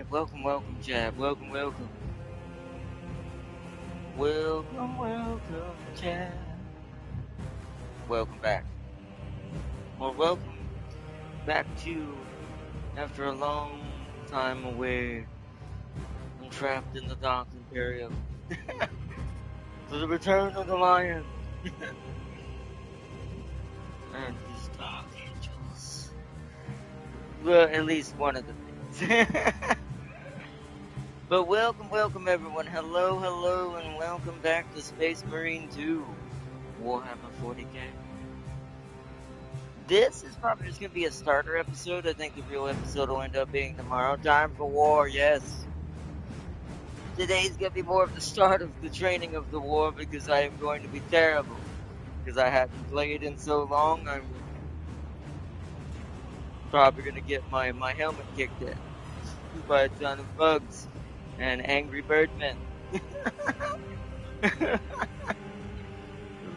Welcome, welcome, chat. Welcome, welcome. Welcome, welcome, chat. Welcome back. Well, welcome back to, after a long time away and trapped in the dark Imperium, to the return of the lion and his dark angels. Well, at least one of the things. But welcome everyone. Hello, and welcome back to Space Marine 2, Warhammer 40k. This is probably just going to be a starter episode. I think the real episode will end up being tomorrow. Time for war, yes. Today's going to be more of the start of the training of the war because I am going to be terrible. Because I haven't played in so long, I'm probably going to get my helmet kicked in by a ton of bugs and angry birdmen.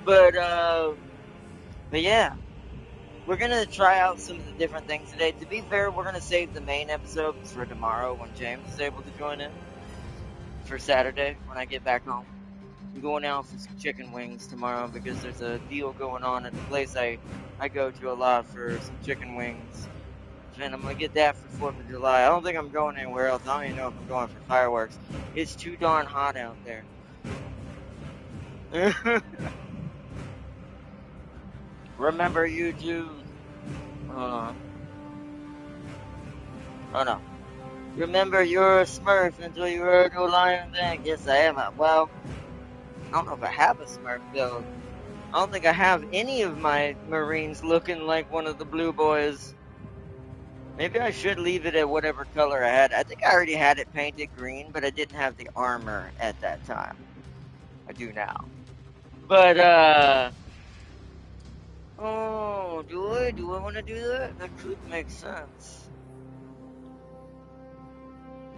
But yeah. We're gonna try out some of the different things today. To be fair, we're gonna save the main episodes for tomorrow when James is able to join in. For Saturday, when I get back home. I'm going out for some chicken wings tomorrow because there's a deal going on at the place I go to a lot for some chicken wings. And I'm gonna get that for 4th of July. I don't think I'm going anywhere else. I don't even know if I'm going for fireworks. It's too darn hot out there. Remember YouTube. Oh no. Remember you're a Smurf until you heard no lion thing. Yes, I am. Well, I don't know if I have a Smurf build. I don't think I have any of my Marines looking like one of the blue boys. Maybe I should leave it at whatever color I had. I think I already had it painted green, but I didn't have the armor at that time. I do now. But, oh, do I? Do I want to do that? That could make sense.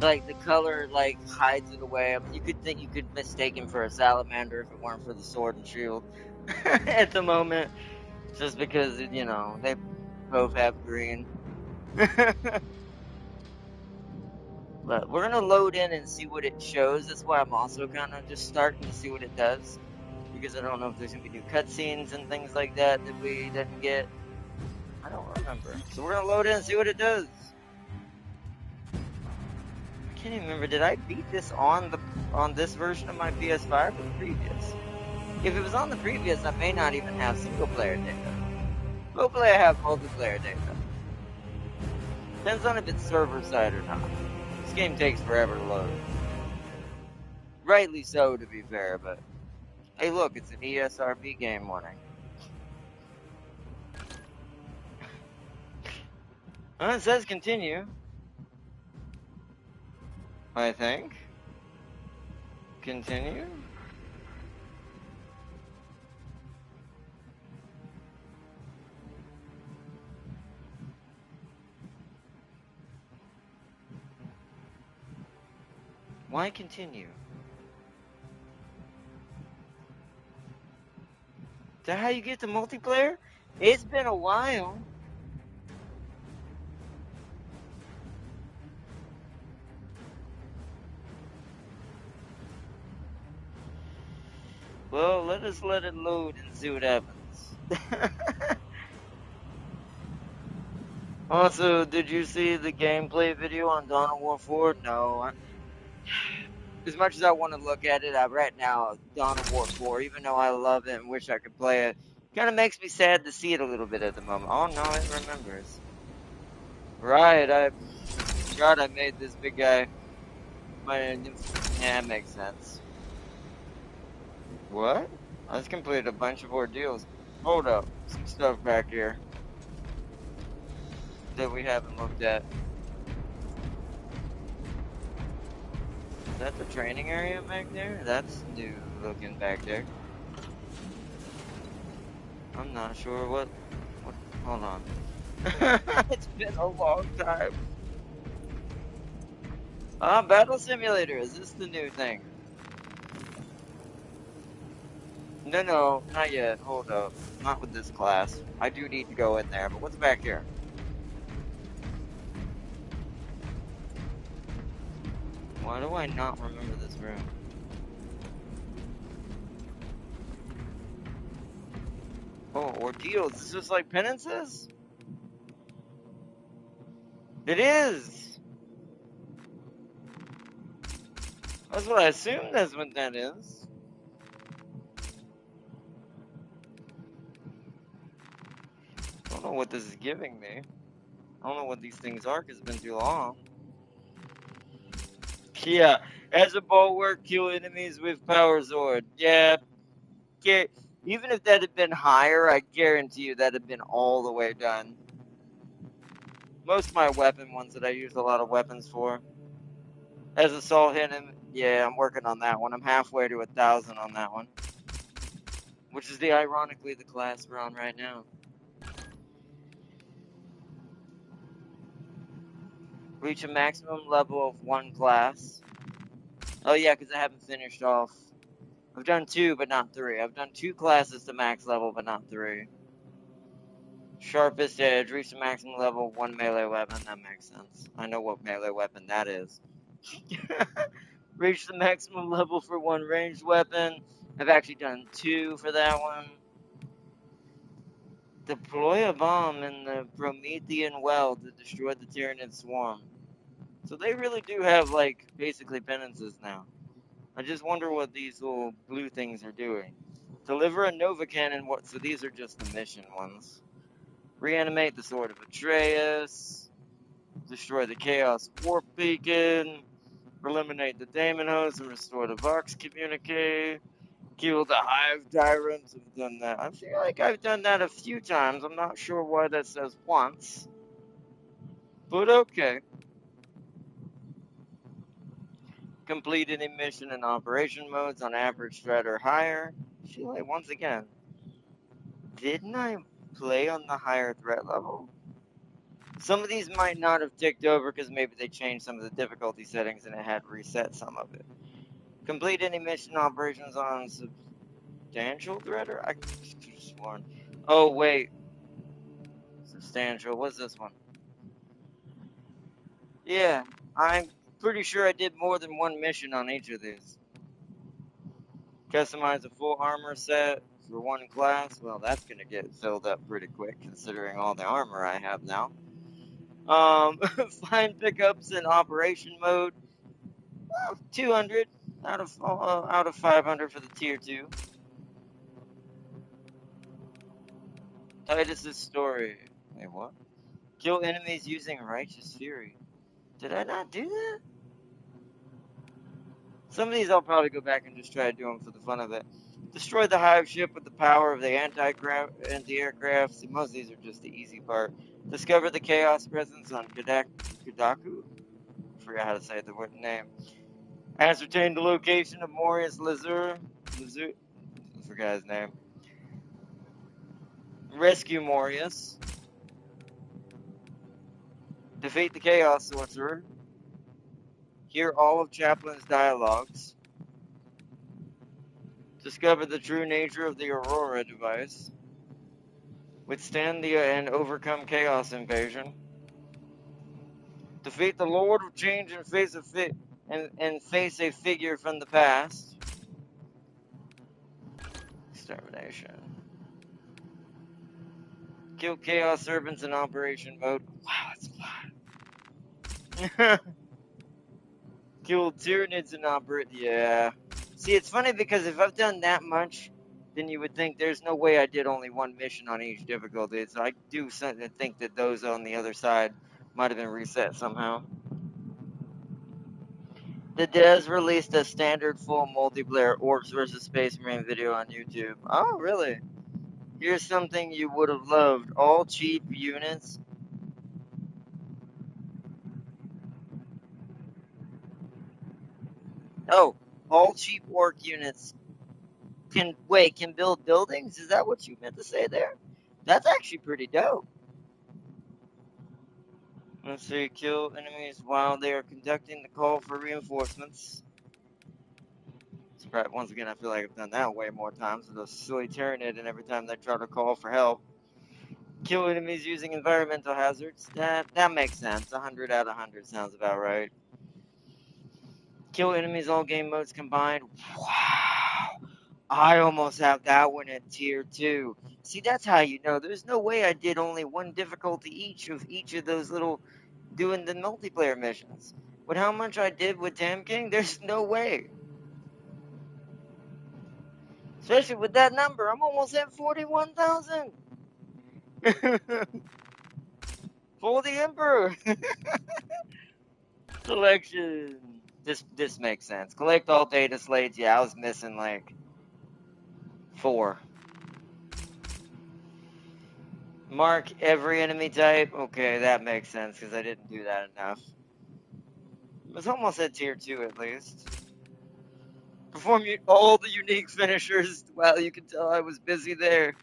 Like, the color, like, hides it away. I mean, you could think you could mistake him for a salamander if it weren't for the sword and shield at the moment. Just because, you know, they both have green. But we're going to load in and see what it shows. That's why I'm also kind of just starting to see what it does. Because I don't know if there's going to be new cutscenes and things like that we didn't get. I don't remember. So we're going to load in and see what it does. I can't even remember. Did I beat this on this version of my PS5 or the previous? If it was on the previous, I may not even have single player data. Hopefully I have multiplayer data. Depends on if it's server side or not. This game takes forever to load. Rightly so, to be fair, but hey, look, it's an ESRB game warning. It says continue. I think. Continue. Why continue? Is that how you get to multiplayer? It's been a while. Well, let us let it load and see what happens. Also, did you see the gameplay video on Dawn of War 4? No. As much as I want to look at it, right now, Dawn of War 4, even though I love it and wish I could play it, kind of makes me sad to see it a little bit at the moment. Oh no, it remembers. Right, I forgot I made this big guy. Yeah, it makes sense. What? I just completed a bunch of ordeals. Hold up, some stuff back here that we haven't looked at. Is that the training area back there? That's new looking back there. I'm not sure what hold on. It's been a long time. Battle Simulator, is this the new thing? No, not yet. Hold up. Not with this class. I do need to go in there, but what's back here? Why do I not remember this room? Oh, ordeals. Is this like penances? It is! That's what I assume that's what that is. I don't know what this is giving me. I don't know what these things are because it's been too long. Yeah, as a bulwark, kill enemies with power sword. Yeah, even if that had been higher, I guarantee you that had been all the way done. Most of my weapon ones that I use a lot of weapons for. As assault hidden, yeah, I'm working on that one. I'm halfway to 1,000 on that one. Which is ironically the class we're on right now. Reach a maximum level of 1 class. Oh yeah, because I haven't finished off. I've done 2, but not 3. I've done 2 classes to max level, but not 3. Sharpest edge, reach the maximum level of 1 melee weapon. That makes sense. I know what melee weapon that is. Reach the maximum level for 1 ranged weapon. I've actually done 2 for that one. Deploy a bomb in the Promethean well to destroy the Tyranid swarm. So they really do have, like, basically penances now. I just wonder what these little blue things are doing. Deliver a Nova Cannon. So these are just the mission ones. Reanimate the Sword of Atreus. Destroy the Chaos Warp Beacon. Eliminate the Daemon Host and restore the Vox Communique. Kill the Hive Tyrants. I've done that. I feel like I've done that a few times. I'm not sure why that says once. But okay. Complete any mission and operation modes on average threat or higher. I feel like once again, didn't I play on the higher threat level? Some of these might not have ticked over because maybe they changed some of the difficulty settings and it had reset some of it. Complete any mission operations on substantial threat or I could have sworn. Oh wait. Substantial. What's this one? Yeah, I'm pretty sure I did more than 1 mission on each of these. Customize a full armor set for 1 class. Well, that's gonna get filled up pretty quick considering all the armor I have now. Find pickups in operation mode. Well, 200 out of 500 for the tier 2. Titus's story. Wait, what? Kill enemies using righteous fury. Did I not do that? Some of these I'll probably go back and just try to do them for the fun of it. Destroy the hive ship with the power of the anti-aircraft. See, most of these are just the easy part. Discover the chaos presence on Kudaku. I forgot how to say the word name. Ascertain the location of Morius Lazur. I forgot his name. Rescue Morius. Defeat the Chaos Sorcerer. Hear all of Chaplin's dialogues. Discover the true nature of the Aurora device. Withstand and overcome Chaos Invasion. Defeat the Lord of Change and face a figure from the past. Extermination. Kill Chaos Servants in operation mode. Wow, that's a lot. Kill Tyranids in operation. Yeah. See, it's funny because if I've done that much, then you would think there's no way I did only 1 mission on each difficulty. So I do think that those on the other side might have been reset somehow. The Dez released a standard full multiplayer Orcs vs. Space Marine video on YouTube. Oh, really? Here's something you would have loved. All cheap units. Oh, all cheap Orc units can build buildings? Is that what you meant to say there? That's actually pretty dope. Let's see, kill enemies while they are conducting the call for reinforcements. Once again, I feel like I've done that way more times with those silly Tyranid and every time they try to call for help. Kill enemies using environmental hazards. That makes sense. 100 out of 100 sounds about right. Kill enemies all game modes combined. Wow. I almost have that one at tier 2. See, that's how you know. There's no way I did only one difficulty each of those little doing the multiplayer missions. With how much I did with Tam King, there's no way. Especially with that number, I'm almost at 41,000. For the Emperor. Collection. This makes sense. Collect all data slates. Yeah, I was missing like 4. Mark every enemy type. Okay, that makes sense because I didn't do that enough. It's almost at tier 2 at least. Perform all the unique finishers. Wow, you can tell I was busy there.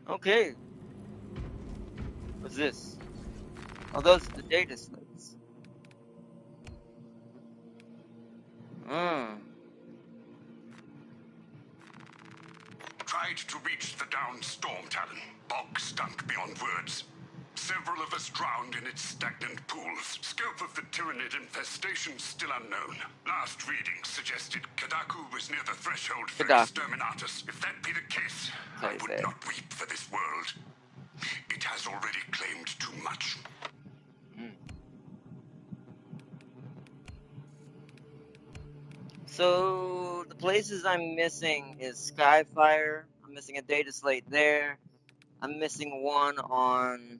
Okay. What's this? Oh, those are the data slates. Hmm. Tried to reach the downed storm talon. Bog stunk beyond words. Several of us drowned in its stagnant pools. Scope of the Tyrannid infestation still unknown. Last readings suggested Kadaku was near the threshold for exterminatus. If that be the case, I would not weep for this world. It has already claimed too much. So the places I'm missing is Skyfire. I'm missing a data slate there. I'm missing one on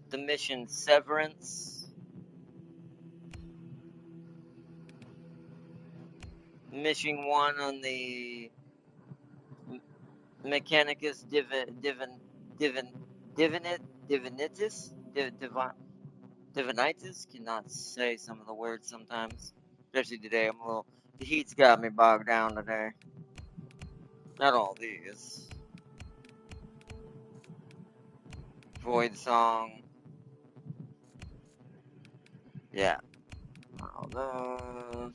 the mission Severance. Missing one on the Mechanicus Divinitis. Cannot say some of the words sometimes. Especially today, the heat's got me bogged down today. Not all these. Void Song. Yeah. All those.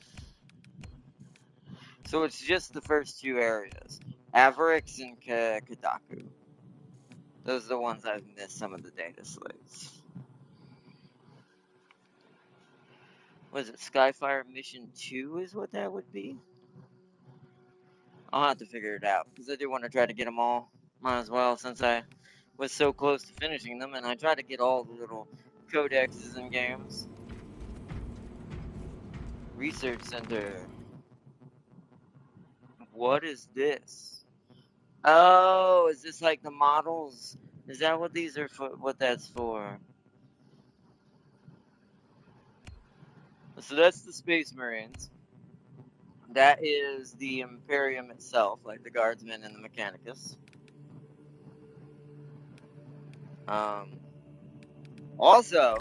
So it's just the first 2 areas. Avarix and Kadaku. Those are the ones I've missed some of the data slates. Was it Skyfire Mission 2 is what that would be? I'll have to figure it out, because I do want to try to get them all. Might as well, since I was so close to finishing them, and I try to get all the little codexes and games. Research Center. What is this? Oh, is this like the models? Is that what these are for? What that's for? So that's the Space Marines. That is the Imperium itself, like the Guardsmen and the Mechanicus. Also,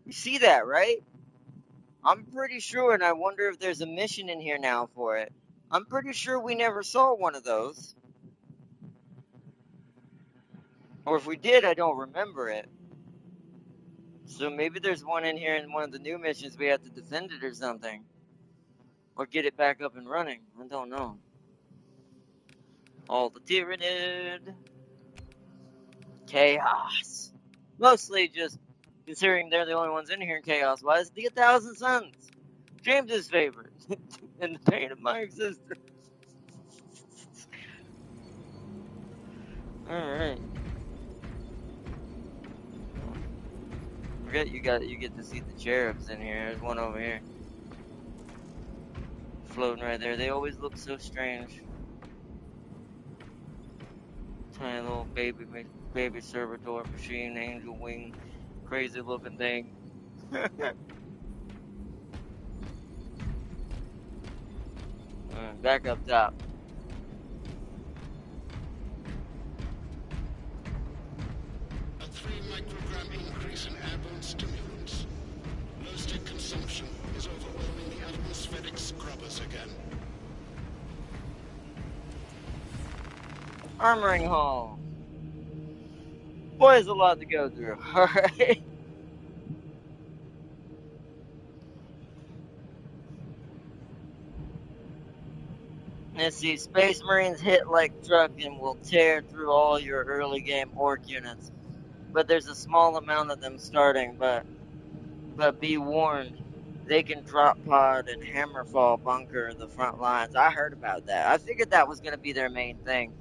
you see that, right? I'm pretty sure, and I wonder if there's a mission in here now for it. I'm pretty sure we never saw one of those. Or if we did, I don't remember it. So maybe there's one in here in one of the new missions we have to defend it or something. Or get it back up and running. I don't know. All the Tyrannid. Chaos. Mostly just considering they're the only ones in here in Chaos. Why is it the 1,000 Suns? James's favorite. In the pain of my existence. Alright. Forget you get to see the cherubs in here. There's one over here. Floating right there. They always look so strange. Tiny little baby servitor machine, angel wing, crazy looking thing. Back up top. A 3 microgram increase in airborne stimulants. Low stick consumption is overwhelming the atmospheric scrubbers again. Armoring hall. Boy, there's a lot to go through. Alright. Let's see. Space Marines hit like truck and will tear through all your early game orc units. but there's a small amount of them starting. But be warned, they can drop pod and hammerfall bunker the front lines. I heard about that. I figured that was going to be their main thing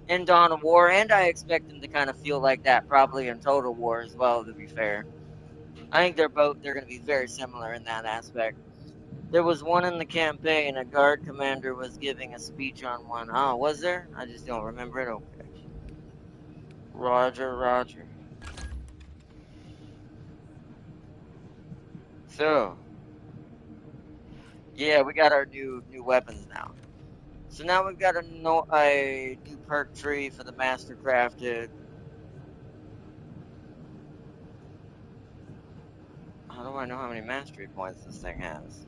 in Dawn of War, and I expect them to kind of feel like that probably in Total War as well, to be fair. I think they're going to be very similar in that aspect. There was one in the campaign, a guard commander was giving a speech on one. Oh, was there? I just don't remember it. Okay. Roger, Roger. So, yeah, we got our new weapons now. So now we've got a new perk tree for the master crafted. How do I know how many mastery points this thing has?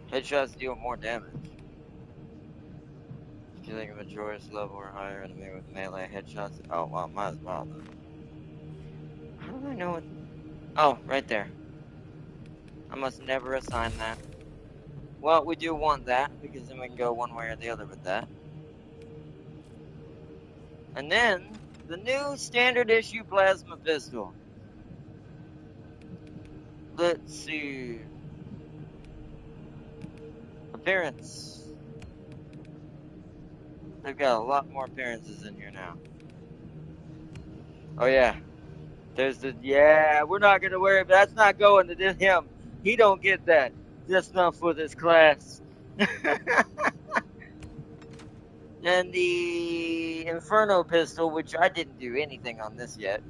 Headshots deal more damage. Killing a majority level or higher enemy with melee headshots. Oh, well, might as well then. How do I know what? Oh, right there. I must never assign that. Well, we do want that because then we can go one way or the other with that. And then the new standard issue plasma pistol. Let's see. Appearance. They've got a lot more appearances in here now. Oh yeah. There's the we're not gonna worry, but that's not going to him. He don't get that. That's not for this class. And the Inferno pistol, which I didn't do anything on this yet.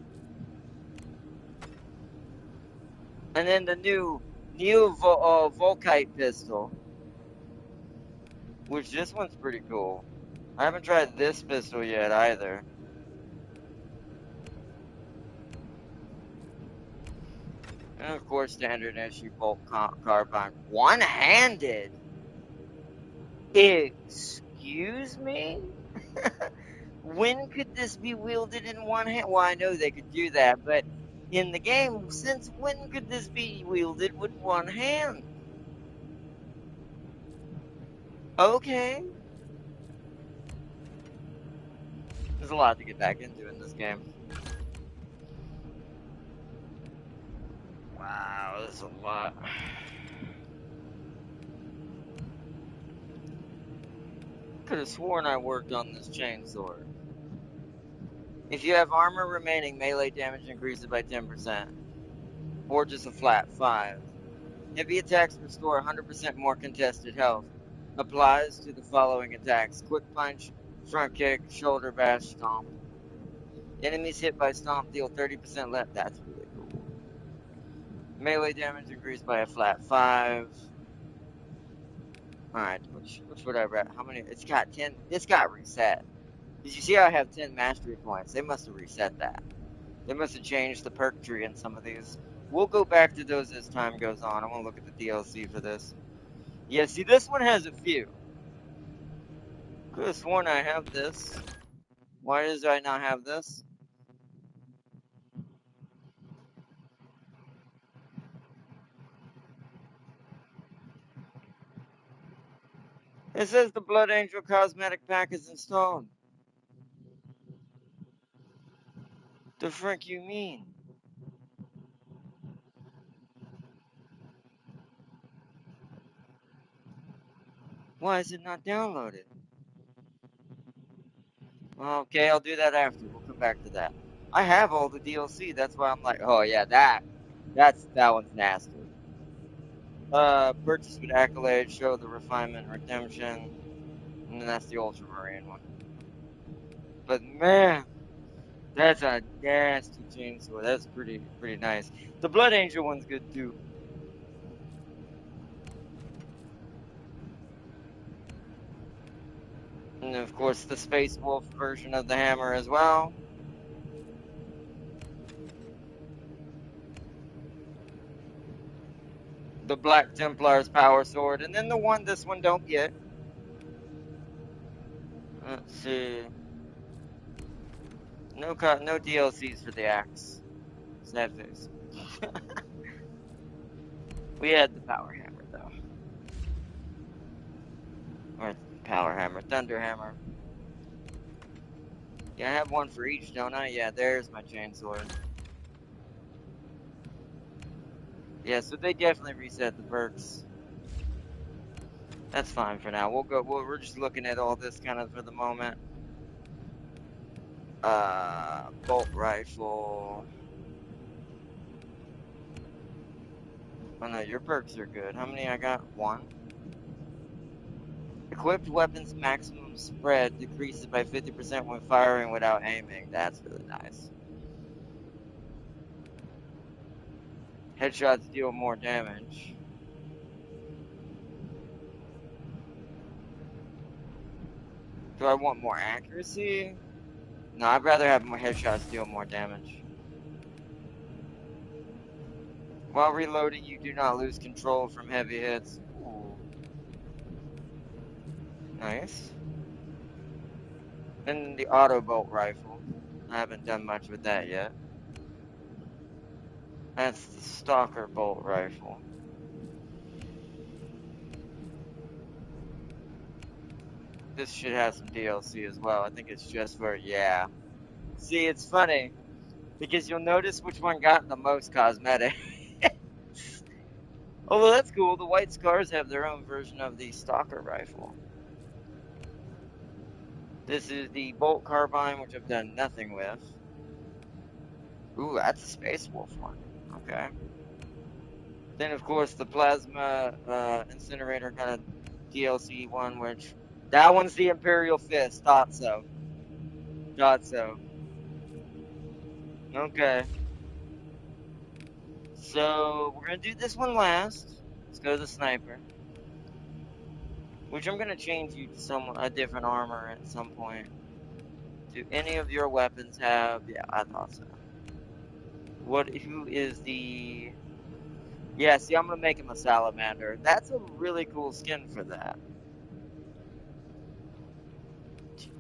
And then the new Volkite pistol, which this one's pretty cool. I haven't tried this pistol yet either. And of course, standard issue bolt carbine. One-handed? Excuse me? When could this be wielded in one hand? Well, I know they could do that, but in the game, since when could this be wielded with one hand? Okay. There's a lot to get back into in this game. Wow, that's a lot. Could have sworn I worked on this chainsaw. If you have armor remaining, melee damage increases by 10%. Or just a flat 5. Heavy attacks restore 100% more contested health. Applies to the following attacks: quick punch, front kick, shoulder bash, stomp. Enemies hit by stomp deal 30% less. That's really cool. Melee damage increased by a flat 5. Alright, which would I read? How many? It's got 10. This got reset. Did you see how I have 10 mastery points? They must have reset that. They must have changed the perk tree in some of these. We'll go back to those as time goes on. I want to look at the DLC for this. Yeah, see, this one has a few. Could have sworn I have this. Why does I not have this? It says the Blood Angel cosmetic pack is installed. The frick you mean? Why is it not downloaded? Okay, I'll do that after. We'll come back to that. I have all the DLC. That's why I'm like, oh yeah, that one's nasty. Purchase with accolade, show the refinement, redemption, and then that's the ultramarine one. But man, that's a nasty chainsaw. That's pretty nice. The Blood Angel one's good too. And of course, the Space Wolf version of the hammer as well. The Black Templar's power sword, and then this one don't get. Let's see. No DLCs for the axe. Sad face. We had the power hammer though. Or power hammer, thunder hammer. Yeah, I have one for each, don't I? Yeah, there's my chainsword. Yeah, so they definitely reset the perks. That's fine for now. We're just looking at all this kind of for the moment. Bolt rifle. Oh no, your perks are good. How many I got? One. Equipped weapons maximum spread decreases by 50% when firing without aiming. That's really nice. Headshots deal more damage. Do I want more accuracy? No, I'd rather have more headshots deal more damage. While reloading, you do not lose control from heavy hits. Ooh, nice. And the auto bolt rifle. I haven't done much with that yet. That's the stalker bolt rifle. This should have some DLC as well. I think it's just for, yeah. See, it's funny because you'll notice which one got the most cosmetic. Although that's cool, the White Scars have their own version of the stalker rifle. This is the bolt carbine, which I've done nothing with. Ooh, that's a Space Wolf one. Okay. Then, of course, the plasma incinerator got a DLC one, which that one's the Imperial Fist. Thought so. Thought so. Okay. So we're gonna do this one last. Let's go to the sniper, which I'm gonna change you to a different armor at some point. Do any of your weapons have? Yeah, I thought so. Who is the? Yeah, see, I'm gonna make him a salamander. That's a really cool skin for that.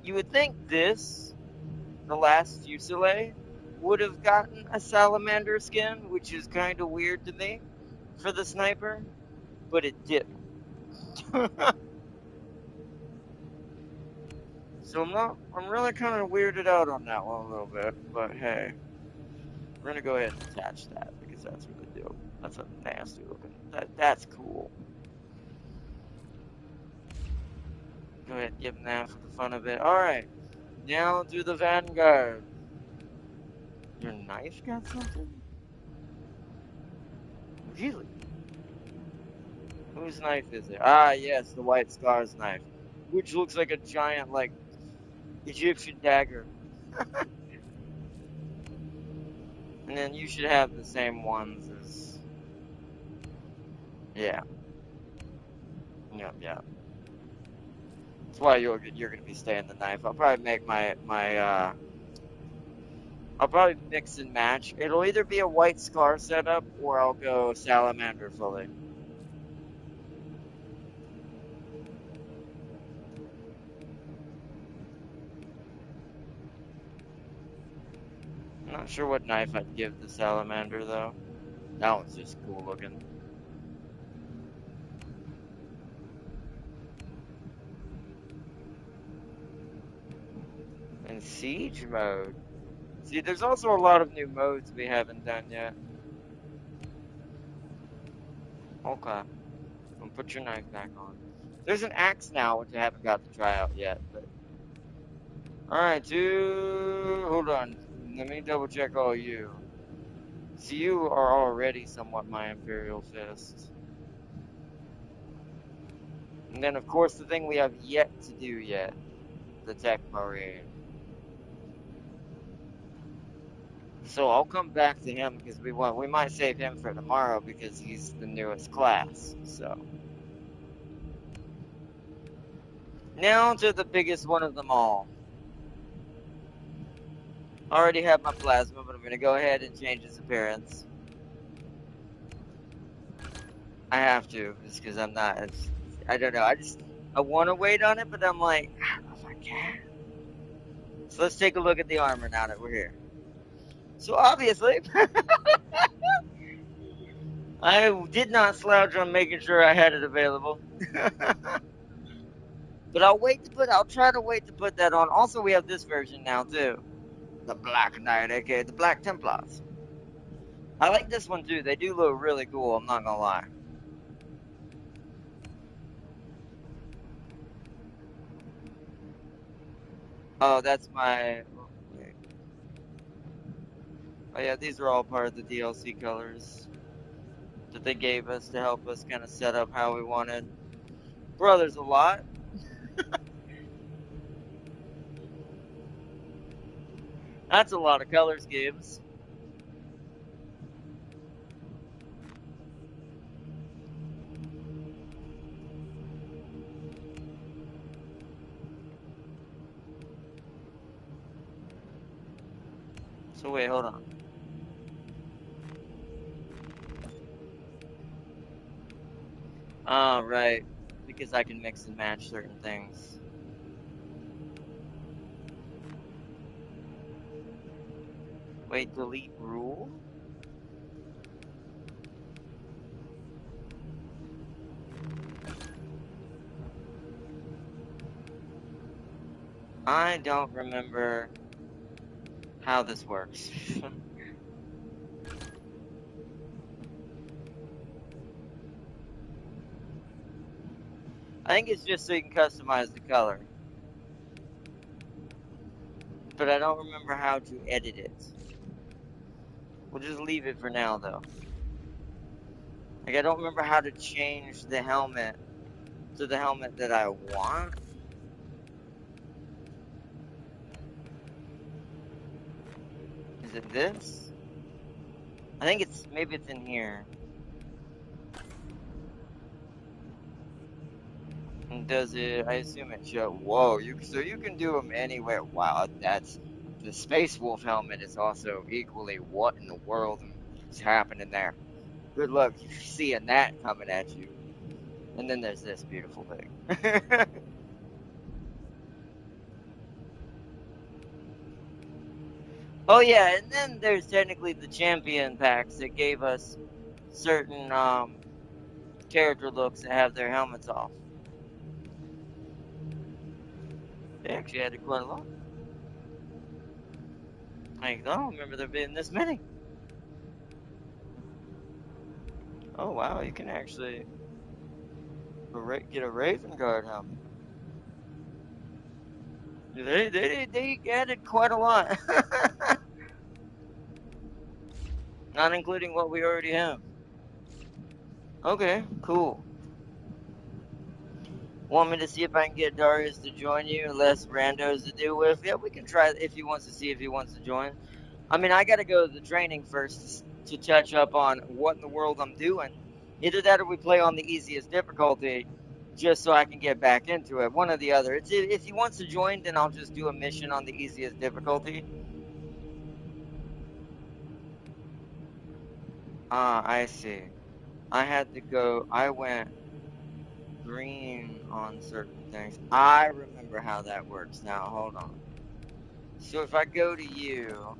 You would think this, the last Fusilier, would have gotten a salamander skin, which is kind of weird to me for the sniper, but it didn't. So I'm really kind of weirded out on that one a little bit, but hey, we're gonna go ahead and attach that because that's really dope. That's a nasty looking. That's cool. Go ahead and give him that for the fun of it. All right, now to the Vanguard. Your knife got something? Really? Whose knife is it? Ah, yes, the White Scars knife, which looks like a giant, like, Egyptian dagger. And then you should have the same ones as, yeah, yep. That's why you're gonna be staying the knife. I'll probably make I'll probably mix and match. It'll either be a White Scar setup or I'll go Salamander fully. I'm not sure what knife I'd give the Salamander though. That one's just cool looking. In Siege mode. See, there's also a lot of new modes we haven't done yet. Okay. I'll put your knife back on. There's an axe now, which I haven't got to try out yet, but alright, dude. Hold on. Let me double check all you. So you are already somewhat my Imperial Fist. And then, of course, the thing we have yet to do yet, the Tech Marine. So I'll come back to him because we might save him for tomorrow because he's the newest class. So now to the biggest one of them all. I already have my plasma, but I'm gonna go ahead and change its appearance. I have to, just because I'm not. I don't know. I want to wait on it, but I'm like, I don't know if I can. So let's take a look at the armor now that we're here. So obviously, I did not slouch on making sure I had it available. But I'll try to wait to put that on. Also, we have this version now too. The Black Knight, aka the Black Templars. I like this one too. They do look really cool, I'm not gonna lie. Oh, that's my... wait. Oh yeah, these are all part of the DLC colors that they gave us to help us kind of set up how we wanted. Bro, there's a lot. That's a lot of color schemes. So wait, hold on. Ah, right. Because I can mix and match certain things. Wait, delete rule? I don't remember how this works. I think it's just so you can customize the color. But I don't remember how to edit it. We'll just leave it for now, though. Like, I don't remember how to change the helmet to the helmet that I want. Is it this? I think maybe it's in here. And does it, I assume it shows, whoa, so you can do them anywhere. Wow, the Space Wolf helmet is also equally, what in the world is happening there? Good luck seeing that coming at you. And then there's this beautiful thing. Oh yeah, and then there's technically the champion packs that gave us certain character looks that have their helmets off. They actually added quite a lot. Like, I don't remember there being this many. Oh wow, you can actually get a Raven Guard helmet. They added quite a lot. Not including what we already have. Okay, cool. Want me to see if I can get Darius to join you? Less randos to deal with? Yeah, we can try if he wants to see if he wants to join. I mean, I gotta go to the training first to touch up on what in the world I'm doing. Either that or we play on the easiest difficulty just so I can get back into it. One or the other. If he wants to join, then I'll just do a mission on the easiest difficulty. Ah, I see. I went green on certain things. I remember how that works now. Hold on. So if I go to you,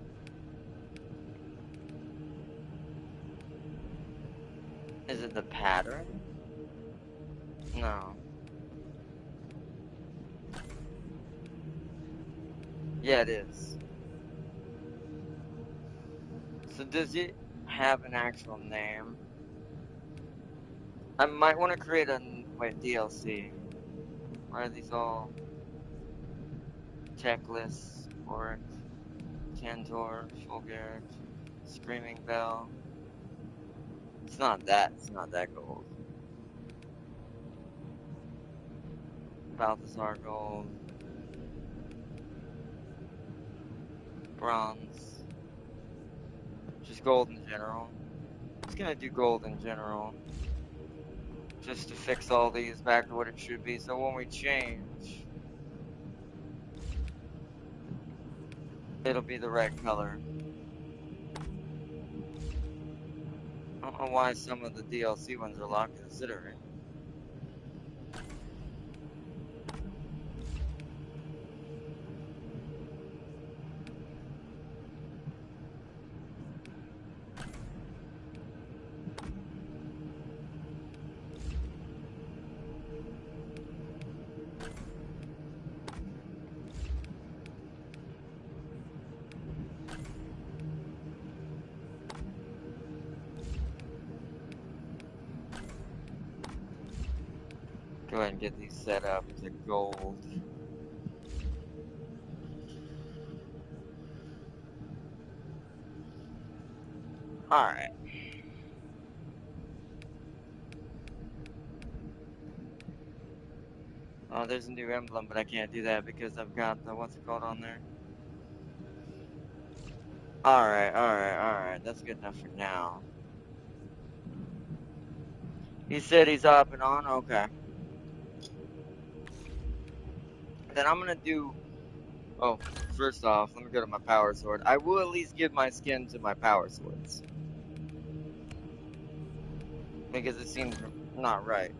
is it the pattern? No. Yeah, it is. So does it have an actual name? I might want to create a DLC. Why are these all tech lists? Oric, Tantor, Fulgaric, Screaming Bell. It's not that. It's not that gold. Balthazar gold. Bronze. Just gold in general. Just gonna do gold in general. Just to fix all these back to what it should be. So when we change, it'll be the right color. I don't know why some of the DLC ones are locked considering. Go ahead and get these set up to gold. Alright. Oh, there's a new emblem, but I can't do that because I've got the, what's it called on there? Alright. That's good enough for now. He said he's up and on? Okay. Then I'm gonna do, oh, first off, let me go to my power sword. I will at least give my skin to my power swords. Because it seems not right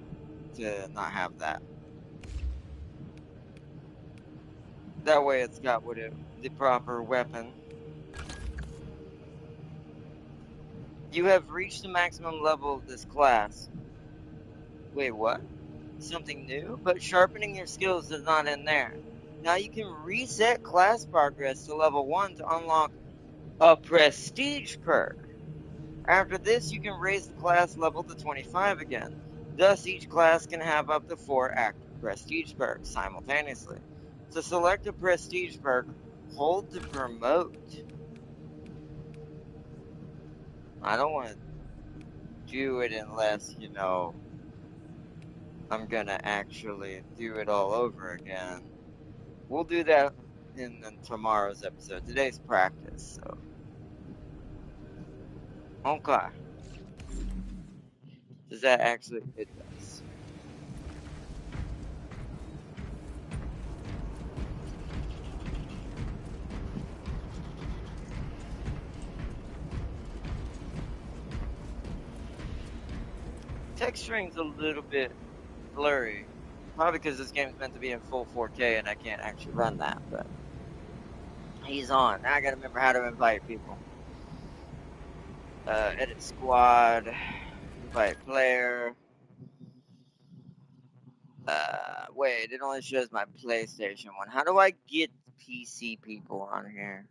to not have that. That way it's got the proper weapon. You have reached the maximum level of this class. Wait, what? Something new? But sharpening your skills does not end there. Now you can reset class progress to level 1 to unlock a prestige perk. After this, you can raise the class level to 25 again. Thus, each class can have up to 4 active prestige perks simultaneously. To select a prestige perk, hold to promote. I don't want to do it unless, I'm gonna actually do it all over again. We'll do that in tomorrow's episode. Today's practice, so. Okay. Does that actually? It does. Texturing's a little bit blurry. Probably because this game's meant to be in full 4K and I can't actually run that, but he's on. Now I gotta remember how to invite people. Edit squad, invite player. Wait, it only shows my PlayStation one. How do I get PC people on here?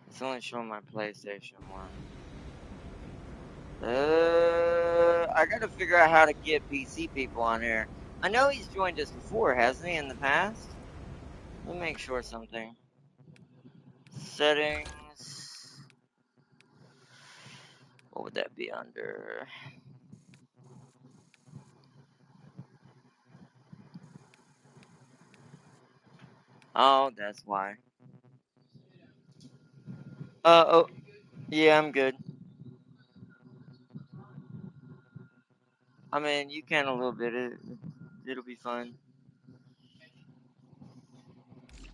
It's only showing my PlayStation one. I gotta figure out how to get PC people on here. I know he's joined us before, hasn't he, in the past? Let me make sure something. Settings. What would that be under? Oh, that's why. Oh, yeah, I'm good. I mean, you can a little bit. It'll be fun.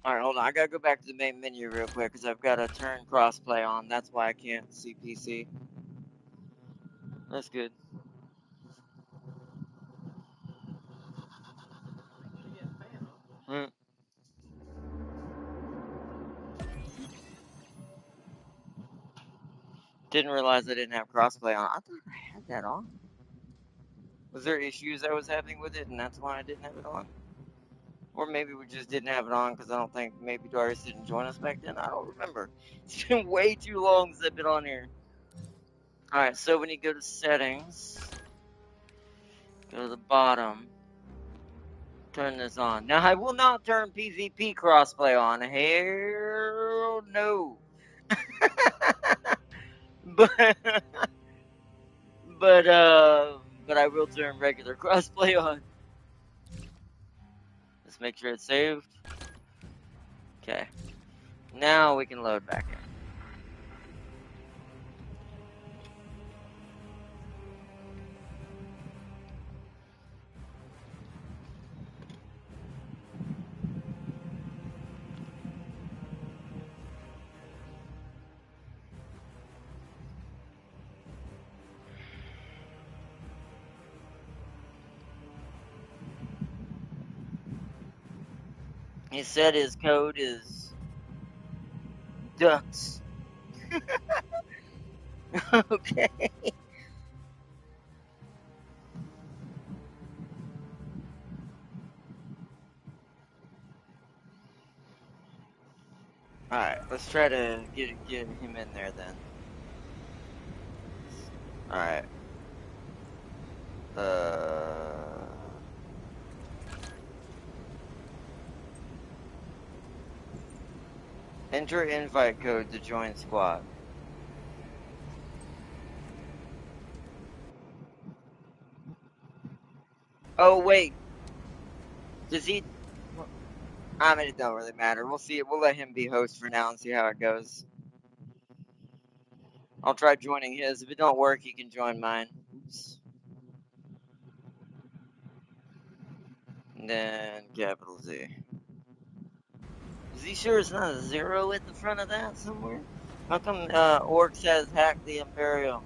Alright, hold on. I gotta go back to the main menu real quick because I've got to turn crossplay on. That's why I can't see PC. That's good. Hmm. Didn't realize I didn't have crossplay on. I thought I had that on. Was there issues I was having with it and that's why I didn't have it on? Or maybe we just didn't have it on because I don't think maybe Darius didn't join us back then. I don't remember. It's been way too long since I've been on here. Alright, so when you go to settings, go to the bottom, turn this on. Now I will not turn PvP crossplay on. Hell no. but but I will turn regular crossplay on. Let's make sure it's saved. Okay. Now we can load back in. He said his code is ducks. Okay. Alright, let's try to get him in there then. Alright. Enter invite code to join squad. Oh, wait. Does he... I mean, it don't really matter. We'll see. We'll let him be host for now and see how it goes. I'll try joining his. If it don't work, he can join mine. Oops. And then capital Z. Is he sure it's not a 0 at the front of that somewhere? How come Orc says hack the Imperial?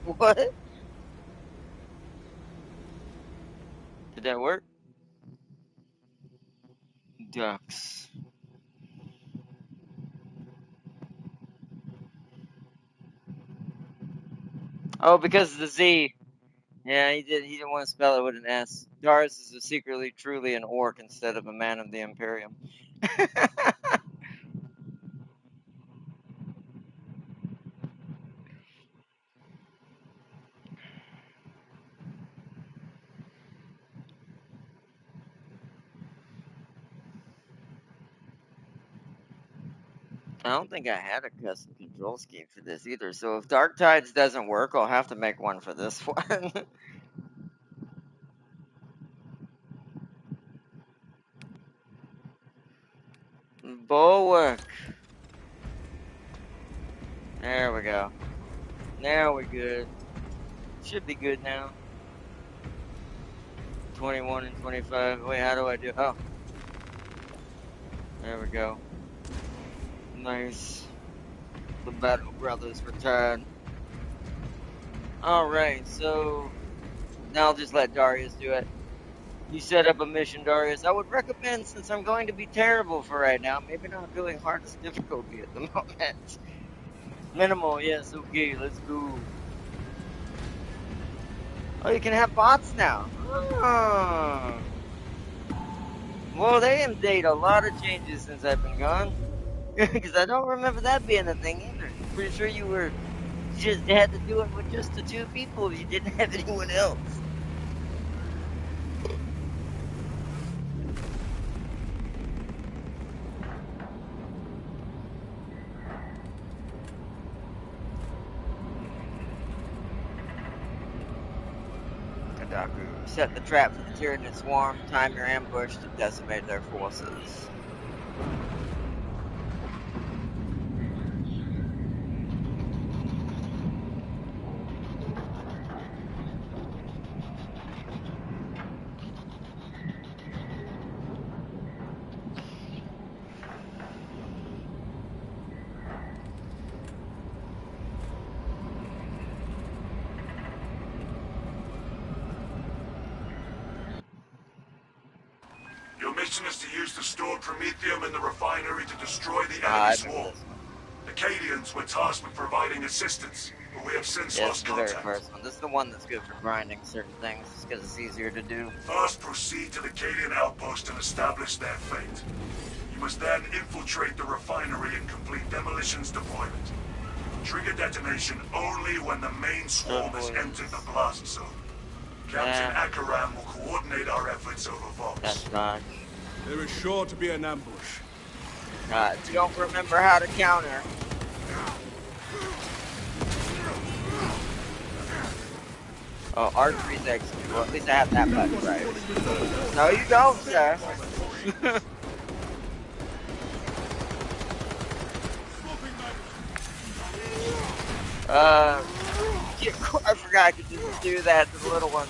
What? Did that work? Ducks. Oh, because of the Z. Yeah, he didn't want to spell it with an S. Darius is secretly, truly an orc instead of a man of the Imperium. I don't think I had a custom control scheme for this either. So if Dark Tides doesn't work, I'll have to make one for this one. Bulwark. There we go. Now we're good. Should be good now. 21 and 25. Wait, how do I do? Oh. There we go. Nice. The Battle Brothers retired. Alright, so now I'll just let Darius do it. You set up a mission, Darius. I would recommend, since I'm going to be terrible for right now, maybe not doing hardest difficulty at the moment. Minimal, yes, okay, let's go. Oh, you can have bots now. Oh. Well, they made a lot of changes since I've been gone. Because I don't remember that being a thing either. Pretty sure you just had to do it with just the 2 people. You didn't have anyone else. Kadaku. Set the trap for the Tyranid swarm. Time your ambush to decimate their forces. Your mission is to use the stored promethium in the refinery to destroy the enemy swarm. The Cadians were tasked with providing assistance, but we have since lost contact. The very first one. This is the one that's good for grinding certain things, just because it's easier to do. First, proceed to the Cadian outpost and establish their fate. You must then infiltrate the refinery and complete demolitions deployment. Trigger detonation only when the main swarm has entered the blast zone. Captain Akaram will coordinate our efforts over Vox. That's fine. There is sure to be an ambush. Don't remember how to counter. Oh, archery's execute. Well, at least I have that button right. No, you don't, sir. I forgot I could just do that to the little ones.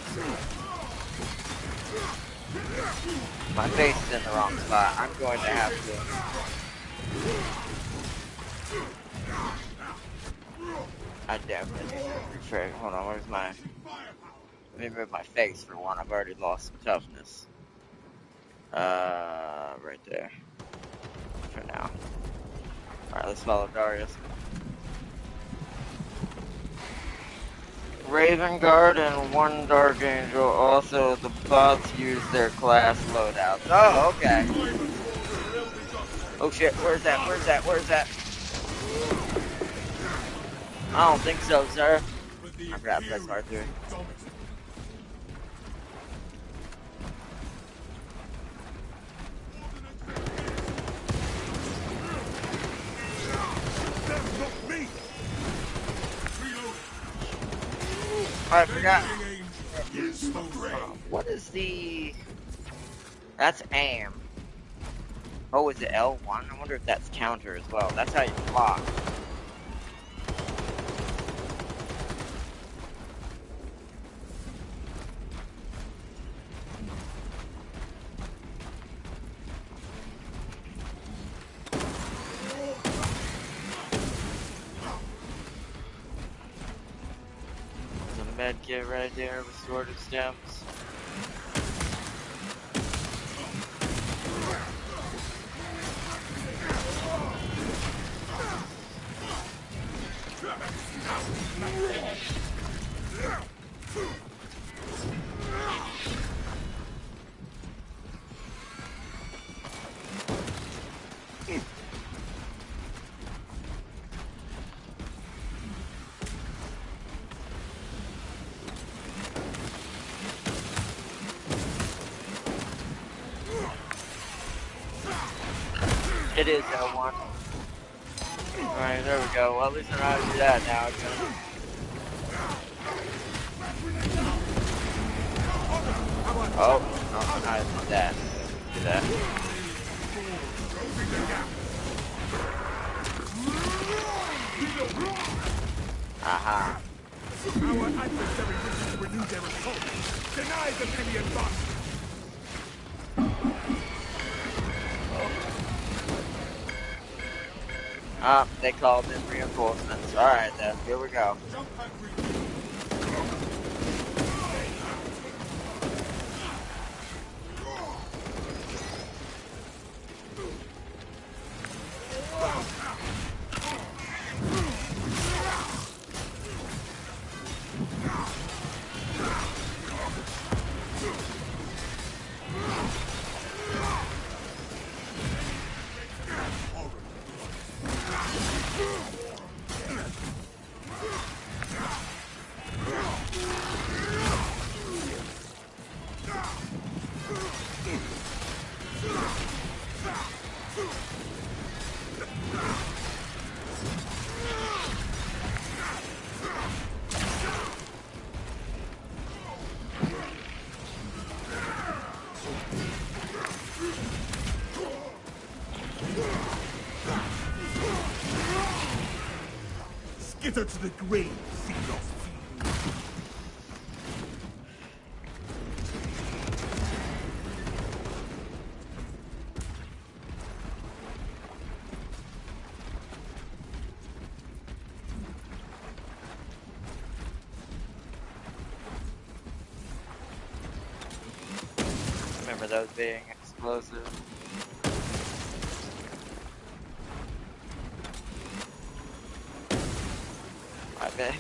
My face is in the wrong spot. I'm going to have to. I definitely need to refresh. Hold on, where's my... Let me move my face for one. I've already lost some toughness. Right there. For now. Alright, let's follow Darius. Raven Guard and 1 Dark Angel. Also, the bots use their class loadouts. Oh, okay. Oh shit, where's that? Where's that? Where's that? I don't think so, sir. But the I forgot to press Imperials R3. dominate. Them, not me! Reloading. Oh, I forgot. Yes, Andre. What is the... That's aim. Oh, is it L1? I wonder if that's counter as well. That's how you block. There's a med kit right there, restorative stems. It is L1. Alright, there we go. Well, at least I know how to do that now. Oh, no, I did that. Do that. Aha. Our adversary wishes to renew their assault. Deny them any advance. They called in reinforcements. Alright then, here we go. Jump and reload. Skitter to the grave, see your feet. Remember those being explosive. I bet.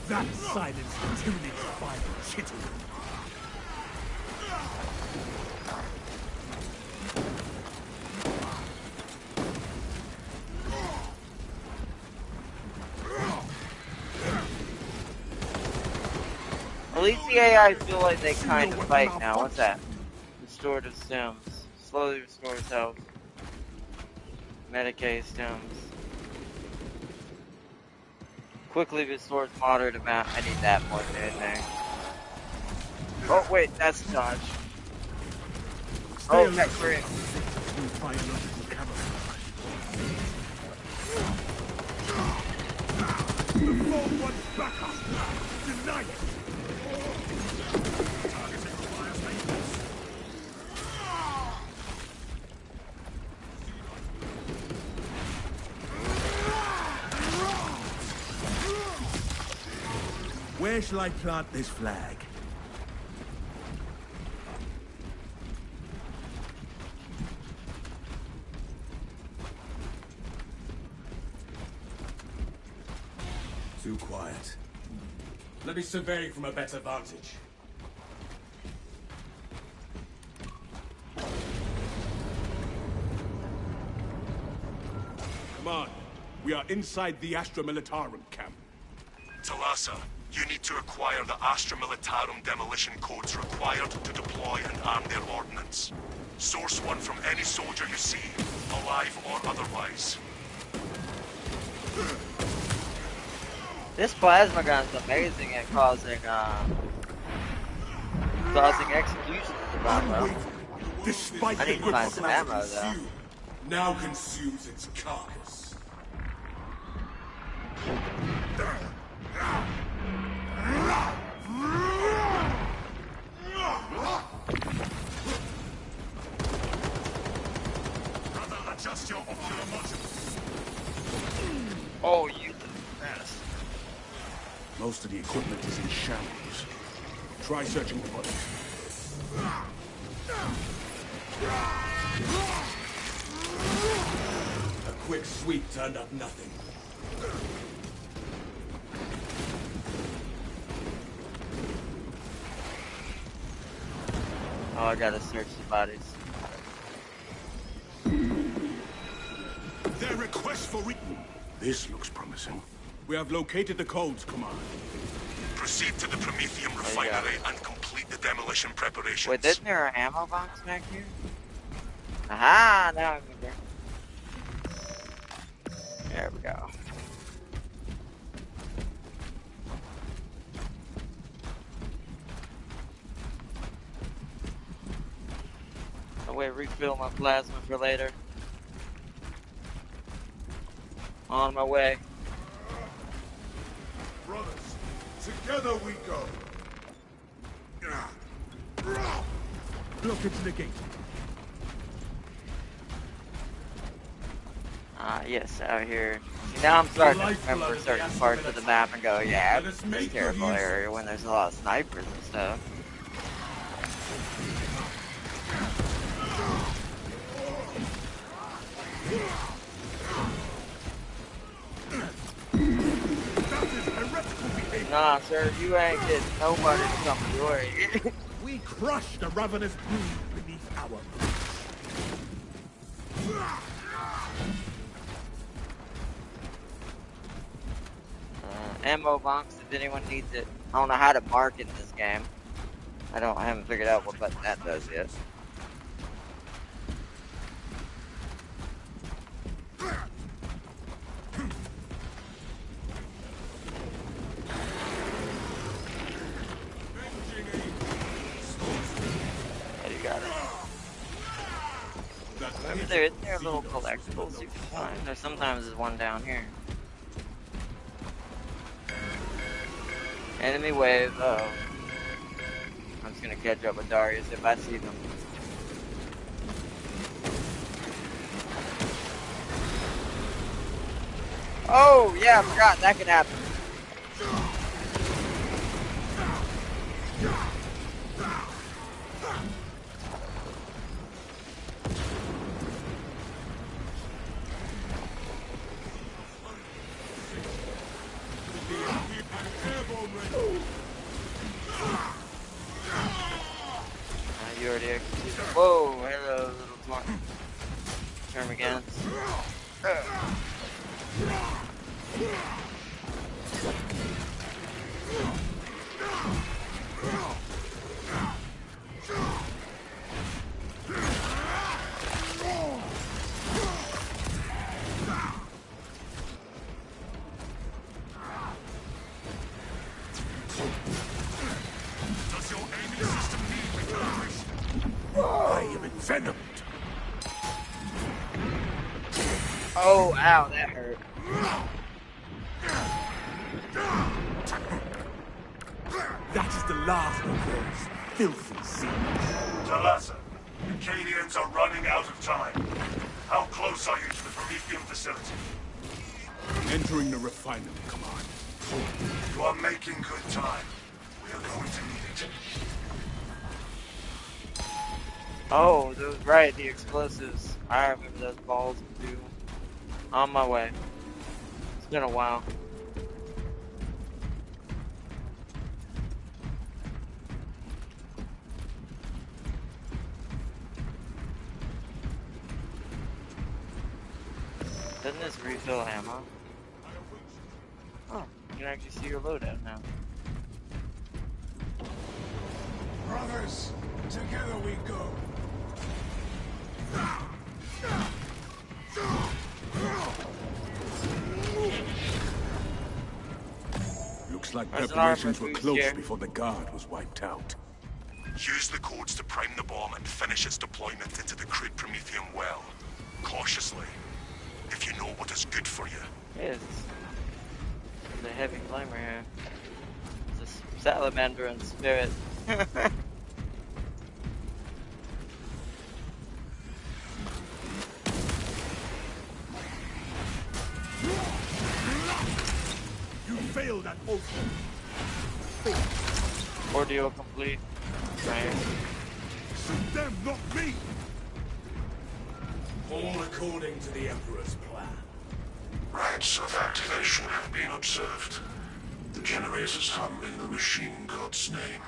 That silenced the Tyranids' final chittering. At least the AI feel like they kind of fight now. What's that? Restorative stems. Slowly restores health. Medicaid stems. Quickly restores moderate amount. I need that more than anything. Oh wait, that's dodge. Oh, that crit. Biological camouflage. The fourth one's back up. Deny it. Targeting fire stations. Where shall I plant this flag? Too quiet. Let me survey from a better vantage. Command, we are inside the Astra Militarum camp. Talassa, you need to acquire the Astra Militarum demolition codes required to deploy and arm their ordnance. Source one from any soldier you see, alive or otherwise. This plasma gun's amazing at causing executions of ammo. Despite I need the to grip find of some life ammo, though. consumed, now consumes its carcass. Brother, adjust your ocular motions. Oh, you the best. Most of the equipment is in shambles. Try searching the bodies. A quick sweep turned up nothing. Oh, I gotta search the bodies. Their request for This looks promising. We have located the codes, Command. Proceed to the Prometheum refinery and complete the demolition preparations. Wait, isn't there an ammo box back here? Aha! Now I remember. There we go. Oh wait, refill my plasma for later. On my way. Brothers, together we go. Look into the gate. Yes, out here. See, now I'm starting to remember certain parts of the map and go, yeah, it's a terrible area when there's a lot of snipers and stuff. Nah, sir, you ain't getting nobody to come to your area. We crush the ravenous brood beneath our feet. Ammo box if anyone needs it. I don't know how to mark it in this game. I haven't figured out what button that does yet. Oh, you got it. Remember there are little collectibles you can find. There's sometimes there's one down here. Enemy wave, oh. I'm just gonna catch up with Darius if I see them. Oh, yeah, I forgot that could happen. You already executed. Whoa, hello, little smart. Termagants. Does your aiming system need recalibration? I am envenomed. Oh, ow, that hurt. That is the last of those filthy scenes. Talassa, the Cadians are running out of time. How close are you to the Prometheum facility? Entering the refinery, Command. You are making good time. We are going to need it. Oh, those right, the explosives. I remember those balls too. On my way. It's been a while. Doesn't this refill ammo? Oh, you can actually see your loadout now. Brothers, together we go. Looks like There's an preparations armor were boost close here. before the guard was wiped out. Use the codes to prime the bomb and finish its deployment into the crude promethium well. Cautiously. If you know what is good for you. Yes. There's a heavy flamer here. It's a salamander in spirit. You failed at oath. Ordeal complete. Right. Shoot them, not me! All according to the Emperor's plan. Rites of activation have been observed. The generators hum in the machine god's name.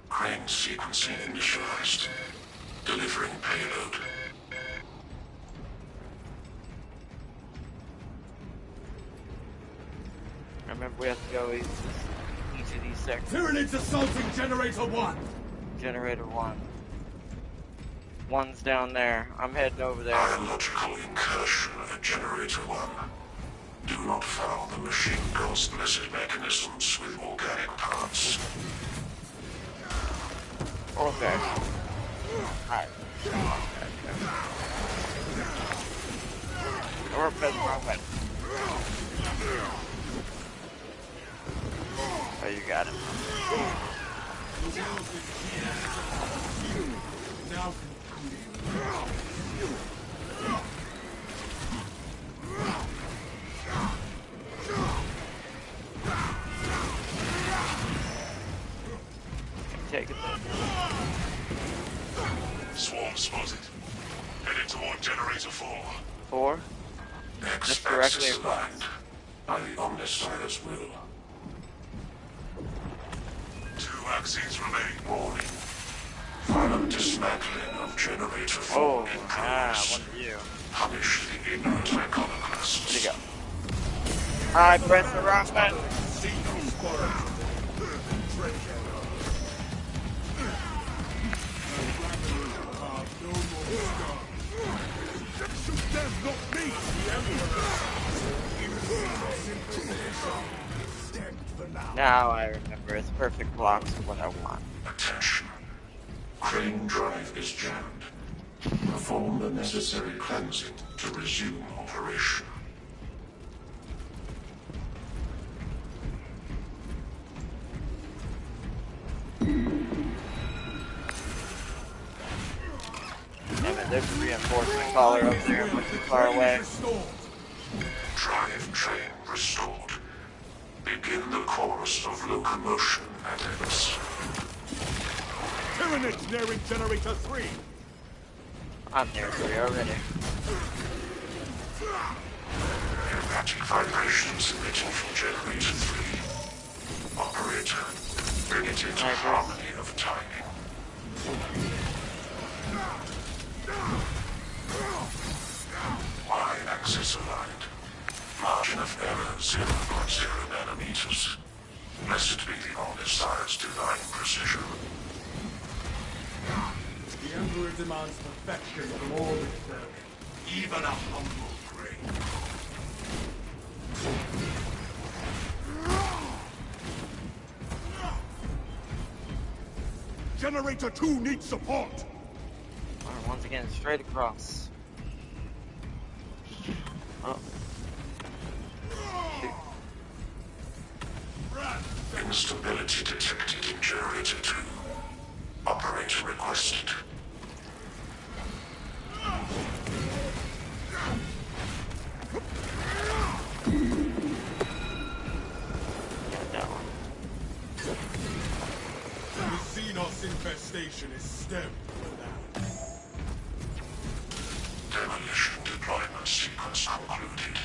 Crane sequencing initialized. Delivering payload. Remember, we have to go each of these sectors. Tyranids assaulting Generator 1! Generator 1. One's down there. I'm heading over there. Biological incursion at Generator 1. Do not foul the machine god's blessed mechanisms with organic parts. Okay. Alright. Wrong way. Oh, you got it. Take it then. Swarm spotted. Headed toward Generator 4. 4? Just directly X-axis across. aligned by the Omnissiah's will. 2 axes remain. Warning. Violent dismantling of Generator 4 Oh, in ah, progress. one of you. Punish the ignorant iconoclasts. Where'd he go? I press the rock button. Shoot them, not me! Now I remember. It's perfect blocks of what I want. Attention. Crane drive is jammed. Perform the necessary cleansing to resume operation. Damn it, there's a reinforcement collar up there. I'm too far away. Drive train restored. Begin the chorus of locomotion at X. Tyranids nearing Generator 3! I'm near 3 already. Erratic vibrations emitting from Generator 3. Operator, bring it into harmony of timing. Y-axis aligned. Margin of error 0.0 nanometers. Blessed be the Omnissiah's divine precision. The Emperor demands perfection from all his service, even a humble grave. Generator 2 needs support! Alright, once again, straight across. Oh. Shoot. Instability detected in Generator 2. Operator requested. Got that one. The Xenos infestation is stemmed for now. Demolition deployment sequence concluded.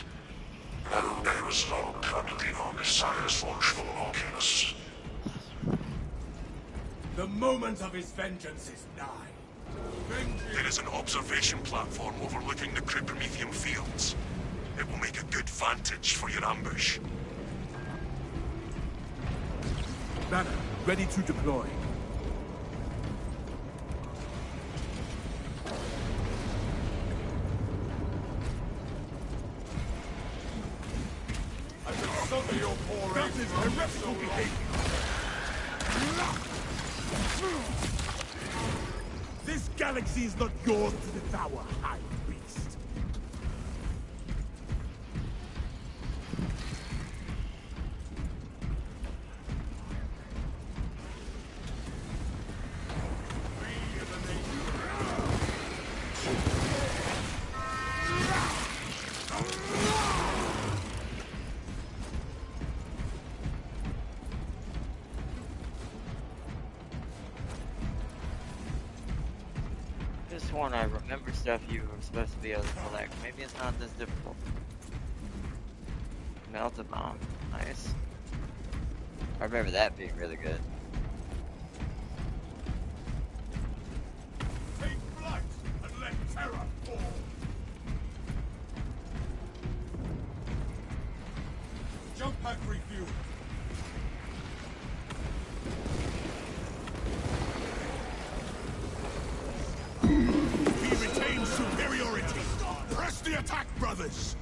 No errors logged under the Omnissiah's watchful oculus. The moment of his vengeance is nigh. There is an observation platform overlooking the crew Prometheum fields. It will make a good vantage for your ambush. Banner, ready to deploy. That is heretical behavior. This galaxy is not yours to devour, High Beast. This one, I remember stuff you were supposed to be able to collect. Maybe it's not this difficult. Melt a bomb. Nice. I remember that being really good. Take flight and let terror fall. Jump pack refuel. We retain superiority. Press the attack, brothers.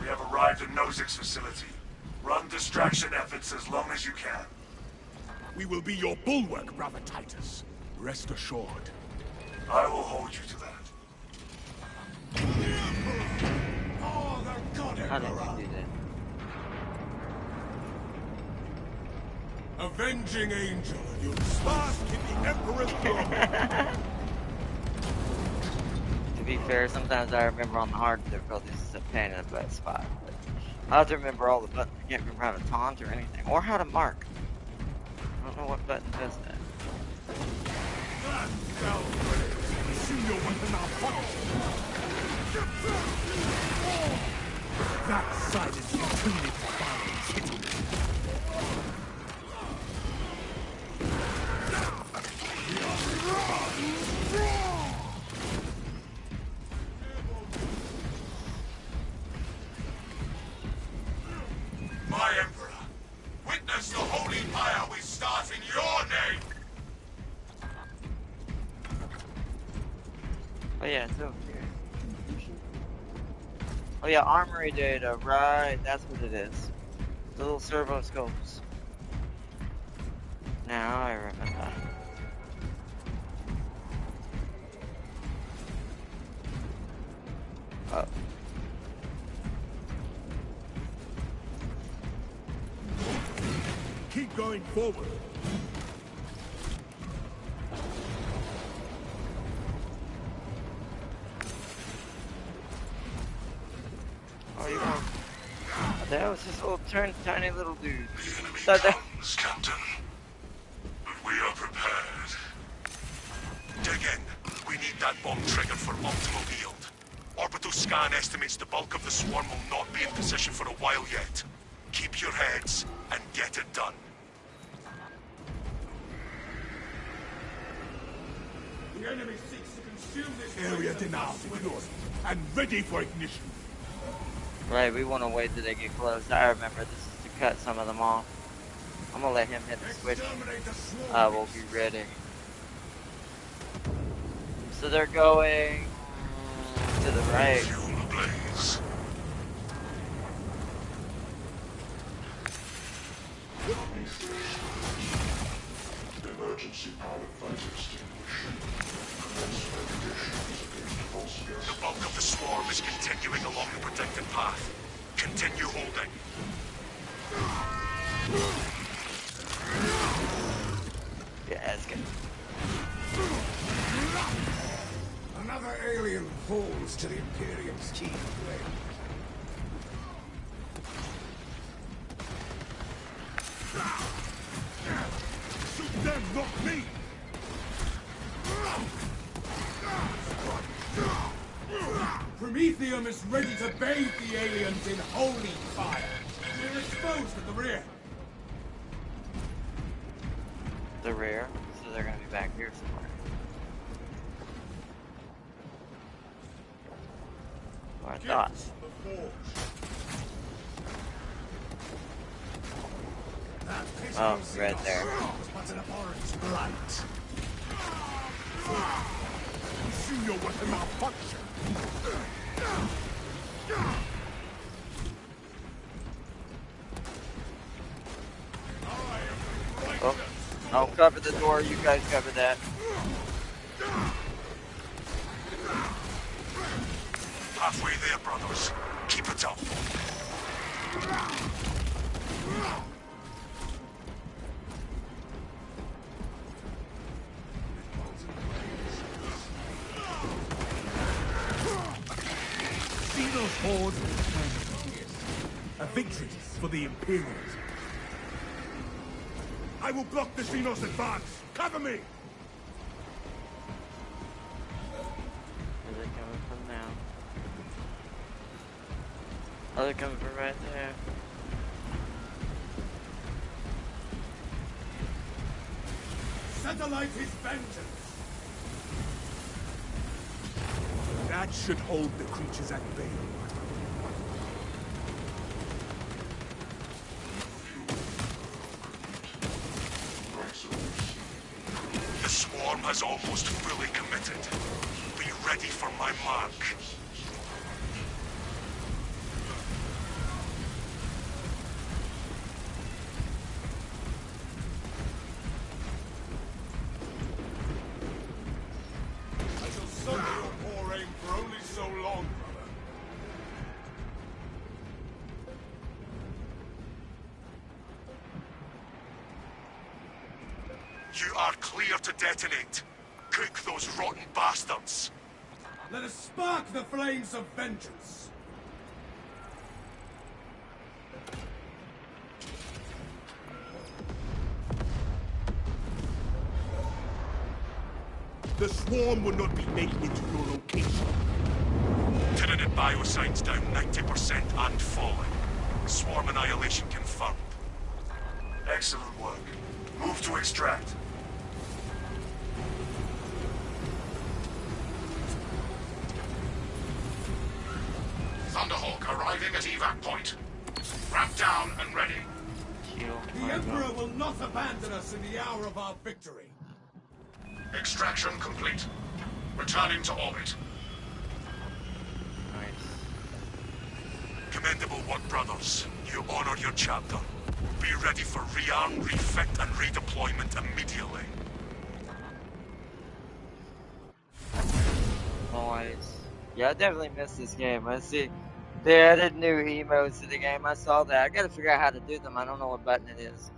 We have arrived at Nozick's facility. Run distraction efforts as long as you can. We will be your bulwark, brother Titus. Rest assured. I will hold you to that. Oh, the God How did you do that? Avenging angel, you bask in the Emperor's glory. To be fair, sometimes I remember on the hard difficulties it's a pain in the butt spot. But I have to remember all the buttons. I can't remember how to taunt or anything. Or how to mark. I don't know what button does that. That fell great. Assume your weapon malfunction. That silence utility violence hit me. My Emperor, witness the holy fire we start in your name! Oh yeah, it's over here. Oh yeah, armory data, right, that's what it is. The little servo scopes. Now I remember. Oh. Keep going forward. Oh, you want... That was this little tiny little dude. The enemy So that... comes, Captain. But we are prepared. Dig in. We need that bomb triggered for optimal yield. Orbital scan estimates the bulk of the swarm will not be in position for a while yet. Keep your heads and get it done. The enemy seeks to consume this area denounced and ready for ignition. Right, we want to wait till they get close. I remember this is to cut some of them off. I'm gonna let him hit the switch. We'll be ready. So they're going to the right. Fuel ablaze. Emergency pilot fighter extinguished. Commencement conditions against false gas. The bulk of the swarm is continuing along the protected path. Continue holding. Yeah, that's good. Another alien falls to the Imperium's chief blade. Shoot them, not me! Prometheum is ready to bathe the aliens in holy fire. We're exposed at the rear. the rear, so they're gonna be back here somewhere. What I thought. Oh, right there. What's an abhorrent blight? You see your weapon malfunction. Oh, I'll cover the door, you guys cover that. Halfway there, brothers. Keep it up. Xenos horde. A victory for the Imperials. I will block the Xenos advance. Cover me. Where are they coming from now? Oh, they're coming from right there. Satellite his vengeance. That should hold the creatures at bay. The swarm has almost fully committed. Be ready for my mark. I shall sunder your poor aim for only so long, brother. You are clear to detonate. Cook those rotten bastards. Let us spark the flames of vengeance. The swarm will not be making it to your location. Tyranid biosigns down 90% and falling. Swarm annihilation confirmed. Excellent work. Move to extract. Thunderhawk arriving at evac point. Ramp down and ready. The Emperor will not abandon us in the hour of our victory. Extraction complete. Returning to orbit. Nice. Commendable work, brothers. You honor your chapter. Be ready for rearm, refit, and redeployment immediately. Nice. Yeah, I definitely missed this game. I see they added new emotes to the game. I saw that. I gotta figure out how to do them. I don't know what button it is.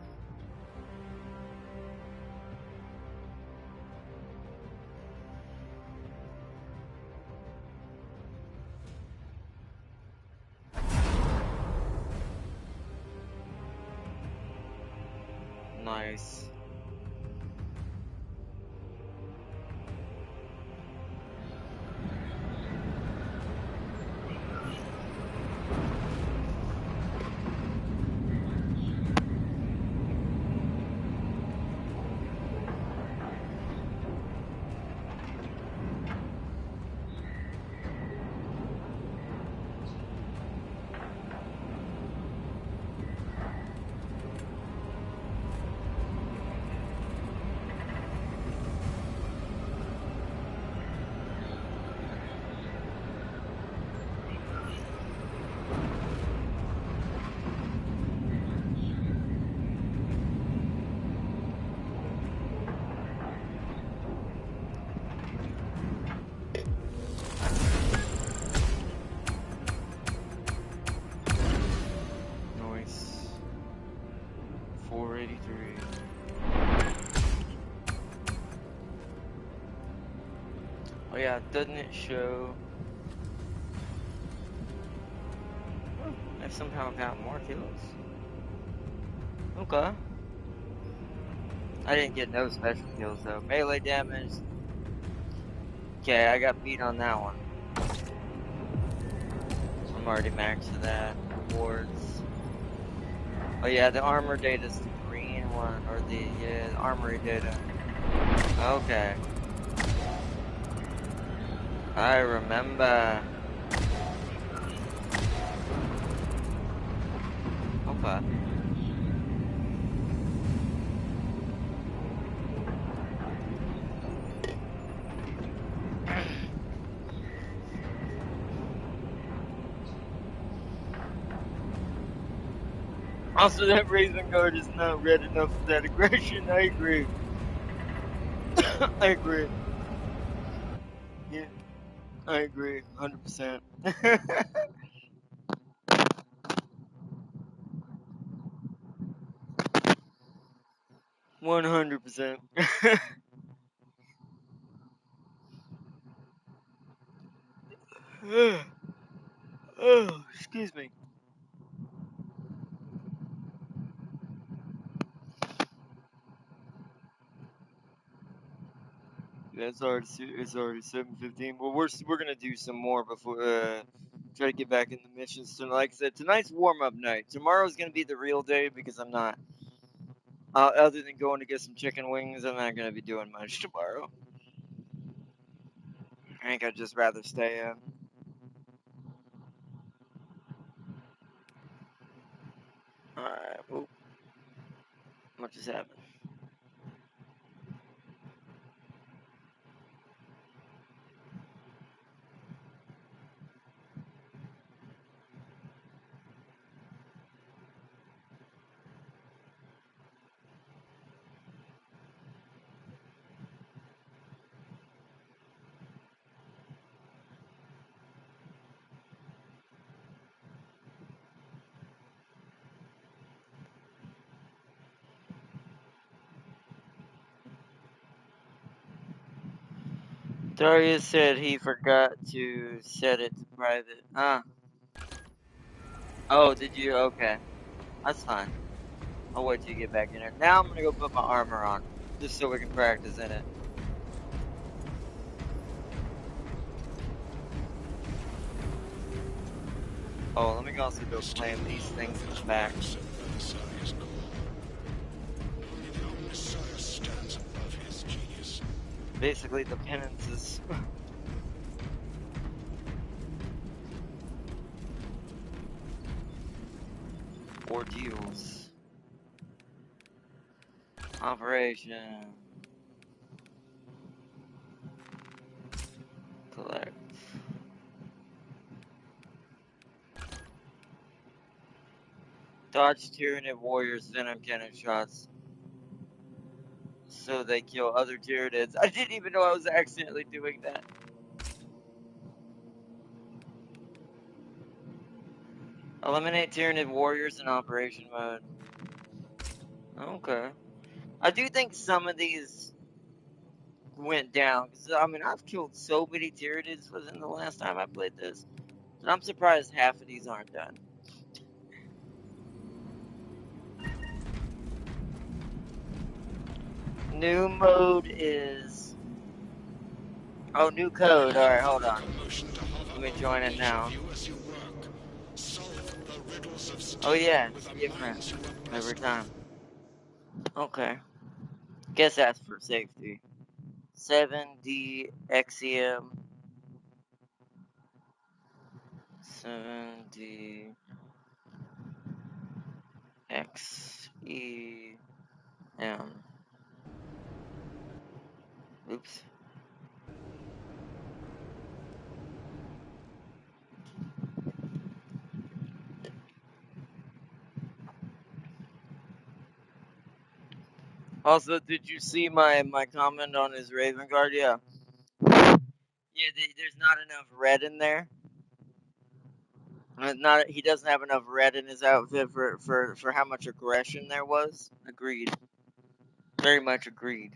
Nice. Nice. 483. Oh yeah, doesn't it show? I somehow got more kills. Okay. I didn't get no special kills though. Melee damage. Okay, I got beat on that one. I'm already maxed to that. Rewards. Oh yeah, the armor data's the green one, or the armory data. Okay. I remember. Okay. Also, that Raven Guard is not red enough for that aggression. I agree. I agree. Yeah, I agree. 100%. 100%. Oh, excuse me. Yeah, it's already 7:15. Well, we're gonna do some more before try to get back in the missions tonight. Like I said, tonight's warm up night. Tomorrow's gonna be the real day because I'm not. Other than going to get some chicken wings, I'm not gonna be doing much tomorrow. I think I'd just rather stay in. All right. Oop, what just happened? Darius said he forgot to set it to private. Oh, did you? Okay. That's fine. I'll wait till you get back in there. Now I'm gonna go put my armor on, just so we can practice in it. Oh, let me also go claim these things in the back. Basically, the penances. Ordeals. Operation. Collect. Dodge Tyranid warriors' venom cannon shots. So they kill other Tyranids. I didn't even know I was accidentally doing that. Eliminate Tyranid warriors in operation mode. Okay. I do think some of these went down. Cause, I mean, I've killed so many Tyranids within the last time I played this. And I'm surprised half of these aren't done. New mode is... Oh, new code. Alright, hold on. Let me join it now. Oh yeah, it's different every time. Okay. Guess that's for safety. 7D XEM. 7D XEM. Oops. Also, did you see my comment on his Raven Guard? Yeah. Yeah, there's not enough red in there. Not he doesn't have enough red in his outfit for how much aggression there was. Agreed. Very much agreed.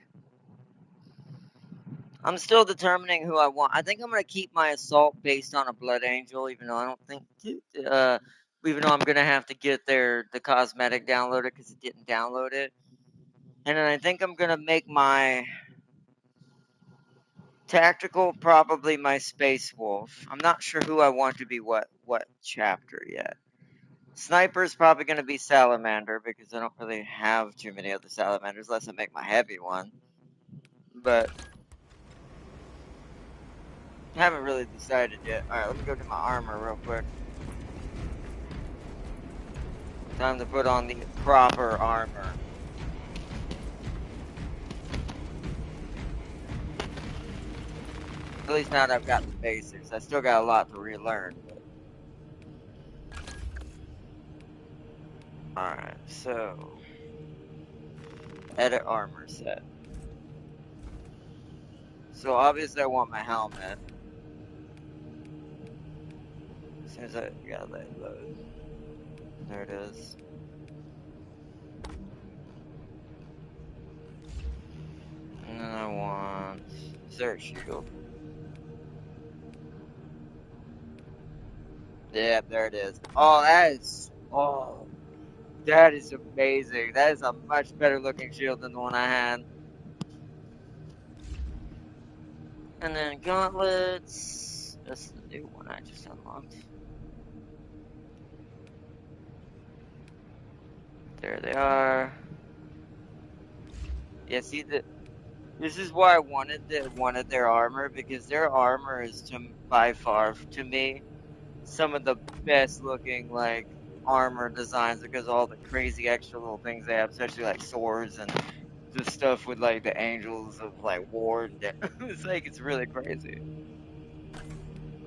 I'm still determining who I want. I think I'm gonna keep my assault based on a Blood Angel, even though I don't think, even though I'm gonna have to get the cosmetic downloaded because it didn't download it. And then I think I'm gonna make my tactical probably my Space Wolf. I'm not sure who I want to be what chapter yet. Sniper's probably going to be Salamander because I don't really have too many other Salamanders unless I make my heavy one. But I haven't really decided yet. Alright, let me go do my armor real quick. Time to put on the proper armor. At least now that I've got the basics. I still got a lot to relearn. Alright, so edit armor set. So obviously I want my helmet. As soon as I gotta let it load. There it is. And then I want search shield. Yeah, there it is. Oh, that is amazing. That is a much better looking shield than the one I had. And then gauntlets. That's the new one I just unlocked. There they are. Yeah, see this is why I wanted their armor, because their armor is by far to me some of the best looking like armor designs because of all the crazy extra little things they have, especially like swords and the stuff with like the angels of like war and it's like it's really crazy.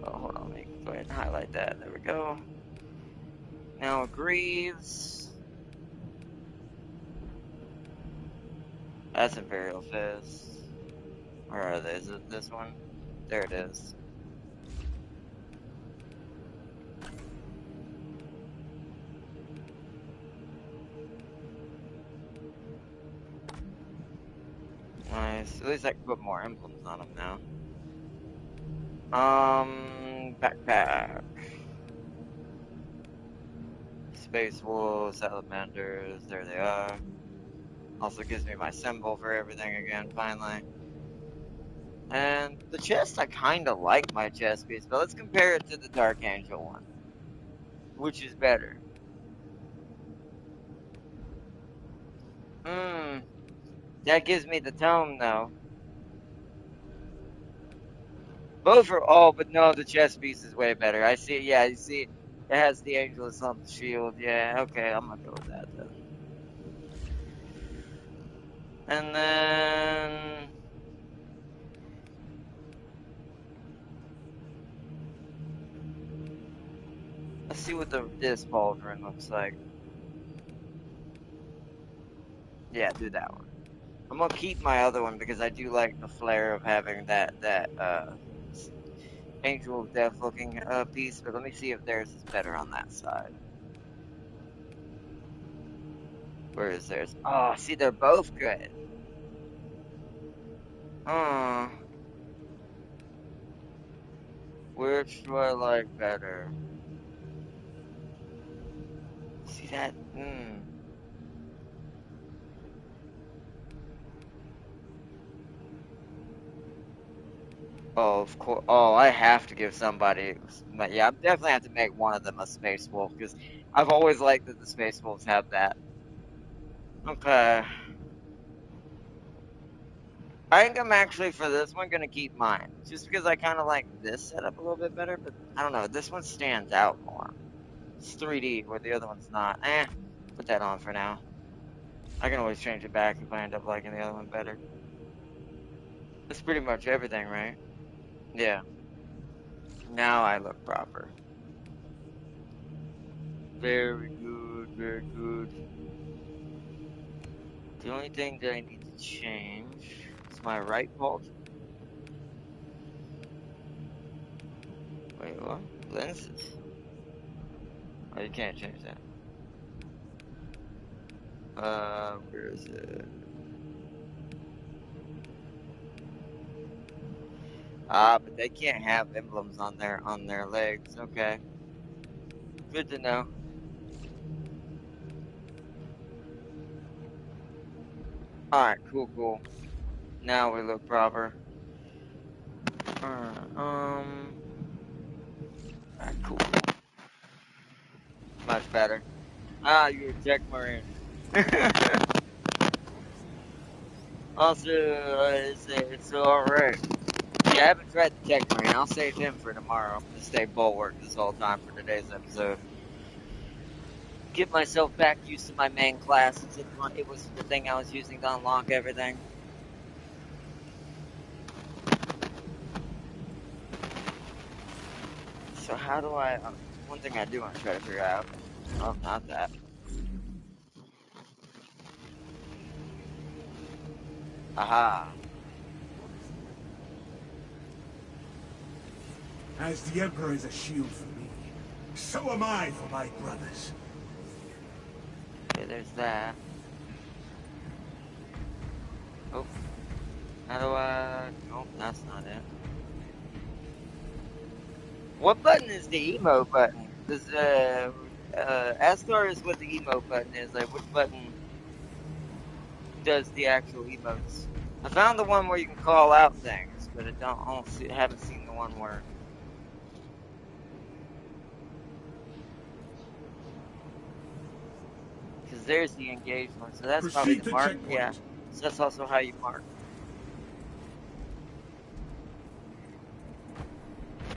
Oh, hold on, let me go ahead and highlight that. There we go. Now Greaves. That's Imperial Fist. Where are they? Is it this one? There it is. Nice. At least I can put more emblems on them now. Backpack. Space Wolves, Salamanders, there they are. Also gives me my symbol for everything again, finally. And the chest, I kinda like my chest piece, but let's compare it to the Dark Angel one. Which is better? That gives me the tome though. Both are, oh, but no, the chest piece is way better. I see, yeah, you see, it has the Angelus on the shield. Yeah, okay, I'm gonna go with that then. And then let's see what this pauldron looks like. Yeah, do that one. I'm gonna keep my other one because I do like the flair of having that Angel of Death looking piece. But let me see if theirs is better on that side. Where is theirs? Oh, see, they're both good. Which do I like better? See that? Oh, of course. Oh, I have to give somebody. Yeah, I definitely have to make one of them a Space Wolf because I've always liked that the Space Wolves have that. Okay. I think I'm actually for this one gonna keep mine, just because I kind of like this setup a little bit better. But I don't know, this one stands out more. It's 3D, where the other one's not. Put that on for now. I can always change it back if I end up liking the other one better. That's pretty much everything, right? Yeah. Now I look proper. Very good, very good. The only thing that I need to change is my right pauldron. Wait, what? Lenses? Oh, you can't change that. Where is it? Ah, but they can't have emblems on their legs. Okay, good to know. All right, cool, cool. Now we look proper. Alright, alright, cool. Much better. Ah, you're a tech marine. Also, it's alright. Yeah, I haven't tried the tech marine. I'll save him for tomorrow. I'm gonna stay bulwark this whole time for today's episode. Get myself back used to my main class since it was the thing I was using to unlock everything. So how do I... one thing I do want to try to figure out... Oh, not that. Aha. As the Emperor is a shield for me, so am I for my brothers. Okay, there's that. Oh. How do I... Nope, that's not it. What button is the emote button? Does, Astar is what the emote button is. Like, which button does the actual emotes? I found the one where you can call out things, but I haven't seen the one where... Because there's the engagement, so that's probably Proceed the to mark. checkpoint. Yeah, so that's also how you mark.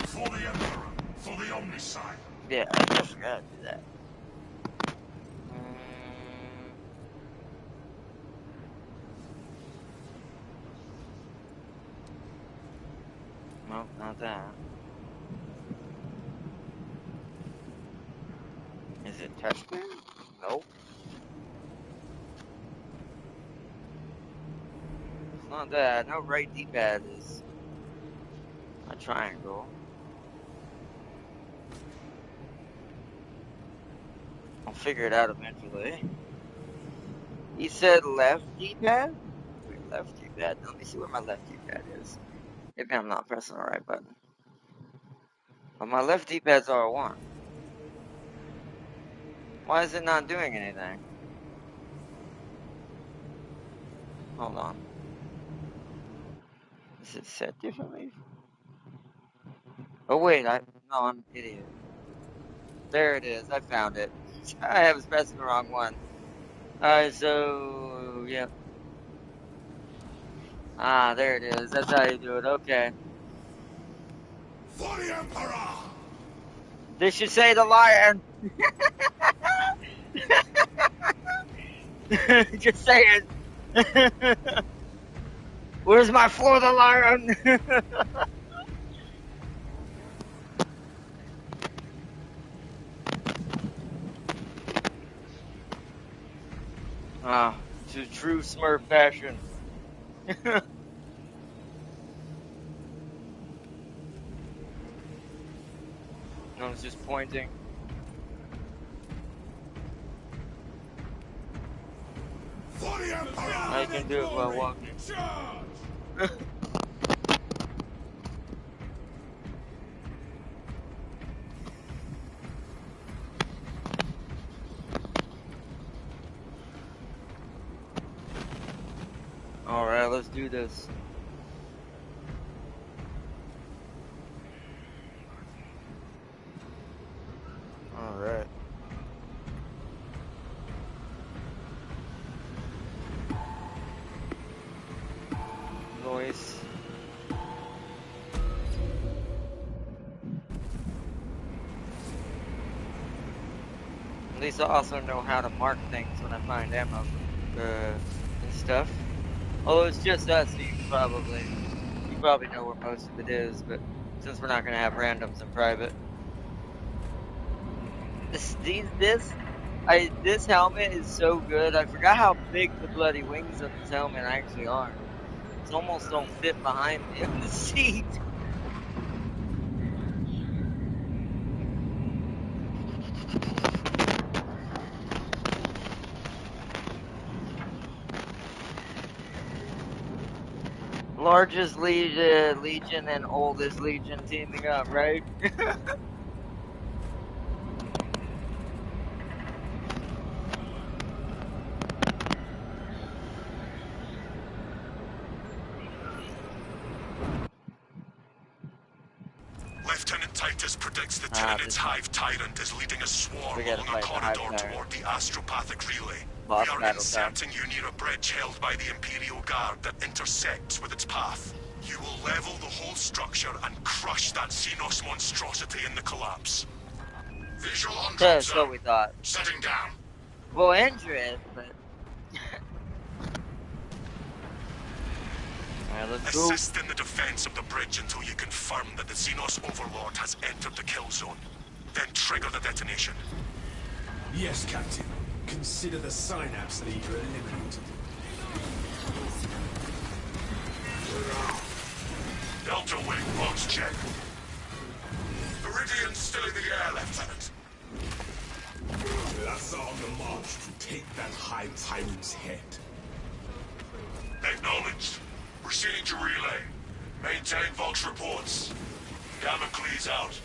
For the Emperor, for the Omnicide. Yeah, I forgot to do that. Nope, not that. Is it touchscreen? Nope. It's not that. No, right D-pad is a triangle. I'll figure it out eventually. He said left D-pad? Wait, left D-pad? Let me see where my left D-pad is. Maybe I'm not pressing the right button. But my left D-pad's R1. Why is it not doing anything? Hold on. Is it set differently? Oh wait, no, I'm an idiot. There it is, I found it. I was pressing the wrong one. Alright, so, yeah. Ah, there it is, that's how you do it, okay. For the Emperor! This should say the lion! Just saying. Where's my for the lion? Ah, to true Smurf fashion. I was just pointing. For the Emperor! I can do it while walking. Charge! Alright, let's do this. Alright. Noise. At least I also know how to mark things when I find ammo and stuff. Although it's just us, so you probably know where most of it is, but since we're not gonna have randoms in private. This helmet is so good. I forgot how big the bloody wings of this helmet actually are. It almost don't fit behind me on the seat. Largest legion and oldest legion teaming up, right? Lieutenant Titus predicts the Ah, Tyranid's this- Hive Tyrant is leading a swarm We gotta along a fight the Hive corridor Tyrant. toward the astropathic relay. Boss We are battle time. inserting you near a bridge held by the Imperial Guard that intersects with its path. You will level the whole structure and crush that Xenos monstrosity in the collapse. Visual on Yeah, drop that's what we zone. thought. Setting down. We'll injure it, but. Alright, let's go. Assist in the defense of the bridge until you confirm that the Xenos Overlord has entered the kill zone. Then trigger the detonation. Yes, Captain. Consider the synapse leader eliminated. Delta Wing, box check. Meridian still in the air, Lieutenant. Lassa on the march to take that Hive Tyrant's head. Acknowledged. Proceeding to relay. Maintain Vox reports. Damocles out.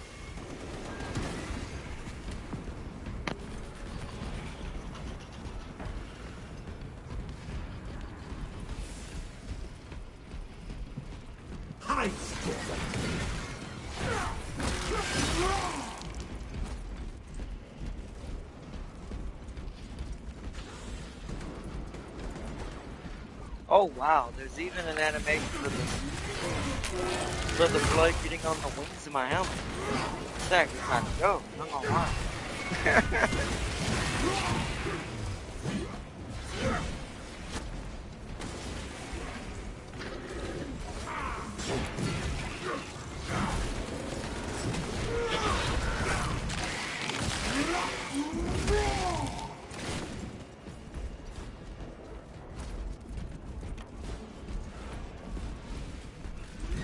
Hive Oh wow, there's even an animation for the blood getting on the wings of my helmet. It's actually kind of dope, I'm not gonna lie.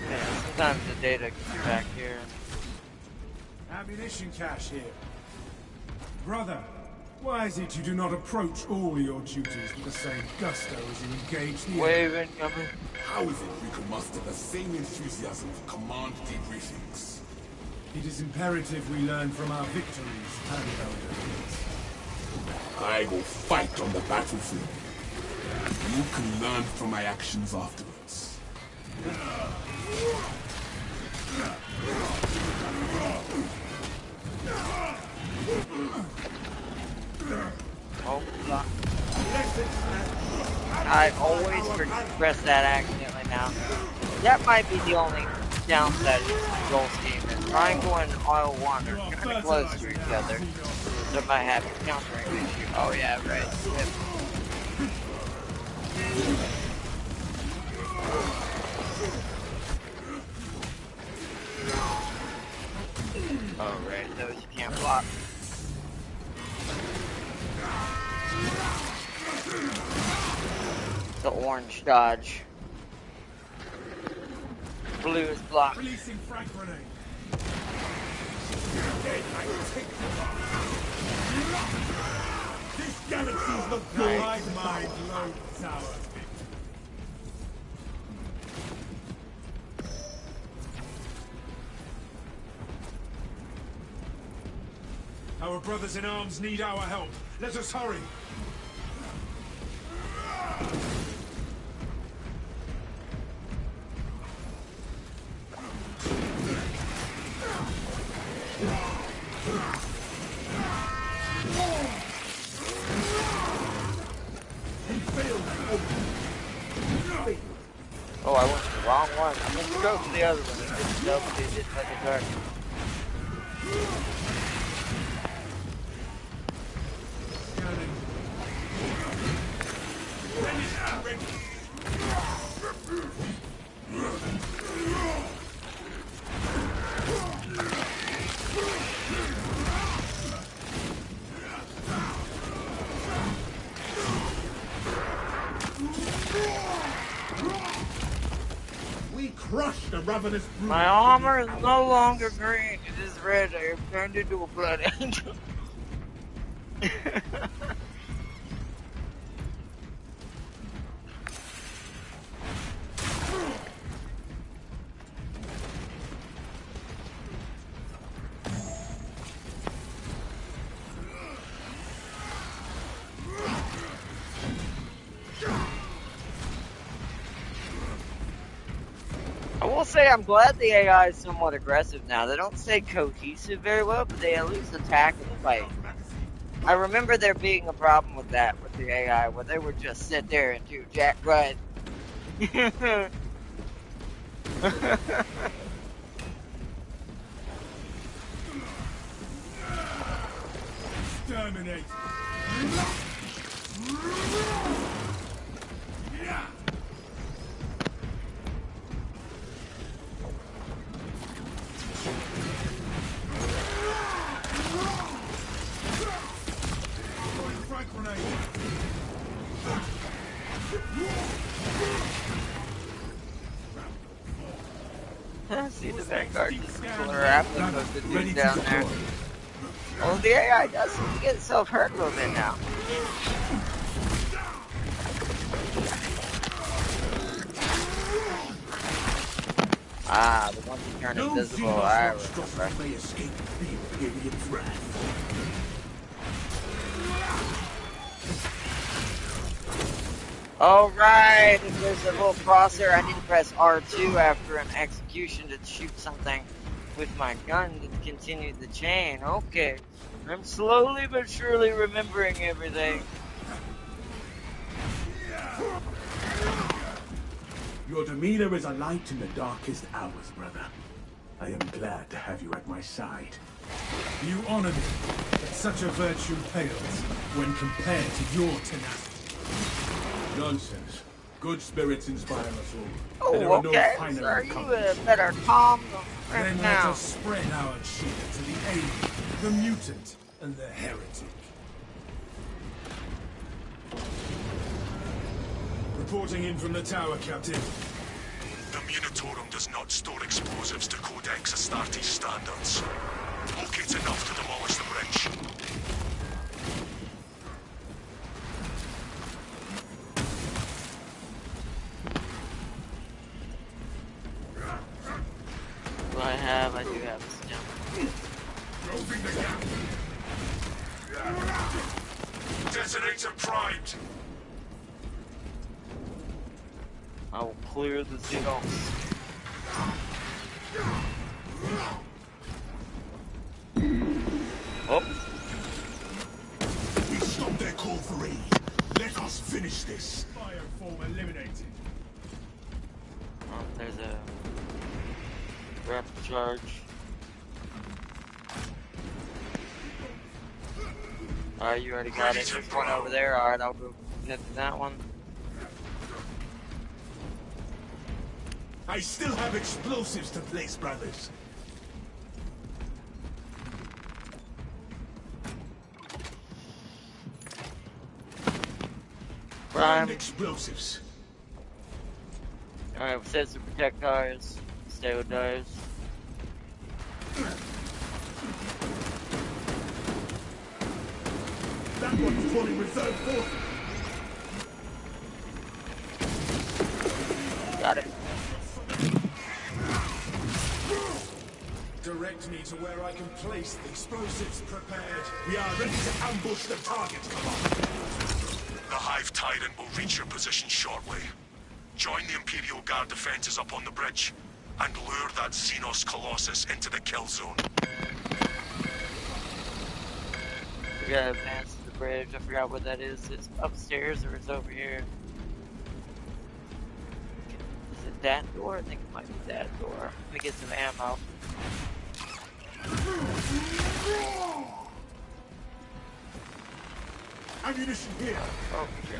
Yeah, sometimes the data gets back here. Ammunition cache here. Brother, why is it you do not approach all your duties with the same gusto as you engage the enemy? Wave incoming. How is it we can muster the same enthusiasm for command debriefings? It is imperative we learn from our victories, Elder. I will fight on the battlefield. You can learn from my actions afterwards. Oh, fuck. I always press that accidentally now. That might be the only downside of this control scheme. Is Triangle and Oil 1 are kind of close to each other. So it might have a countering issue. Oh yeah, right. Yep. Oh right, those you can't block. The orange dodge. Blue is blocked. Releasing frag grenade. This galaxy's the Glide mine load tower. Our brothers in arms need our help. Let us hurry. Oh, I went to the wrong one. I meant to go to the other one. It didn't double digit like a target. We crushed the ravenous brood. My armor is no longer green. It is red. I have turned into a blood angel. I will will say I'm glad the AI is somewhat aggressive now. They don't stay cohesive very well, but they at least attack and fight. I remember there being a problem with that with the AI, where they would just sit there and do jack right. Terminate. See the Vanguard just pull her up and put the dude down there. Well, the AI does seem to get itself hurt a little bit now. Ah, the ones that turn invisible, I remember. Oh right, if there's a little crosshair, I need to press R2 after an execution to shoot something with my gun to continue the chain. Okay, I'm slowly but surely remembering everything. Your demeanor is a light in the darkest hours, brother. I am glad to have you at my side. You honor me, but such a virtue pales when compared to your tenacity. Nonsense. Good spirits inspire us all. Oh, and there are okay, no finer sir, you accomplishments. better calm the Then frick let down. us spread our cheer to the alien, the mutant, and the heretic. Reporting in from the tower, Captain. The Munitorum does not store explosives to Codex Astartes standards. Locate enough to demolish the bridge. What I do have a stamina. Closing the gap. Detonator primed. I will clear the Xenos. Oh. We stopped their call for aid. Let us finish this. Fire form eliminated. Oh, there's a rapid charge. Alright, you already got it. There's one over there. Alright, I'll go get to that one. I still have explosives to place, brothers. Prime. Explosives. Alright, sets to protect tires. Stay with tires. That one's fully reserved for. Got it. Direct me to where I can place the explosives prepared. We are ready to ambush the target. Come on. The Hive Tyrant will reach your position shortly. Join the Imperial Guard defenses up on the bridge, and lure that Xenos Colossus into the kill zone. We gotta advance to the bridge. I forgot what that is. It's upstairs or it's over here. Is it that door? I think it might be that door. Let me get some ammo. Ammunition here. Oh, shit.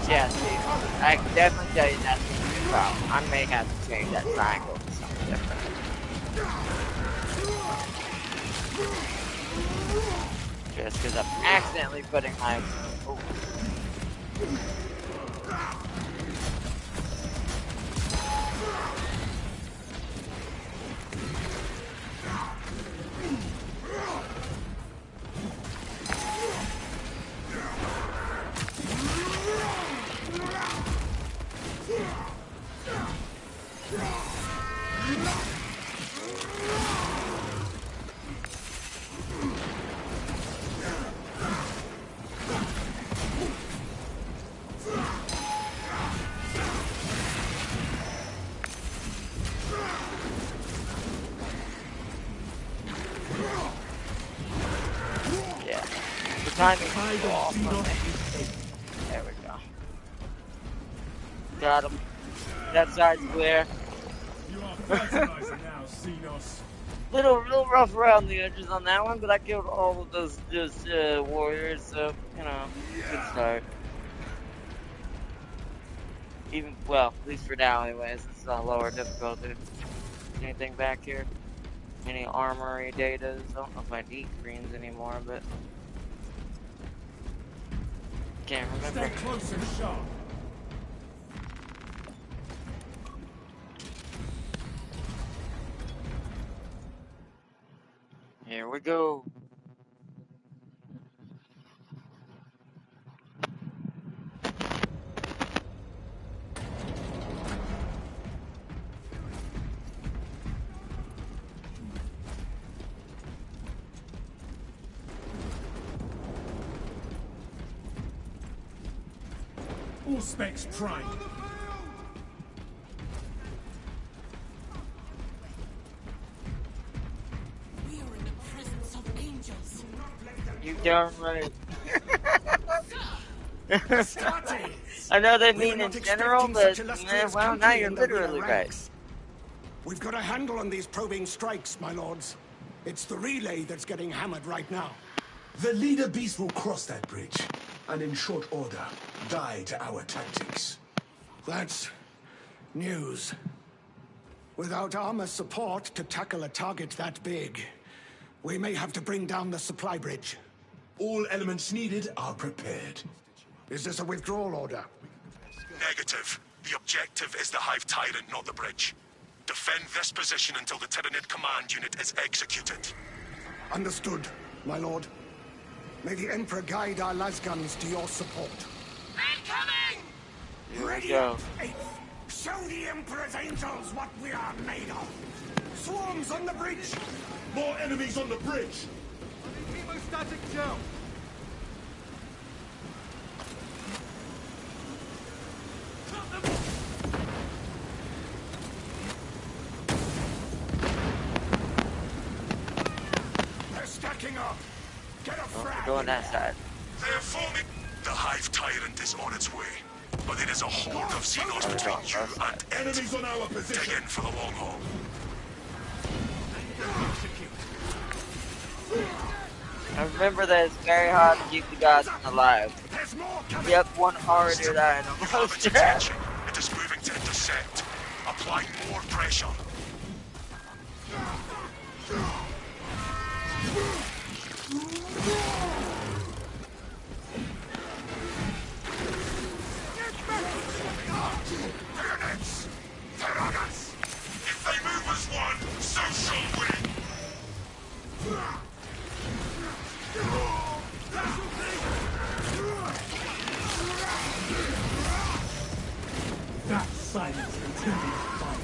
Yeah, see, I can definitely tell you that's a new problem. I may have to change that triangle to something different. Just because I'm accidentally putting my... Oh. timing is off on me. There we go. Got him. That side's clear. You are fertilizer now, Xenos. Real rough around the edges on that one, but I killed all of those warriors, so, you know, good start. Even, well, at least for now anyways, it's a lower difficulty. Anything back here? Any armory data? I don't know if I need greens anymore, but can't remember. Stay close and sharp. Here we go. All specs prime. We are in the presence of angels. You darn right. I know they mean in general, but well, now you're literally right. We've got a handle on these probing strikes, my lords. It's the relay that's getting hammered right now. The leader beast will cross that bridge, and in short order, die to our tactics. That's news. Without armor support to tackle a target that big, we may have to bring down the supply bridge. All elements needed are prepared. Is this a withdrawal order? Negative. The objective is the Hive Tyrant, not the bridge. Defend this position until the Tyranid command unit is executed. Understood, my lord. May the Emperor guide our lasguns to your support. Incoming! Here we go. Show the Emperor's angels what we are made of. Swarms on the bridge. More enemies on the bridge! Hemostatic gel. They're stacking up. Get a frag. Go on that side. They're forming. The Hive Tyrant is on its way. But there is a horde of Xenos between you and it. Enemies on our Dig position! in for the long haul. I remember that it's very hard to keep the gods alive. There's more coming. Yep, one already died Have almost. its attention. It is moving to intercept. Apply more pressure. Tyranids! Tyranids! If they move as one, so shall we. That silence continues by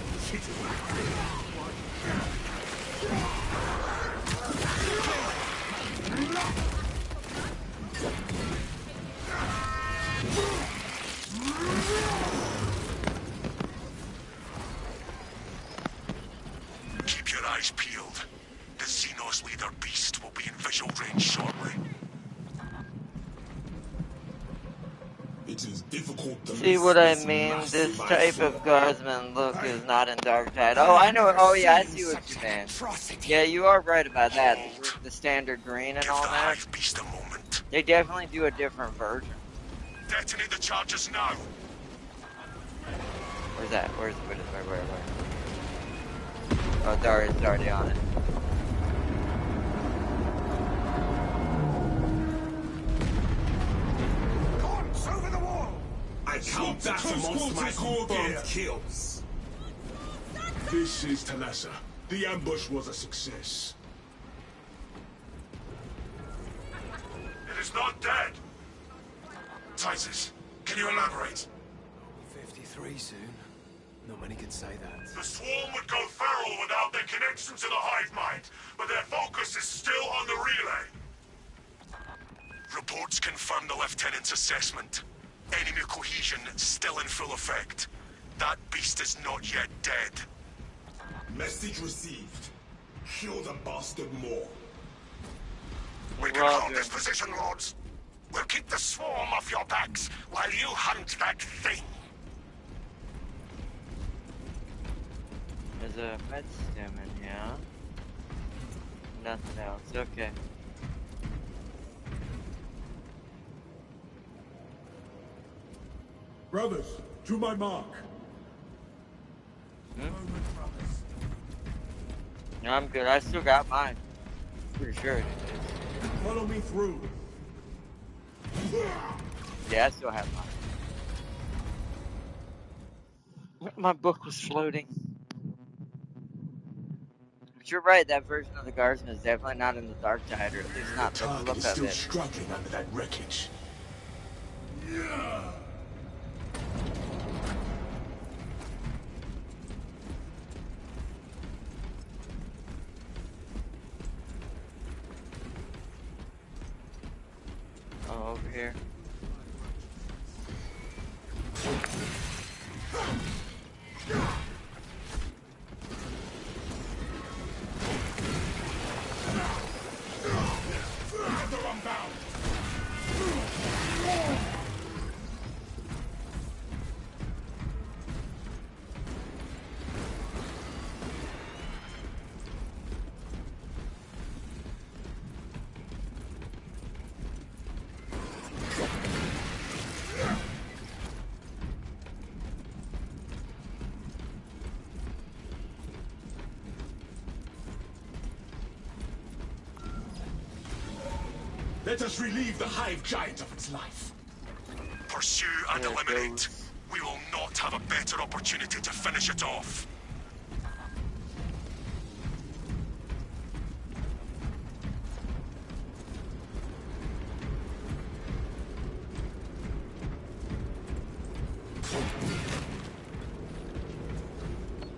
Keep your eyes peeled. The Xenos leader beast will be in visual range shortly. It is difficult to See what I mean? This type of guardsman look is not in Dark Tide. Oh, I know. Oh, yeah, I see what you mean. Yeah, you are right about that. The standard green and Give all the that. Hive beast a moment. They definitely do a different version. Detonate the charges now. Where's that? Where? Oh, it's already on it. Gaunts over the wall! I count that amongst my confirmed kills. This is Talassa. The ambush was a success. It is not dead. Titus, can you elaborate? 53 soon. Not many could say that. The swarm would go feral without their connection to the hive mind, but their focus is still on the relay. Reports confirm the lieutenant's assessment. Enemy cohesion still in full effect. That beast is not yet dead. Message received. Kill the bastard more. We can hold this position, lords. We'll keep the swarm off your backs while you hunt that thing. There's a med stem in here. Nothing else. Okay. Brothers, to my mark. No, I'm good. I still got mine. Pretty sure. Follow me through. Yeah, I still have mine. My book was floating. But you're right, that version of the Guardsman is definitely not in the Dark Tide, or at least not the Target look is of still it. struggling under that wreckage. Oh, over here. Let us relieve the hive giant of its life. Pursue and There it eliminate. goes. We will not have a better opportunity to finish it off.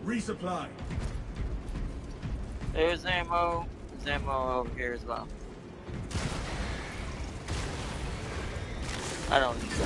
Resupply. There's ammo. There's ammo over here as well. I don't need to.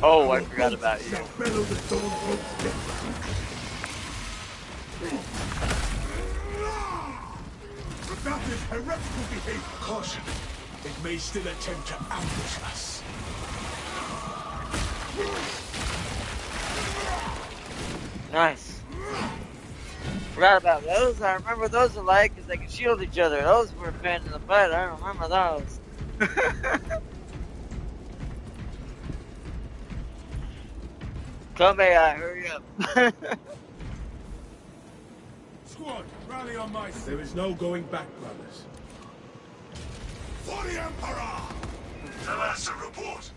Oh, I forgot about you. That is heretical behavior. Caution. It may still attempt to ambush us. Nice. Forgot about those. I remember those alike because they can shield each other. Those were a pain in the butt. I remember those. Come here, hurry up. Squad, rally on my side. There is no going back, brothers. For the Emperor! Talassa, report.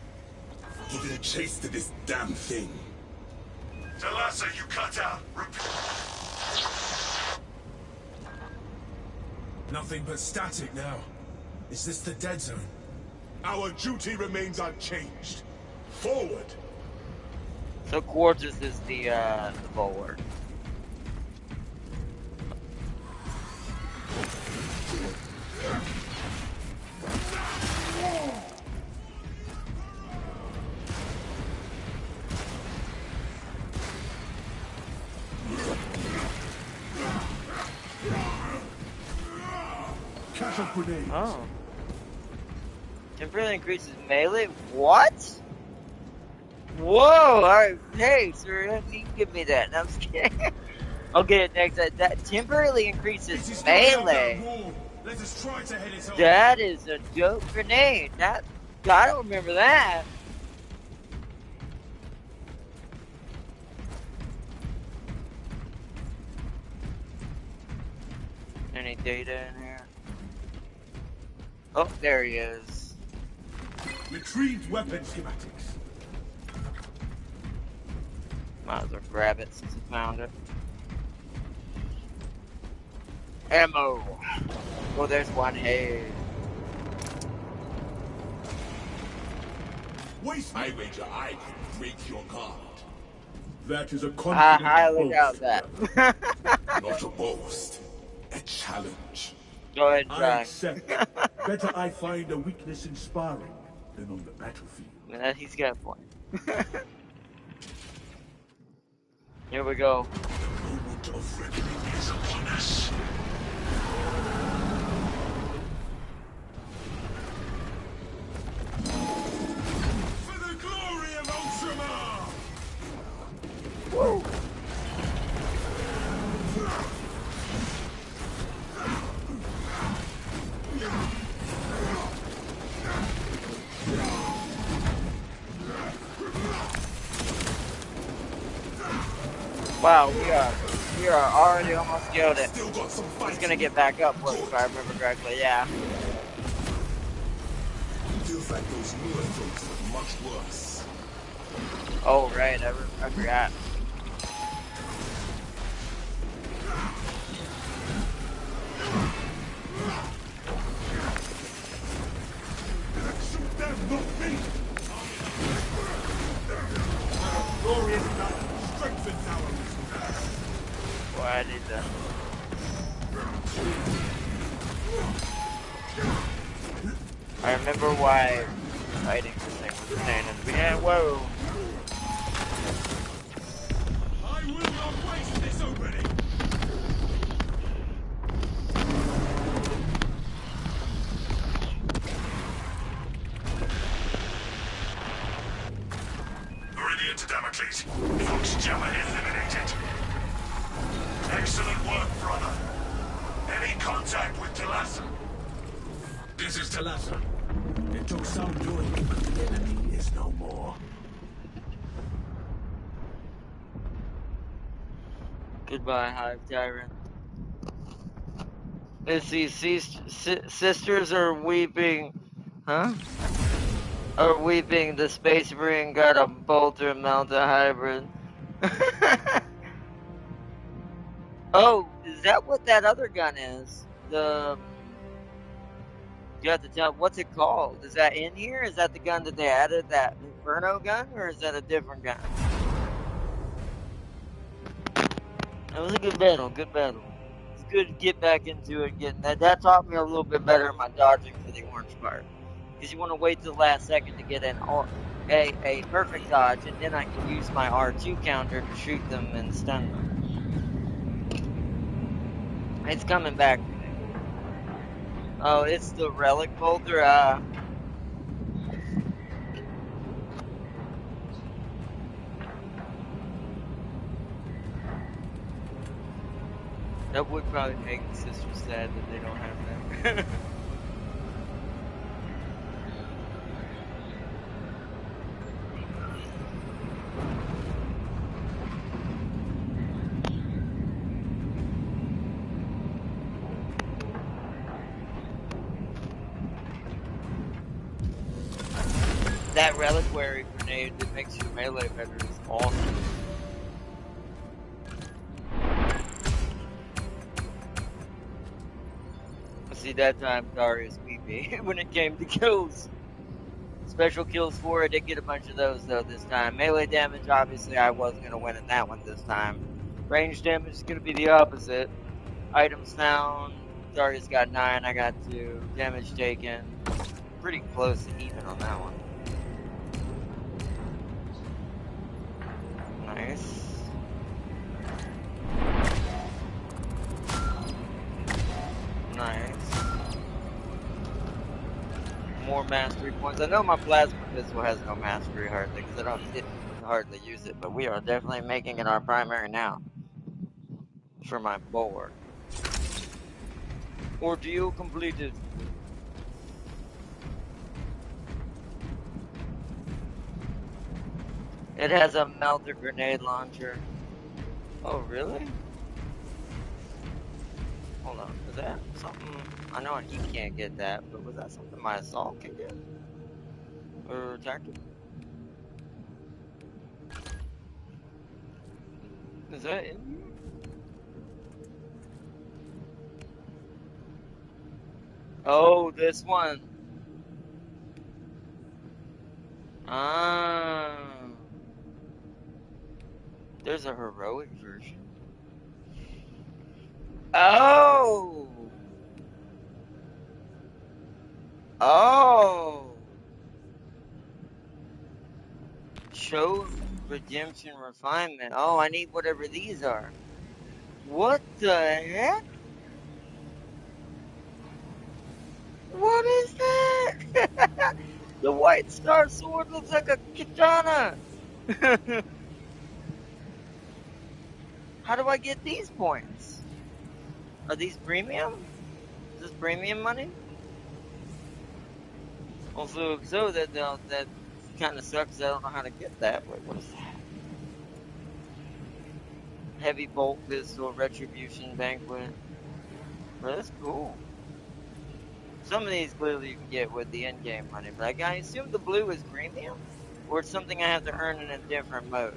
Giving a chase to this damn thing. Talassa, you cut out. Repeat. Nothing but static now. Is this the dead zone? Our duty remains unchanged. Forward. So Quartus is the bulwark. Catch up grenades. Oh. Temporarily increases melee? What? Whoa! Alright, hey, sir, you can give me that. No, I'm just kidding. I'll get it next. That temporarily increases melee. Let us try to head it off. That is a dope grenade. That I don't remember that. Any data in here? Oh, there he is. Retrieved weapon schematics. Might as well grab it since I found it. Ammo. Oh, there's one. Hey. I wager I can break your guard. That is a I confident highly doubt boast, that. brother. Not a boast, a challenge. Go ahead and I try. accept. Better I find a weakness in sparring than on the battlefield. Yeah, he's got a point. Here we go. The moment of reckoning is upon us. For the glory of Ultramar! Whoa. Wow, we are already almost killed it. Still got some fight. He's gonna get back up, if I remember correctly. Yeah. Feels like those newer folks are much worse. Oh right, I forgot. Shoot them, not me! Glorious battle strengthens our resolve. Boy, I need that. I remember why fighting this thing was insane in the beginning. Whoa. I will not waste this opening! Meridian to Damocles. Fox Jammer eliminated. Excellent work, brother. Any contact with Talassa? This is Talassa. It took some doing, but the enemy is no more. Goodbye, Hive Tyrant. Let's see, sisters are weeping. Huh? Are weeping. The Space Marine got a bolter mounted hybrid. Oh, is that what that other gun is? You have to tell, what's it called? Is that in here? Is that the gun that they added, that Inferno gun, or is that a different gun? That was a good battle, good battle. It's good to get back into it, getting that. That taught me a little bit better my dodging for the orange part. Because you want to wait till the last second to get a perfect dodge, and then I can use my R2 counter to shoot them and stun them. It's coming back. Oh, it's the relic bolter. That would probably make the sisters sad that they don't have that. That reliquary grenade that makes your melee better is awesome. See, that time Darius beat me when it came to kills. Special kills for it, did get a bunch of those though this time. Melee damage, obviously I was going to win in that one this time. Range damage is going to be the opposite. Items found, Darius got 9, I got 2. Damage taken, pretty close to even on that one. Nice. Nice. More mastery points. I know my plasma pistol has no mastery hardly because I didn't hardly use it, but we are definitely making it our primary now for my bulwark. Ordeal completed. It has a melter grenade launcher. Oh, really? Hold on, is that something? I know he can't get that, but was that something my assault can get? Or tactical? Is that in here? Oh, this one. Ah. There's a heroic version. Oh. Oh. Show redemption refinement. Oh, I need whatever these are. What the heck? What is that? The white star sword looks like a katana. How do I get these points? Are these premium? Is this premium money? Also, so that kind of sucks. I don't know how to get that. Wait, what is that? Heavy bolt pistol, retribution banquet. Well, that's cool. Some of these clearly you can get with the in-game money, but I assume the blue is premium, or it's something I have to earn in a different mode.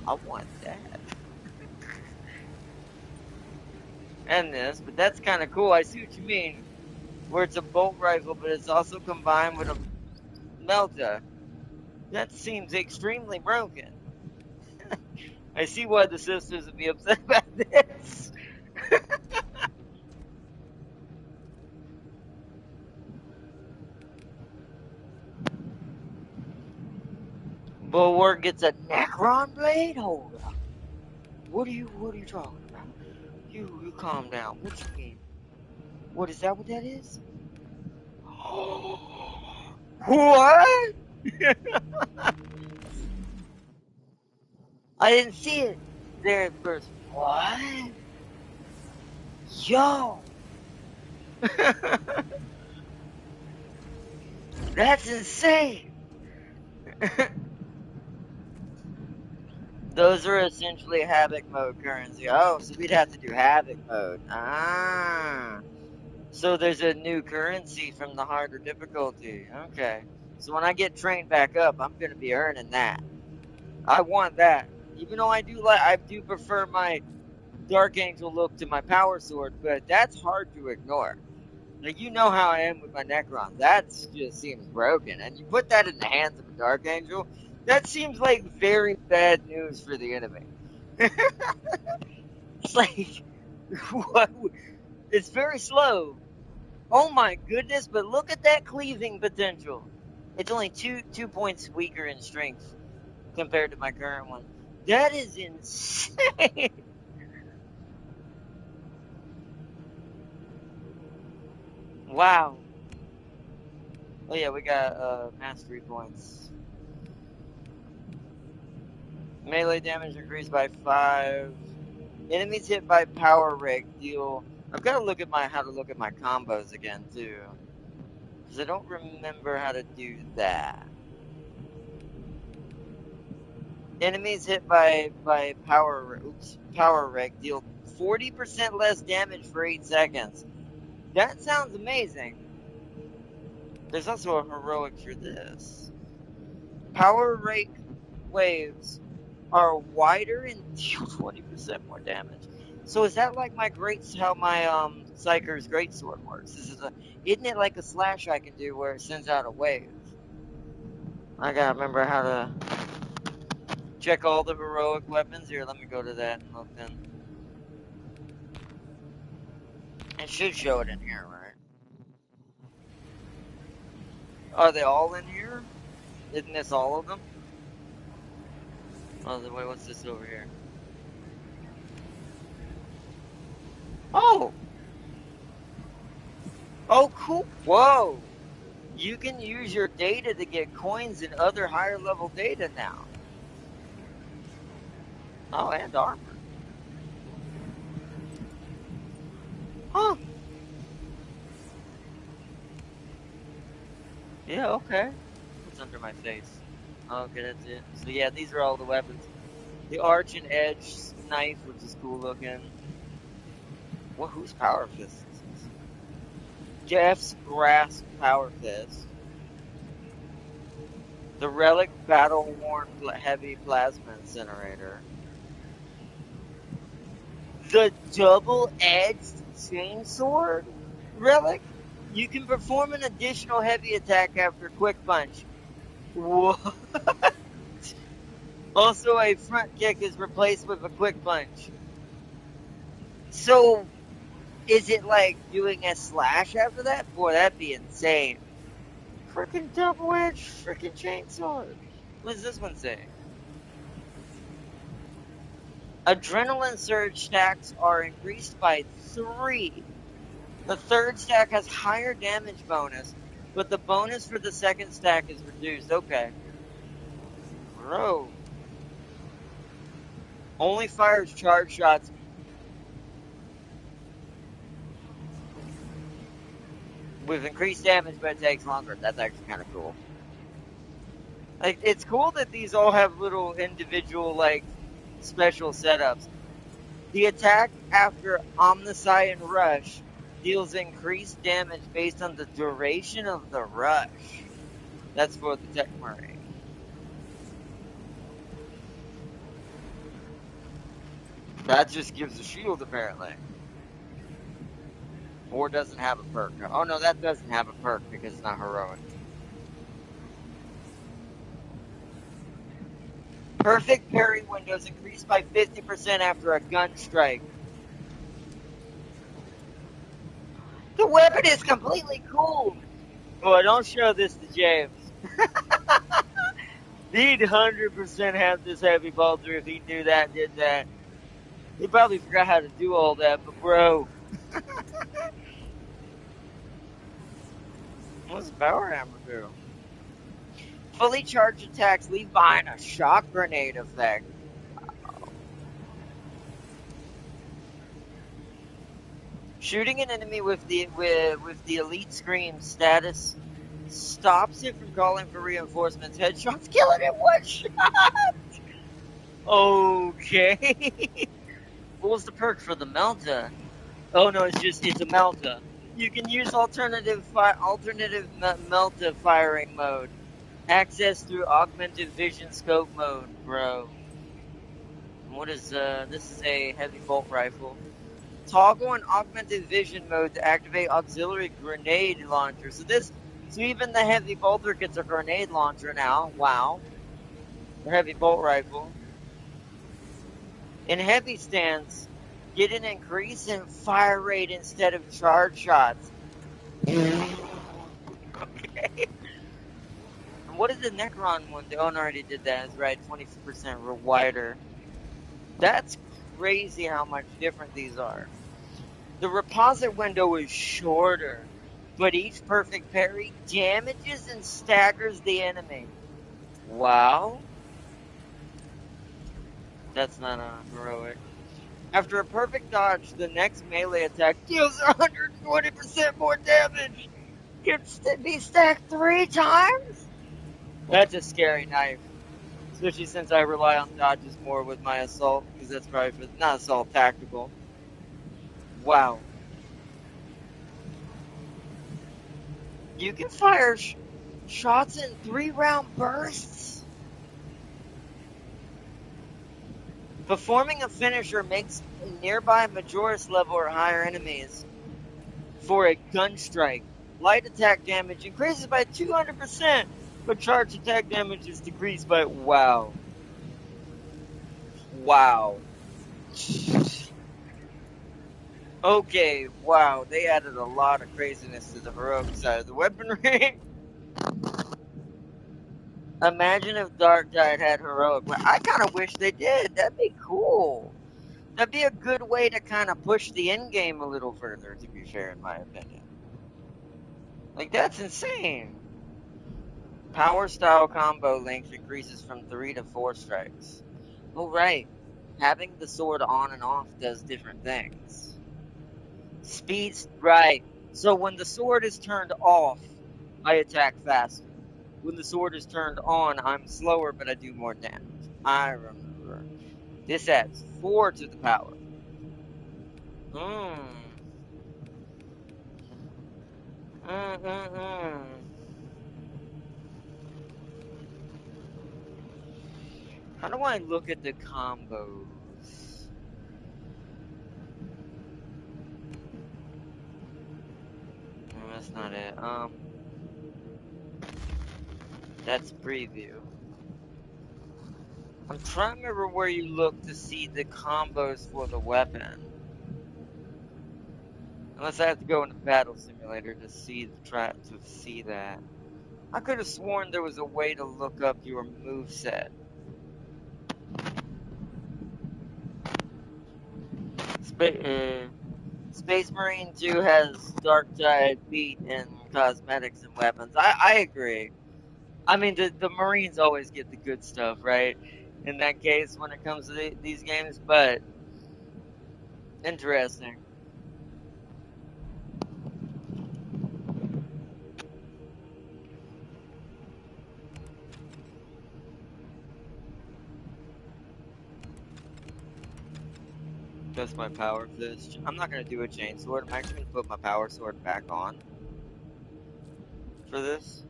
I want that. And this, but that's kind of cool. I see what you mean, where it's a bolt rifle, but it's also combined with a melta. That seems extremely broken. I see why the sisters would be upset about this. Bulwark gets a Necron blade? Hold up. What are you talking about? You calm down. What you mean? What is that what that is? What? I didn't see it there at first. What? Yo! That's insane! Those are essentially Havoc mode currency. Oh, so we'd have to do Havoc mode. Ah. So there's a new currency from the harder difficulty. Okay. So when I get trained back up, I'm gonna be earning that. I want that. Even though I do prefer my Dark Angel look to my power sword, but that's hard to ignore. Like, you know how I am with my Necron. That just seems broken. And you put that in the hands of a Dark Angel, that seems like very bad news for the enemy. It's like, what? It's very slow. Oh my goodness, but look at that cleaving potential. It's only two points weaker in strength compared to my current one. That is insane. Wow. Oh yeah, we got mastery points. Melee damage increased by 5. Enemies hit by power rig deal. I've got to look at how to look at my combos again too, because I don't remember how to do that. Enemies hit by power rig deal 40% less damage for 8 seconds. That sounds amazing. There's also a heroic for this. Power rake waves are wider and deal 20% more damage. So is that like how my Psyker's greatsword works? Isn't it like a slash I can do where it sends out a wave? I gotta remember how to check all the heroic weapons. Here, let me go to that and look then. It should show it in here, right? Are they all in here? Isn't this all of them? Oh, wait, what's this over here? Oh! Oh, cool. Whoa! You can use your data to get coins and other higher level data now. Oh, and armor. Huh. Yeah, okay. What's under my face? Okay, that's it. So yeah, these are all the weapons. The Arch and Edge knife, which is cool looking. Well, whose Power Fist is this? Jeff's Grasp Power Fist. The Relic Battle Worn Heavy Plasma Incinerator. The Double-Edged Chainsword Relic? You can perform an additional heavy attack after quick punch. What? Also, a front kick is replaced with a quick punch. So, is it like doing a slash after that? Boy, that'd be insane. Freaking double edged freaking chainsaw. What does this one say? Adrenaline surge stacks are increased by 3. The third stack has higher damage bonus, but the bonus for the second stack is reduced. Okay. Bro. Only fires charge shots. With increased damage, but it takes longer. That's actually kind of cool. Like, it's cool that these all have little individual, like, special setups. The attack after Omnicide and Rush deals increased damage based on the duration of the rush. That's for the Tech Murray. That just gives a shield, apparently. Or doesn't have a perk. Oh no, that doesn't have a perk because it's not heroic. Perfect parry windows increased by 50% after a gun strike. The weapon is completely cool. Boy, don't show this to James. He'd 100% have this heavy bolter if he knew that, did that. He probably forgot how to do all that, but bro. What's Warhammer do? Fully charged attacks leave behind a shock grenade effect. Shooting an enemy with the elite scream status stops it from calling for reinforcements. Headshots kill it in one shot. Okay. What was the perk for the Melta? Oh no, it's a Melta. You can use alternative Melta firing mode. Access through augmented vision scope mode, bro. What is this is a heavy bolt rifle. Toggle on augmented vision mode to activate auxiliary grenade launcher. So even the heavy bolter gets a grenade launcher now. Wow. The heavy bolt rifle. In heavy stance, get an increase in fire rate instead of charge shots. Okay. And what did the Necron one do? Oh, no, I already did that. That's right, 20% wider. That's crazy how much different these are. The reposit window is shorter, but each perfect parry damages and staggers the enemy. Wow. That's not heroic. After a perfect dodge, the next melee attack deals 120% more damage. Gets to be stacked 3 times? That's a scary knife. Especially since I rely on dodges more with my assault, because that's probably not assault, tactical. Wow. You can fire shots in 3-round bursts? Performing a finisher makes a nearby Majoris level or higher enemies for a gun strike. Light attack damage increases by 200%, but charge attack damage is decreased by... Wow. Wow. Okay, wow. They added a lot of craziness to the heroic side of the weaponry. Imagine if Dark Tide had heroic. I kind of wish they did. That'd be cool. That'd be a good way to kind of push the end game a little further, to be fair, in my opinion. Like, that's insane. Power style combo length increases from 3 to 4 strikes. Oh, right. Having the sword on and off does different things. Speeds, right. So when the sword is turned off, I attack faster. When the sword is turned on, I'm slower, but I do more damage. I remember. This adds 4 to the power. How do I look at the combos? That's not it. That's preview. I'm trying to remember where you look to see the combos for the weapon. Unless I have to go into Battle Simulator to see that. I could have sworn there was a way to look up your moveset. Space Marine 2 has Dark Tide, Beat, and cosmetics and weapons. I agree. I mean, the Marines always get the good stuff, right? In that case, when it comes to these games, but interesting. That's my power fist. I'm not gonna do a chain sword. I'm actually gonna put my power sword back on for this.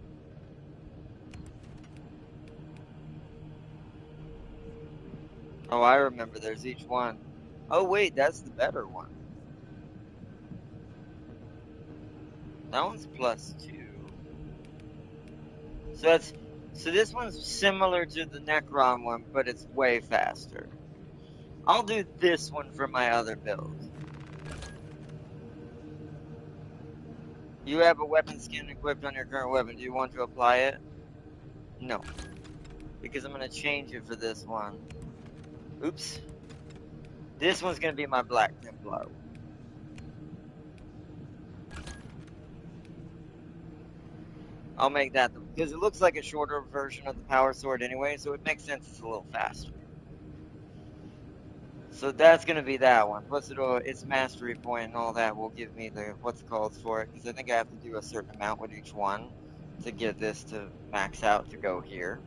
Oh, I remember. There's each one. Oh wait, that's the better one. That one's +2. So this one's similar to the Necron one, but it's way faster. I'll do this one for my other build. You have a weapon skin equipped on your current weapon. Do you want to apply it? No. Because I'm going to change it for this one. Oops. This one's going to be my Black Templar. I'll make that, because it looks like a shorter version of the power sword anyway, so it makes sense it's a little faster. So that's going to be that one. Plus its mastery point and all that will give me the what's called for it, because I think I have to do a certain amount with each one to get this to max out to go here.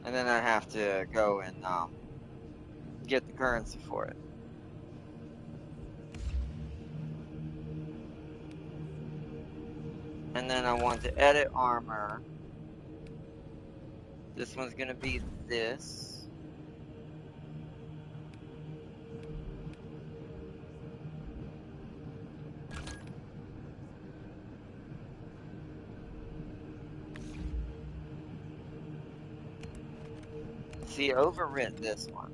And then I have to go and get the currency for it. And then I want to edit armor. This one's going to be this. See, overwrit this one.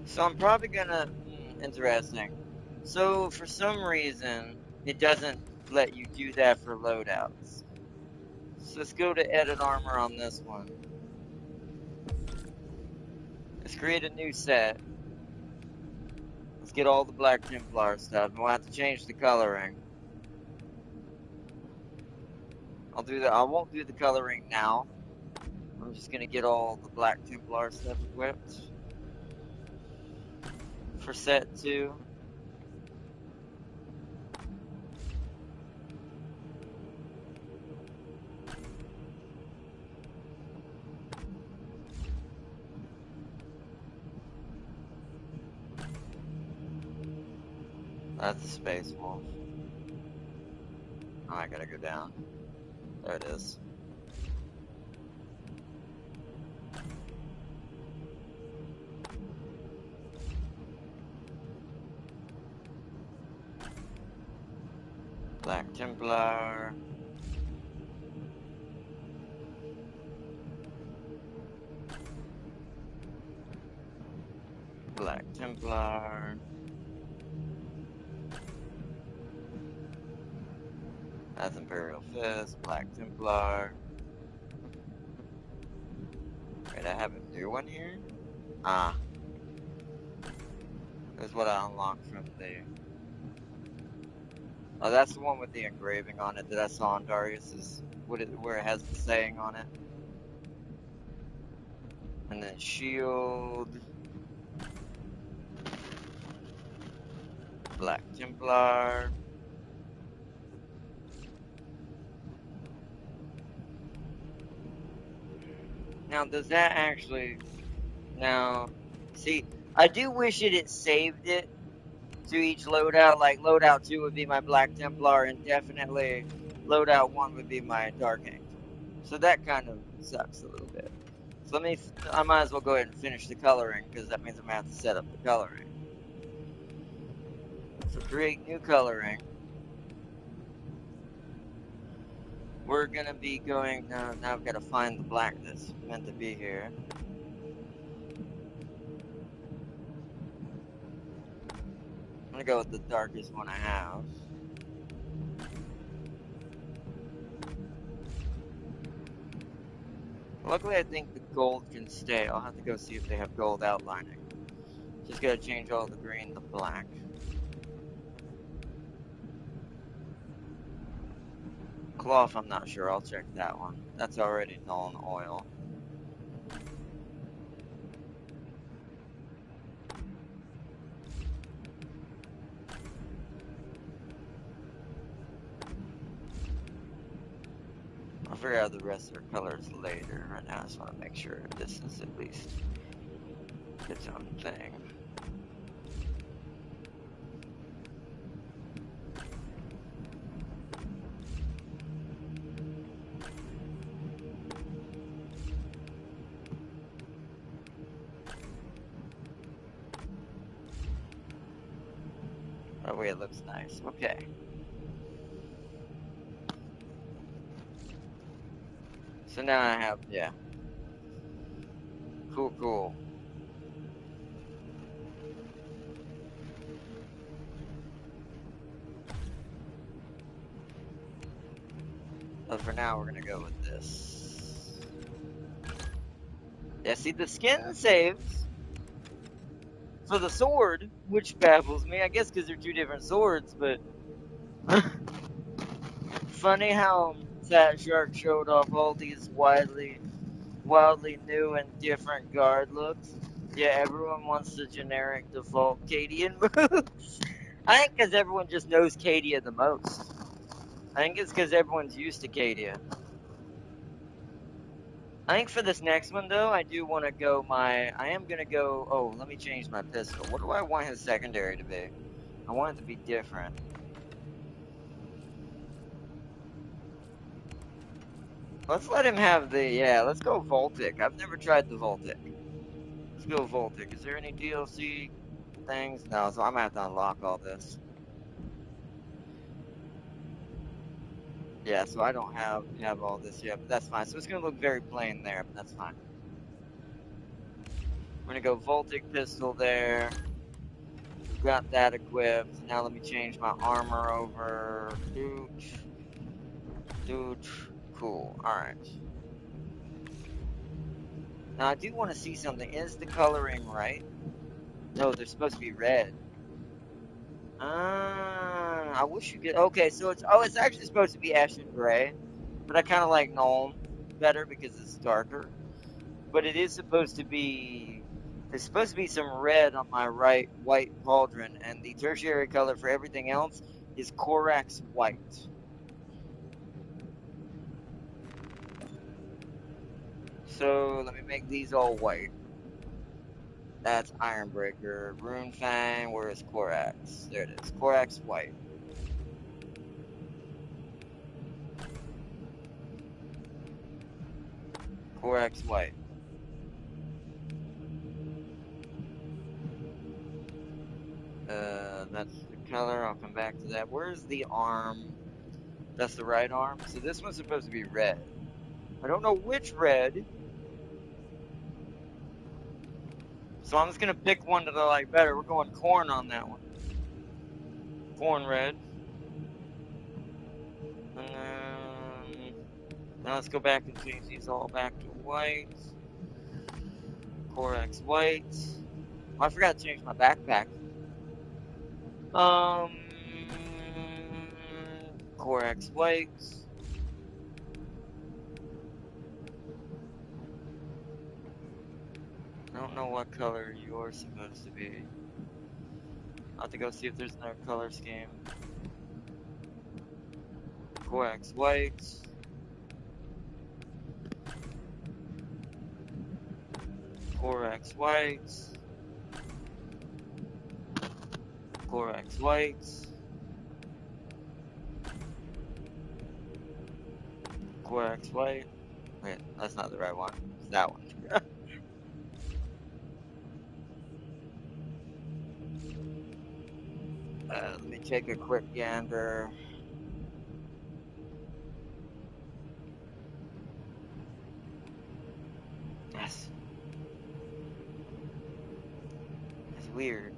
So I'm probably gonna, interesting. So for some reason, it doesn't let you do that for loadouts. So let's go to edit armor on this one. Let's create a new set. Let's get all the Black Templar stuff. We'll have to change the coloring. I'll do that. I won't do the coloring now. I'm just gonna get all the Black Templar stuff equipped for set 2. That's the Space Wolf. Oh, I gotta go down. There it is. Black Templar. Black Templar. That's Imperial Fist, Black Templar. Wait, I have a new one here? Ah. That's what I unlocked from the... Oh, that's the one with the engraving on it that I saw on Darius's... where it has the saying on it. And then Shield... Black Templar... Now, does that actually... Now, see, I do wish it had saved it to each loadout. Like, loadout 2 would be my Black Templar, and definitely loadout 1 would be my Dark Angel. So that kind of sucks a little bit. So I might as well go ahead and finish the coloring, because that means I'm going to have to set up the coloring. So create new coloring. We're gonna be going, now I've got to find the black that's meant to be here. I'm gonna go with the darkest one I have. Luckily I think the gold can stay. I'll have to go see if they have gold outlining. Just gotta change all the green to black. Cloth, I'm not sure. I'll check that one. That's already null and oil. I'll figure out the rest of their colors later. Right now I just want to make sure this is at least its own thing. That way it looks nice. Okay. So now I have, yeah. Cool, cool. But for now, we're gonna go with this. Yeah, see, the skin saves for the sword, which baffles me. I guess because they're two different swords, but funny how Fat Shark showed off all these wildly new and different guard looks. Yeah, everyone wants the generic default Cadian moves. I think because everyone just knows Cadia the most. I think it's because everyone's used to Cadia. I think for this next one, though, I do want to go I am going to go... Oh, let me change my pistol. What do I want his secondary to be? I want it to be different. Let's let him have the... Yeah, let's go Voltic. I've never tried the Voltic. Let's go Voltic. Is there any DLC things? No, so I'm going to have to unlock all this. Yeah, so I don't have all this yet, but that's fine. So it's going to look very plain there, but that's fine. We're going to go Voltic pistol there. We've got that equipped. Now let me change my armor over. Dude. Cool. Alright. Now I do want to see something. Is the coloring right? No, they're supposed to be red. I wish you could. Okay, so it's actually supposed to be Ashen Gray, but I kind of like Nuln better because it's darker. But it is supposed to be. There's supposed to be some red on my right white pauldron, and the tertiary color for everything else is Corax white. So let me make these all white. That's Ironbreaker. Runefang, where is Corax? There it is. Corax white. Corax white. That's the color. I'll come back to that. Where's the arm? That's the right arm. So this one's supposed to be red. I don't know which red. So I'm just gonna pick one that I like better. We're going corn on that one. Corn red. And then now let's go back and change these all back to white. Corax white. Oh, I forgot to change my backpack. Corax white. I don't know what color you're supposed to be. I'll have to go see if there's another color scheme. Coax white. Corax white. Corax white. Corax white. Wait, that's not the right one. It's that one. Let me take a quick gander. Yes. That's weird.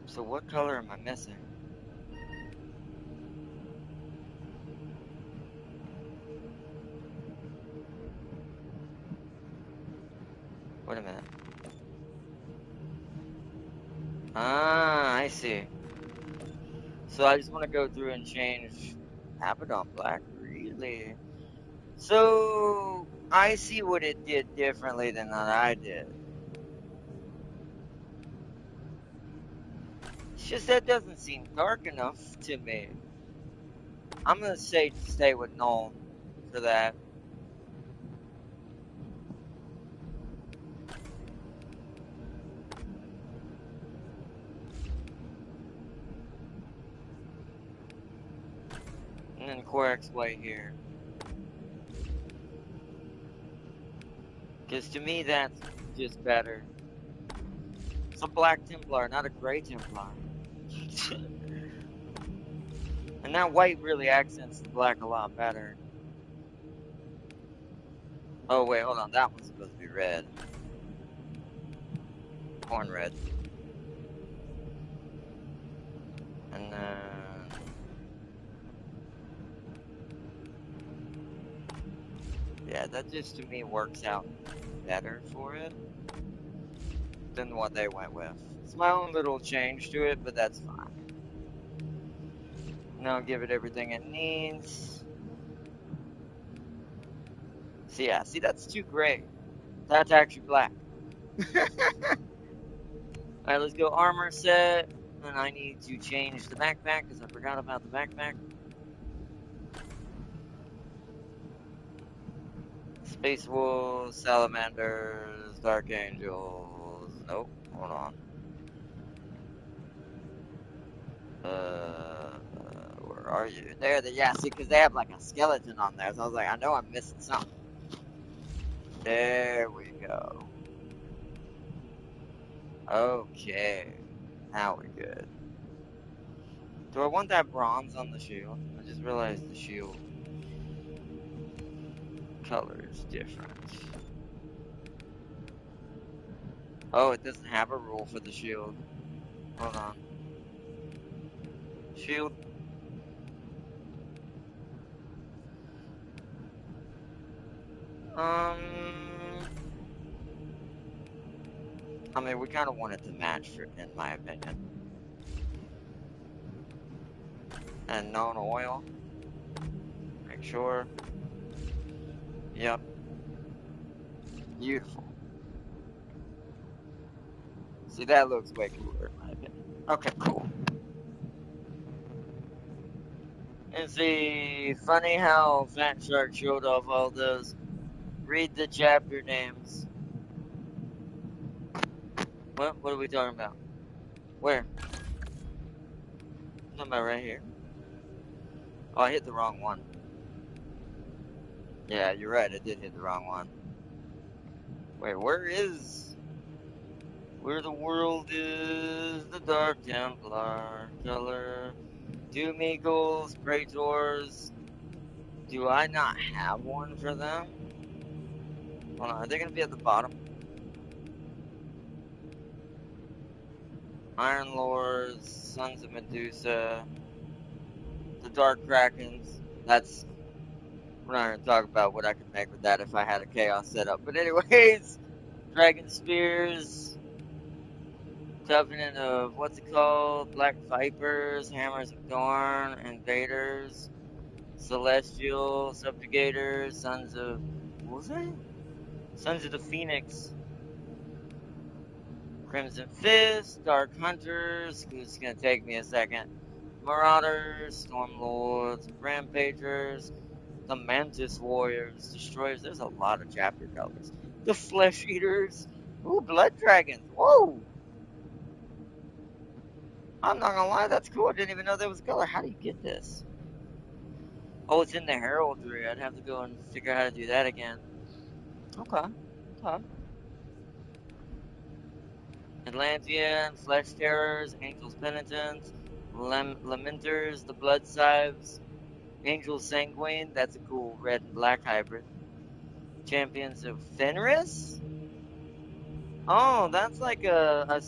So what color am I missing? Wait a minute. Ah, I see. So I just want to go through and change Abaddon Black, really? So I see what it did differently than that I did. It's just that doesn't seem dark enough to me. I'm gonna say stay with Null for that. And then Quark's way here. Because to me, that's just better. It's a Black Templar, not a Gray Templar. And that white really accents the black a lot better. Oh, wait, hold on. That one's supposed to be red. Corn red. And then... yeah, that just to me works out better for it than what they went with. It's my own little change to it, but that's fine. Now give it everything it needs. See, yeah, see, that's too gray. That's actually black. Alright, let's go armor set. And I need to change the backpack because I forgot about the backpack. Space Wolves, Salamanders, Dark Angels. Nope, hold on. Where are you? There, yeah, see, because they have like a skeleton on there. So I was like, I know I'm missing something. There we go. Okay. Now we're good. Do I want that bronze on the shield? I just realized the shield color is different. Oh, it doesn't have a rule for the shield. Hold on. Shield. I mean, we kind of want it to match, in my opinion. And known oil. Make sure. Yep. Beautiful. See, that looks way cooler, in my opinion. Okay, cool. And see, funny how Fat Shark showed off all those. Read the chapter names. What are we talking about? Where? Talking about right here. Oh, I hit the wrong one. Yeah, you're right. I did hit the wrong one. Wait, where the world is the Dark Templar color? Doom Eagles, Praetors. Do I not have one for them? Hold on, are they gonna be at the bottom? Iron Lords, Sons of Medusa, the Dark Krakens. We're not gonna talk about what I could make with that if I had a chaos setup. But anyways, Dragon Spears, Covenant of, what's it called? Black Vipers, Hammers of Thorn, Invaders, Celestial, Subjugators, Sons of, what was that? Sons of the Phoenix, Crimson Fist, Dark Hunters, who's gonna take me a second, Marauders, Stormlords, Rampagers, the Mantis Warriors, Destroyers. There's a lot of chapter colors. The Flesh Eaters. Ooh, Blood Dragons. Whoa! I'm not gonna lie, that's cool. I didn't even know there was a color. How do you get this? Oh, it's in the heraldry. I'd have to go and figure out how to do that again. Okay. Okay. Atlantean, Flesh Terrors, Angels Penitents, Lamenters, the Blood Scythes, Angel Sanguine, that's a cool red and black hybrid. Champions of Fenris? Oh, that's like a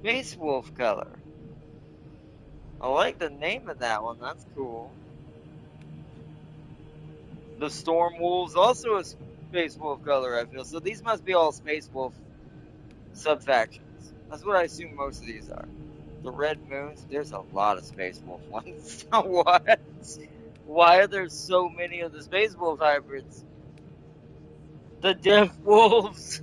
Space Wolf color. I like the name of that one, that's cool. The Storm Wolves, also a Space Wolf color, I feel. So these must be all Space Wolf sub-factions. That's what I assume most of these are. The Red Moons, there's a lot of Space Wolf ones. What? Why are there so many of the Space Wolf hybrids? The Death Wolves,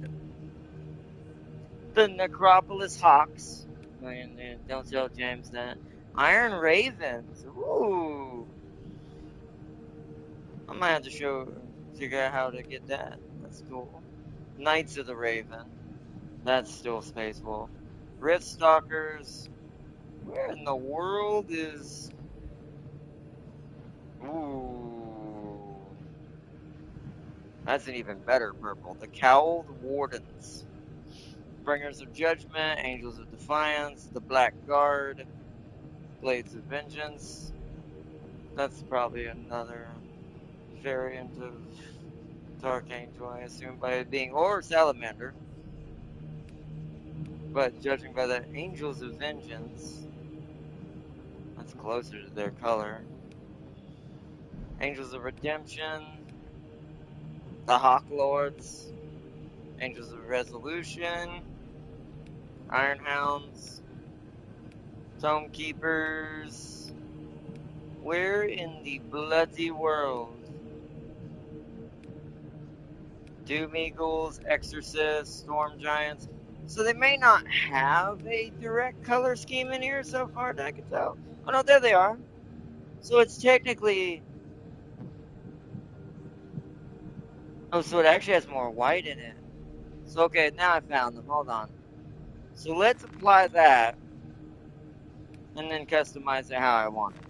the Necropolis Hawks. Don't tell James that. Iron Ravens. Ooh. I might have to figure out how to get that. That's cool. Knights of the Raven. That's still Space Wolf. Rift Stalkers. Where in the world is... Ooh. That's an even better purple. The Cowled Wardens. Bringers of Judgment, Angels of Defiance, the Black Guard, Blades of Vengeance. That's probably another variant of Dark Angel, I assume, by it being, or Salamander. But judging by the Angels of Vengeance, that's closer to their color. Angels of Redemption, the Hawk Lords, Angels of Resolution, Iron Hounds, Tome Keepers. Where in the bloody world? Doom Eagles, Exorcists, Storm Giants. So they may not have a direct color scheme in here so far that I can tell. Oh no, there they are. So it's technically... Oh, so it actually has more white in it. So okay, now I found them. Hold on. So let's apply that and then customize it how I want it.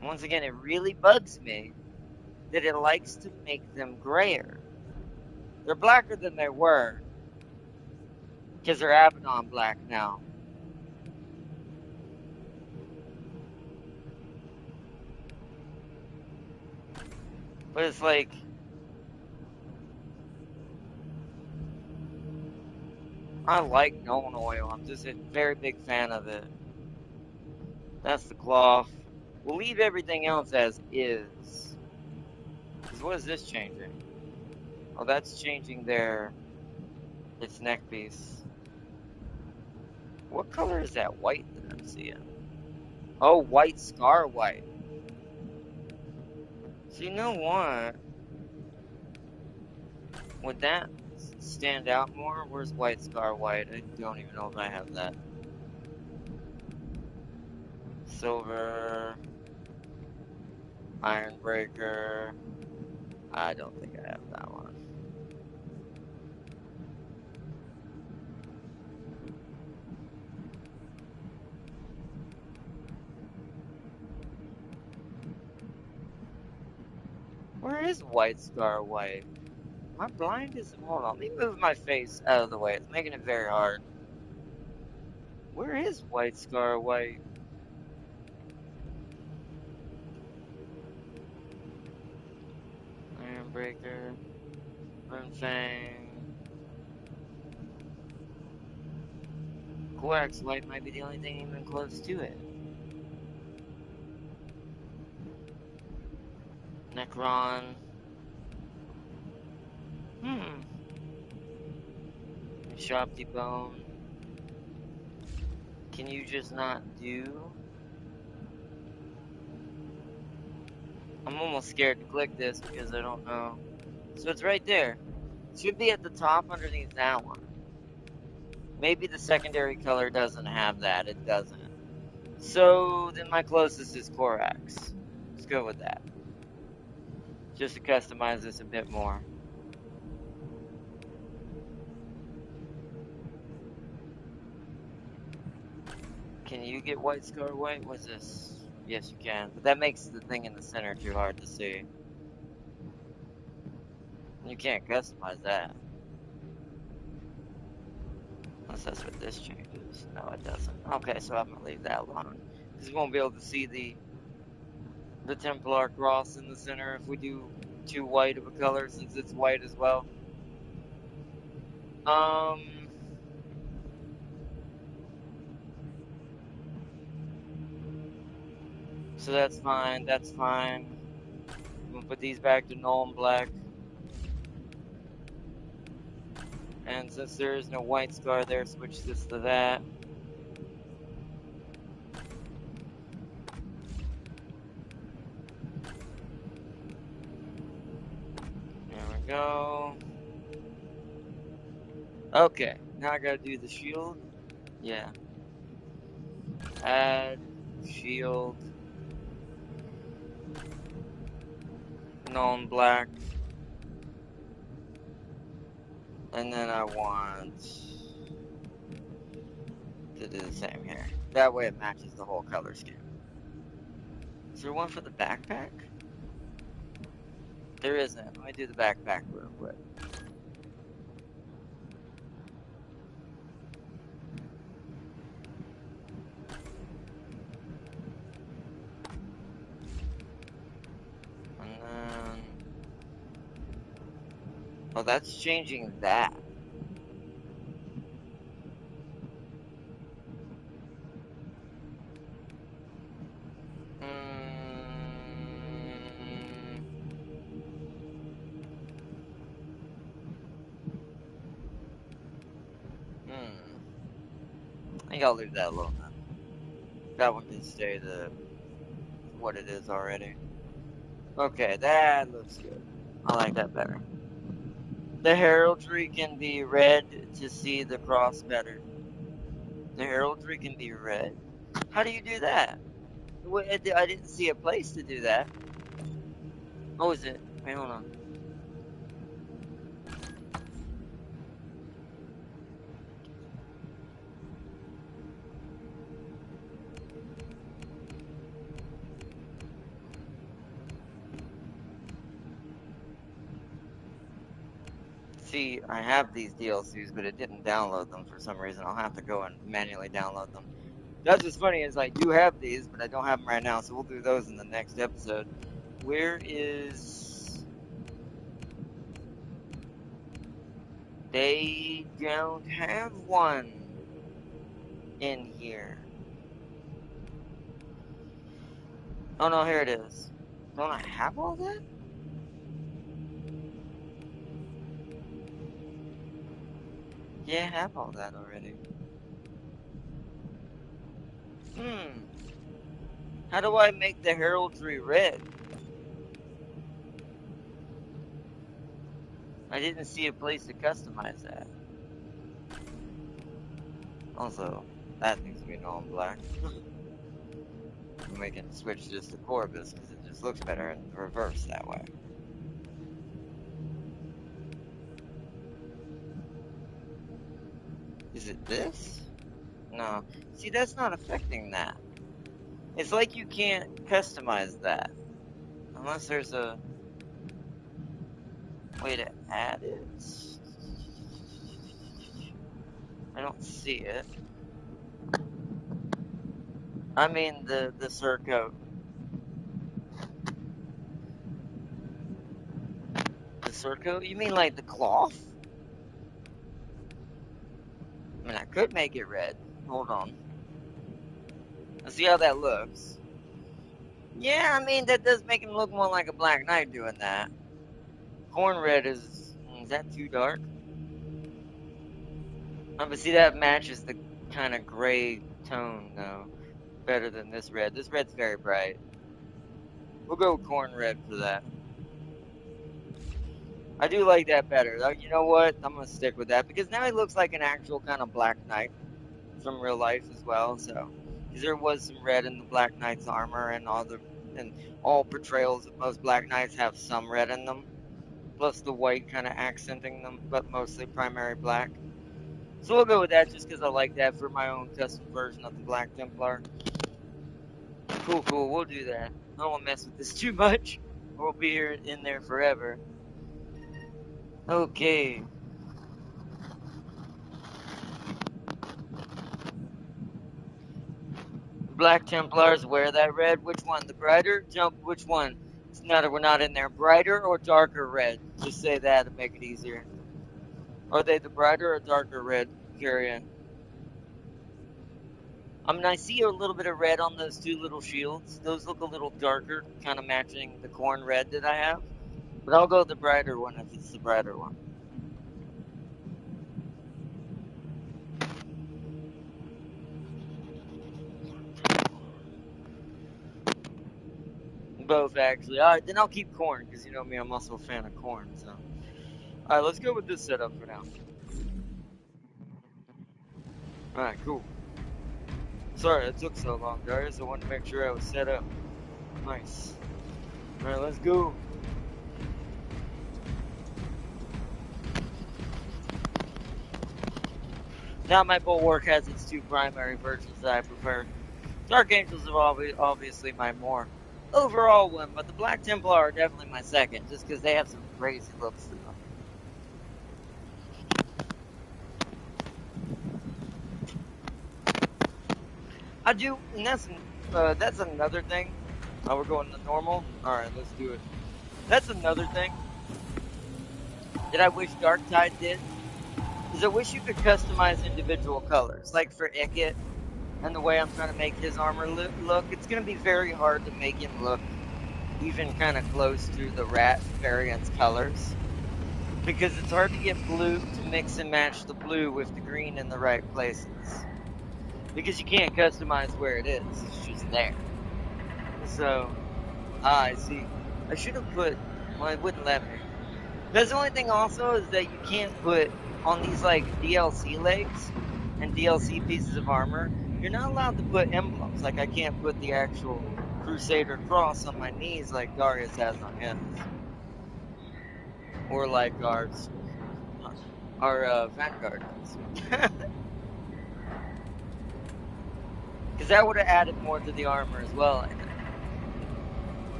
Once again, it really bugs me that it likes to make them grayer. They're blacker than they were, because they're Abaddon black now. But it's like... I like Known Oil. I'm just a very big fan of it. That's the cloth. We'll leave everything else as is. Because what is this changing? Oh, that's changing its neck piece. What color is that white that I'm seeing? Oh, white scar white. So you know what? Would that stand out more? Where's white scar white? I don't even know if I have that. Silver. Ironbreaker. I don't think I have that one. Where is white scar white? My blind is... Hold on, let me move my face out of the way. It's making it very hard. Where is white scar white? Ironbreaker. Runefang. Coax white might be the only thing even close to it. Necron. Sharpty Bone. Can you just not do? I'm almost scared to click this because I don't know. So it's right there. It should be at the top underneath that one. Maybe the secondary color doesn't have that. It doesn't. So then my closest is Corax. Let's go with that. Just to customize this a bit more. Can you get white scar white? What's this? Yes, you can. But that makes the thing in the center too hard to see. You can't customize that. Unless that's what this changes. No, it doesn't. Okay, so I'm gonna leave that alone. Because we won't be able to see the Templar cross in the center if we do too white of a color, since it's white as well. So that's fine, that's fine. I'm gonna put these back to null and black. And since there is no white scar there, switch this to that. There we go. Okay, now I gotta do the shield. Yeah. Add shield. Null and black. And then I want to do the same here. That way it matches the whole color scheme. Is there one for the backpack? There isn't. Let me do the backpack real quick. And then... Oh, that's changing that. I think I'll leave that alone then. That one can stay what it is already. Okay, that looks good. I like that better. The heraldry can be red to see the cross better. The heraldry can be red. How do you do that? I didn't see a place to do that. Oh, is it? Wait, hold on. See, I have these DLCs, but it didn't download them for some reason. I'll have to go and manually download them. That's what's funny is I do have these, but I don't have them right now, so we'll do those in the next episode. Where is... They don't have one in here. Oh no, here it is. Don't I have all that? Yeah, I have all that already. How do I make the heraldry red? I didn't see a place to customize that. Also, that needs to be null and black. And we can switch this to Corvus because it just looks better in reverse that way. Is it this? No. See, that's not affecting that. It's like you can't customize that. Unless there's a way to add it. I don't see it. I mean the surcoat. The surcoat? You mean like the cloth? I mean, I could make it red. Hold on. Let's see how that looks. Yeah, I mean, that does make him look more like a Black Knight doing that. Corn red is that too dark? But see, that matches the kind of gray tone, though, better than this red. This red's very bright. We'll go with corn red for that. I do like that better. You know what? I'm going to stick with that, because now he looks like an actual kind of Black Knight from real life as well, so. Because there was some red in the Black Knight's armor, and all portrayals of most Black Knights have some red in them. Plus the white kind of accenting them, but mostly primary black. So we'll go with that just because I like that for my own custom version of the Black Templar. Cool, we'll do that. I don't want to mess with this too much, or we'll be here in there forever. Okay. Black Templars wear that red. Which one? The brighter? Jump. Which one? It's not. We're not in there. Brighter or darker red? Just say that to make it easier. Are they the brighter or darker red variant? I mean, I see a little bit of red on those two little shields. Those look a little darker, kind of matching the corn red that I have. But I'll go with the brighter one if it's the brighter one. Both, actually. Alright, then I'll keep corn, because you know me, I'm also a fan of corn, so. Alright, let's go with this setup for now. Alright, cool. Sorry it took so long, Darius. I wanted to make sure I was set up. Nice. Alright, let's go. Now my Bulwark has its two primary versions that I prefer. Dark Angels are obviously my more overall one, but the Black Templar are definitely my second, just because they have some crazy looks to them. I do, and that's another thing. Oh, we're going to normal? Alright, let's do it. That's another thing that I wish Darktide did, is I wish you could customize individual colors. Like for Ikit, and the way I'm trying to make his armor look, it's going to be very hard to make him look even kind of close to the Rat variant's colors. Because it's hard to get blue to mix and match the blue with the green in the right places. Because you can't customize where it is, it's just there. So, I see. I should have put, well, it wouldn't let me. That's the only thing also is that you can't put on these like DLC legs and DLC pieces of armor, you're not allowed to put emblems. Like I can't put the actual Crusader cross on my knees like Darius has on his. Or like our Vanguard does. Because that would have added more to the armor as well, I think.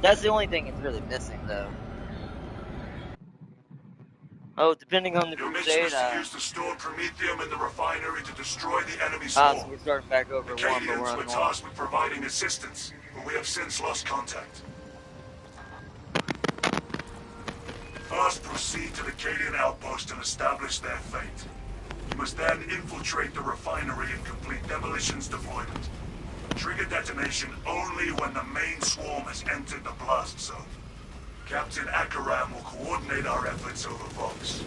That's the only thing it's really missing, though. Oh, depending on the Your crusade, mission is to use the stored Promethium in the refinery to destroy the enemy so swarm. we're starting back over The one, but we're Cadians on were one. tasked with providing assistance, but we have since lost contact. First, proceed to the Cadian outpost and establish their fate. You must then infiltrate the refinery and complete demolitions deployment. Trigger detonation only when the main swarm has entered the blast zone. Captain Akaram will coordinate our efforts over Vox.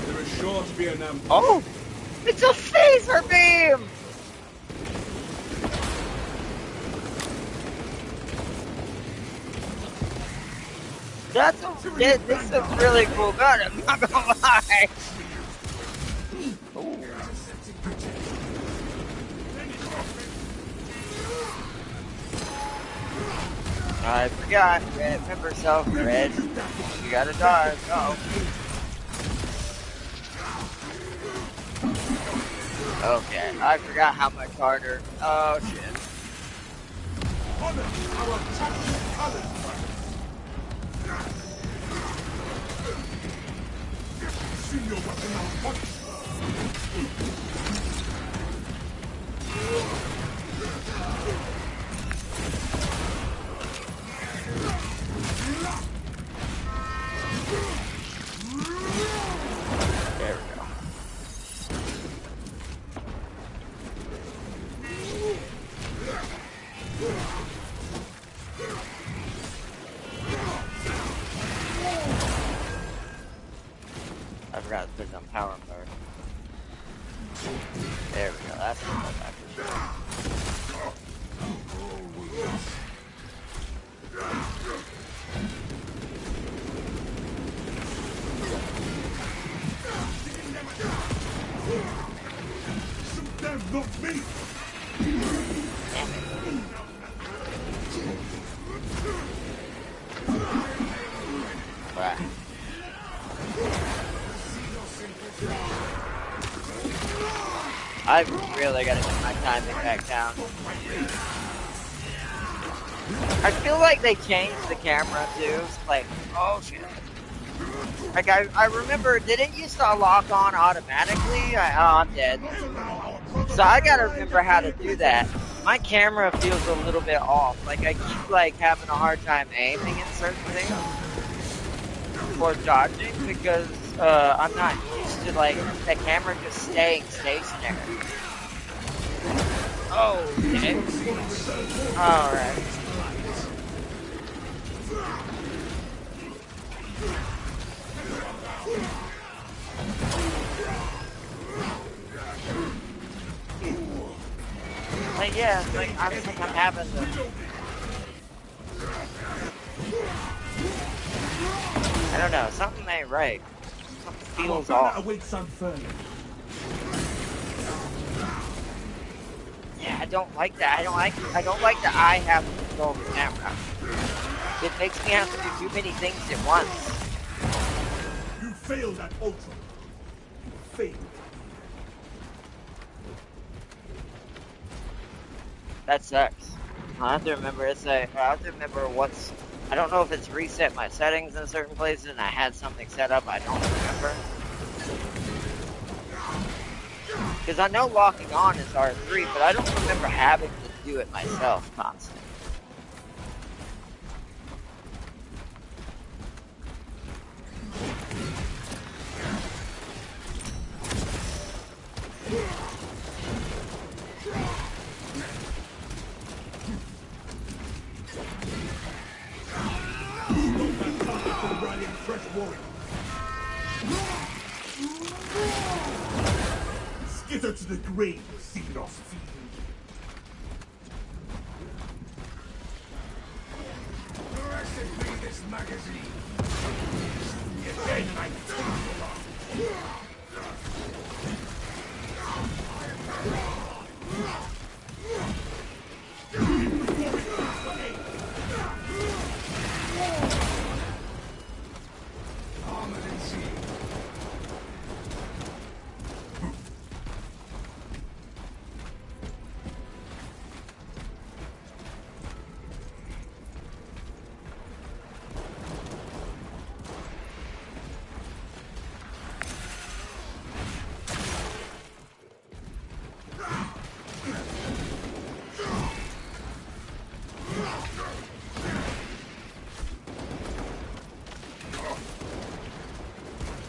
There is sure to be an ambush. Oh! It's a phaser beam! This is a really cool gun, I'm not gonna lie. Ooh. I forgot, Red. Remember yourself, Red. You gotta dodge. Uh-oh. Okay, I forgot how much harder. Oh, shit. There we go. I forgot to put it on power mode. There we go, that's what I'm back for sure. Shoot them, not me! Damn it. Right. I've really got to get my timing back down. I feel like they changed the camera too. It's like, oh shit. Like, I remember, did it used to lock on automatically? Oh, I'm dead. So I gotta remember how to do that. My camera feels a little bit off. Like, I keep, like, having a hard time aiming at certain things or dodging because I'm not used to, like, the camera just staying stationary. Oh, okay. Alright. Like, yeah, it's like, I'm having the... I don't know, something ain't right. Something feels off. Yeah, I don't like that. I don't like that I have to control the camera. It makes me have to do too many things at once. You failed at Ultra. You failed. That sucks. I have to remember what's... I don't know if it's reset my settings in certain places and I had something set up I don't remember. Because I know locking on is R3, but I don't remember having to do it myself constantly. Skitter to the grave, Xenos fiend. Recipe this magazine. Again, I take you off.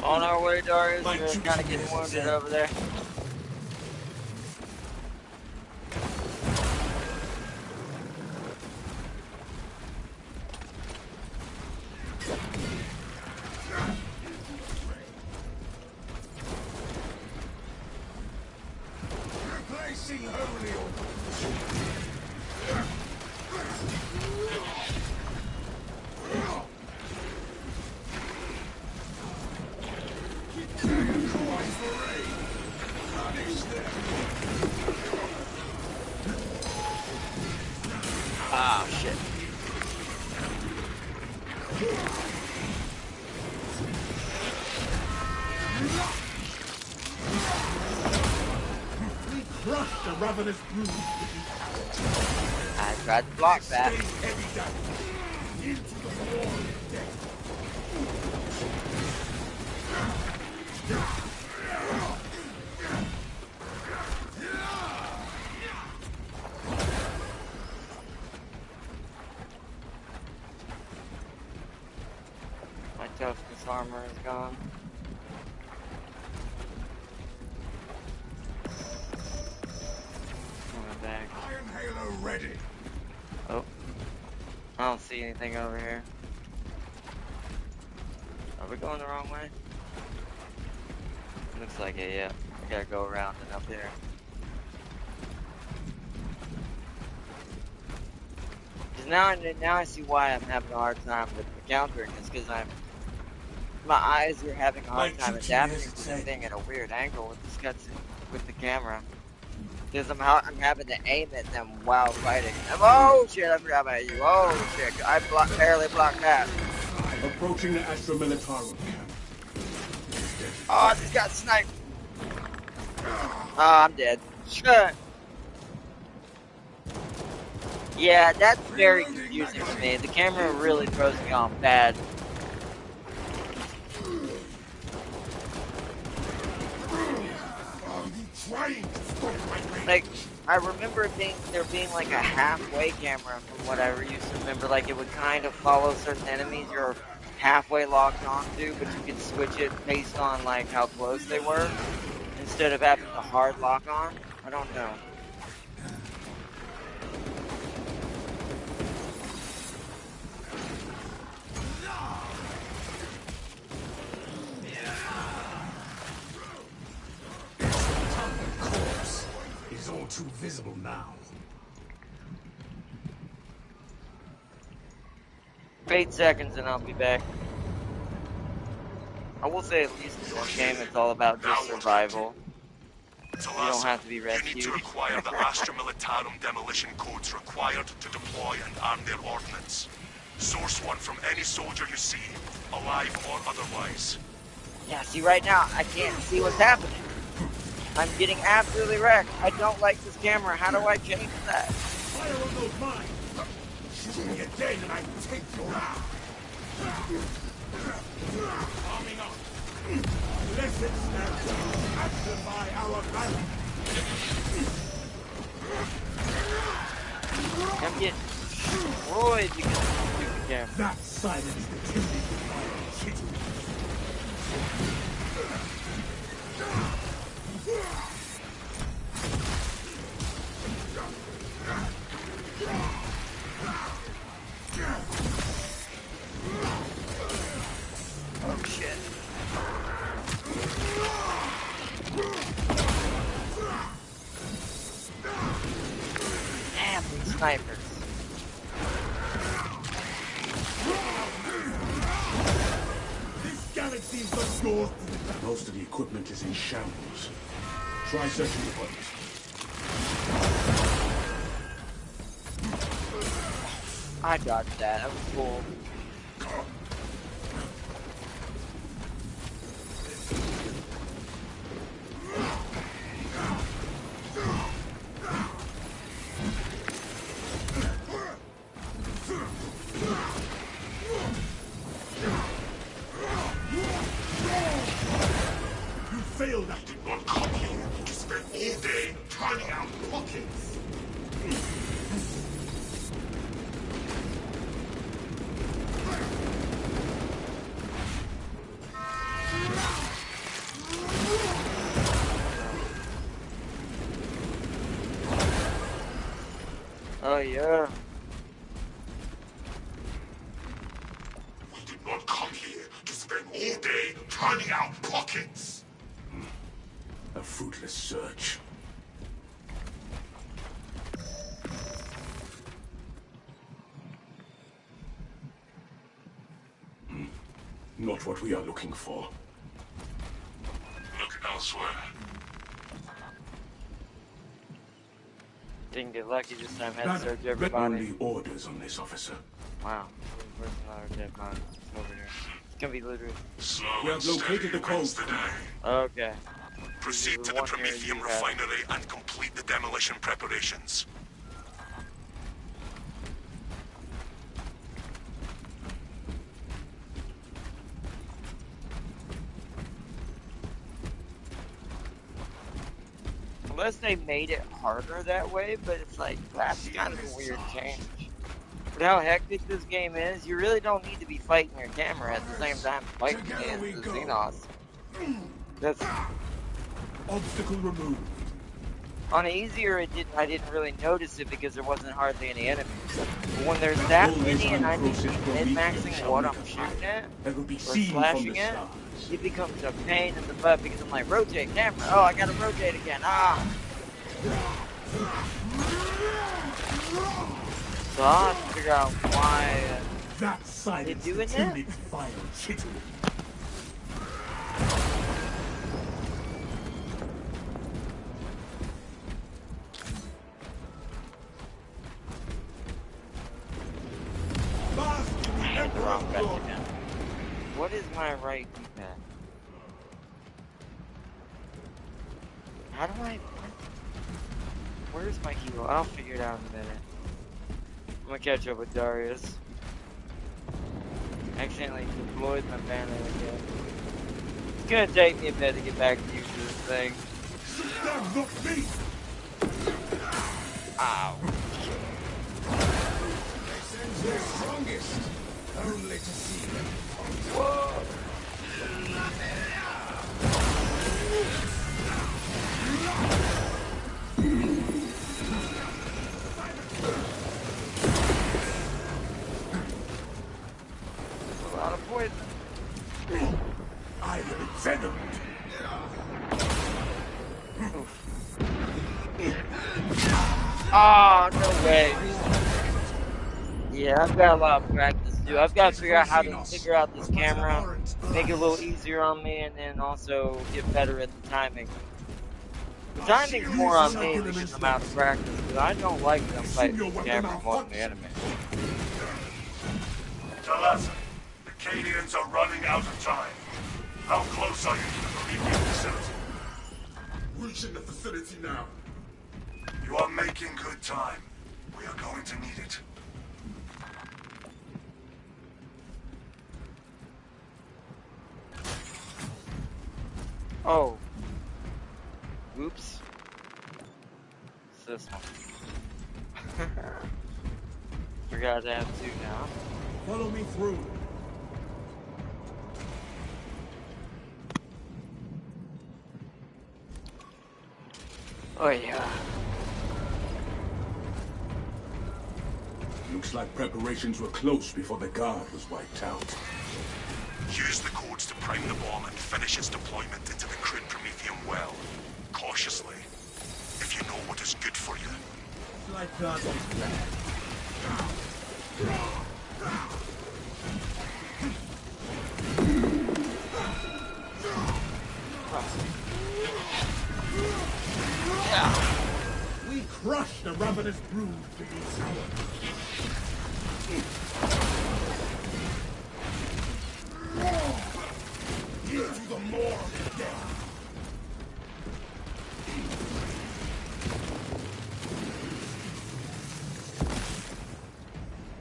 On our way, Darius. We're kind of getting wounded over there. Replacing holy order. Ah, shit. We crushed the ravenous brood. I tried to block that. Heavy damage into the wall of death. My toughness armor is gone. Coming back. Iron Halo ready. Oh. I don't see anything over here. Are we going the wrong way? Looks like it, yeah. I gotta go around and up here. Cause now I see why I'm having a hard time with encountering this, because my eyes are having a hard time adapting to the thing at a weird angle with this cutscene, with the camera. Because I'm having to aim at them while fighting. Oh shit, I forgot about you. Oh shit, I barely blocked that. Approaching the Astra Militarum camp. Oh, I just got sniped. Oh, I'm dead. Shit. Yeah, that's very confusing to me. The camera really throws me off bad. Like, I remember it being like a halfway camera from what I used to remember. Like, it would kind of follow certain enemies you're halfway locked onto, but you could switch it based on like how close they were instead of having the hard lock on. I don't know. It's all too visible now. 8 seconds and I'll be back. I will say at least in this game it's all about just survival. You don't have to be rescued. You need to acquire the Astra Militarum demolition codes required to deploy and arm their ordnance. Source one from any soldier you see, alive or otherwise. Yeah, see right now, I can't see what's happening. I'm getting absolutely wrecked. I don't like this camera. How do I change that? Fire on those mines! Shoot me again and I take your ass! Arming up! Blessed stand amplify our valor! I'm getting destroyed because of the stupid camera. That silenced the timid fire city. Oh shit. Damn these snipers. This galaxy is not yours to defend. Most of the equipment is in shambles. Try searching the buttons. I dodged that. That was cool. You failed at it. Not come here to spend all day turning out pockets. Oh yeah. We did not come here to spend all day turning out pockets. A fruitless search. Not what we are looking for. Look elsewhere. Didn't get lucky this time. Had to That search everybody. only orders on this, officer. Wow. Where's another dead body? It's over here. It's gonna be literally. Slow We and have located steady the code. wins the day. Okay. Proceed to the One here Prometheum you have. refinery and complete the demolition preparations. Unless they made it harder that way, but it's like, that's kind of a weird change. But how hectic this game is, you really don't need to be fighting your camera at the same time fighting Together we the go. Xenos. That's Obstacle removed. on easier. I didn't really notice it because there wasn't hardly any enemies. But when there's that many and I need to be min-maxing what I'm shooting at That will be or seen from the slashing at, stars. it becomes a pain in the butt because I'm like, rotate camera. Oh, I gotta rotate again. Ah. So I'll have to figure out why. That silenced the doing that? timid fire city. I had the wrong button again. What is my right keypad? How do I? Where's my keyboard? I'll figure it out in a minute. I'm gonna catch up with Darius. Accidentally deployed my banner again. It's gonna take me a bit to get back to use this thing. them, not me! Ow. They send their strongest, only to see them. A lot of poison. I am envenomed. Oh, no way. Yeah, I've got a lot of practice too. I've got to figure out how to figure out this camera, make it a little easier on me, and then also get better at the timing. The timing's more on me because I'm out of practice, because I don't like when I'm fighting the camera more than the enemy. Talassa, the Cadians are running out of time. How close are you to the Promethean facility? Reaching the facility now. You are making good time. We are going to need it. Oh. Oops. It's this one. Forgot to have two now. Follow me through. Oh yeah. Looks like preparations were close before the guard was wiped out. Use the codes to prime the bomb and finish its deployment into the crude Promethean well. Cautiously. If you know what is good for you. Like that. We crush the ravenous brood beneath our into the maw of death.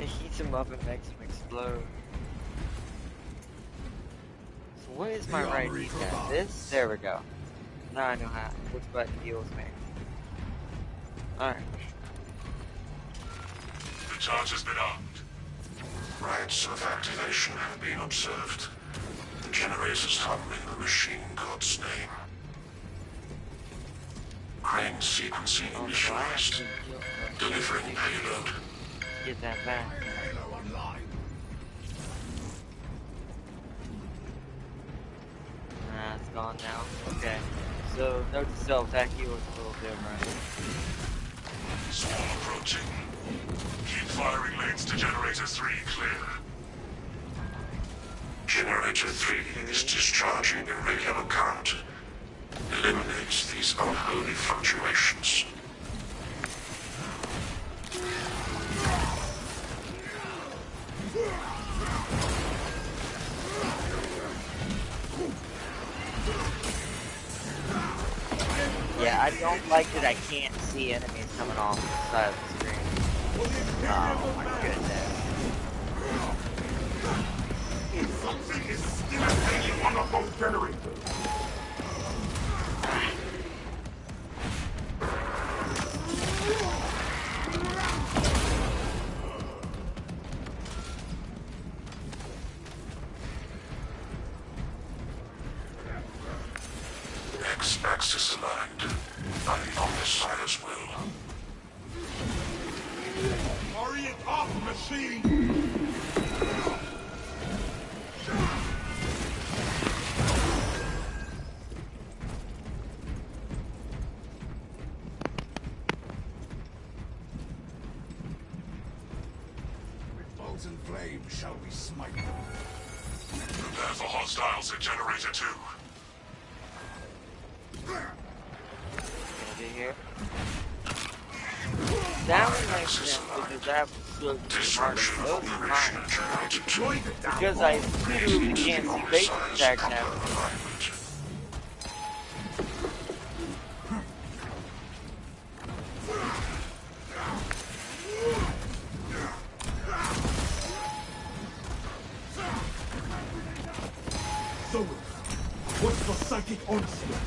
It heats him up and makes him explode. So what is my right knee at? This? There we go. Now I know how. Which button heals me. Alright. The charge has been armed. Rites of activation have been observed. The generators hum in the machine god's name. Crane sequencing initialized. Delivering payload. Get that back. Halo online. Nah, it's gone now. Okay. So, note to self, that heal is a little different. Swarm approaching. Keep firing lanes to Generator 3 clear. Generator 3 is discharging irregular current. Eliminates these unholy fluctuations. Yeah, I don't like that I can't see enemies coming off the side of the screen. Oh my goodness. Something is stimulating one of those generators. X-axis aligned. On this side as well. Hurry it up, machine! With molten flame shall we smite them. Prepare for hostiles at Generator 2. Gonna be here. That one makes sense because that was so smart. Those are mine. Because I literally can't see base attack now. So, what's the psychic onslaught?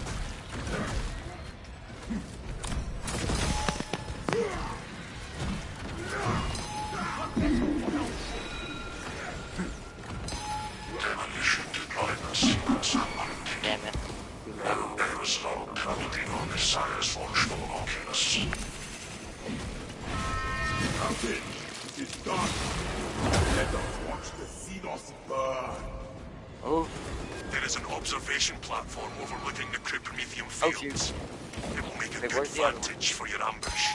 There is an observation platform overlooking the crew Prometheum Oh, fields. It will make a Wait, good where's the other one? vantage for your ambush.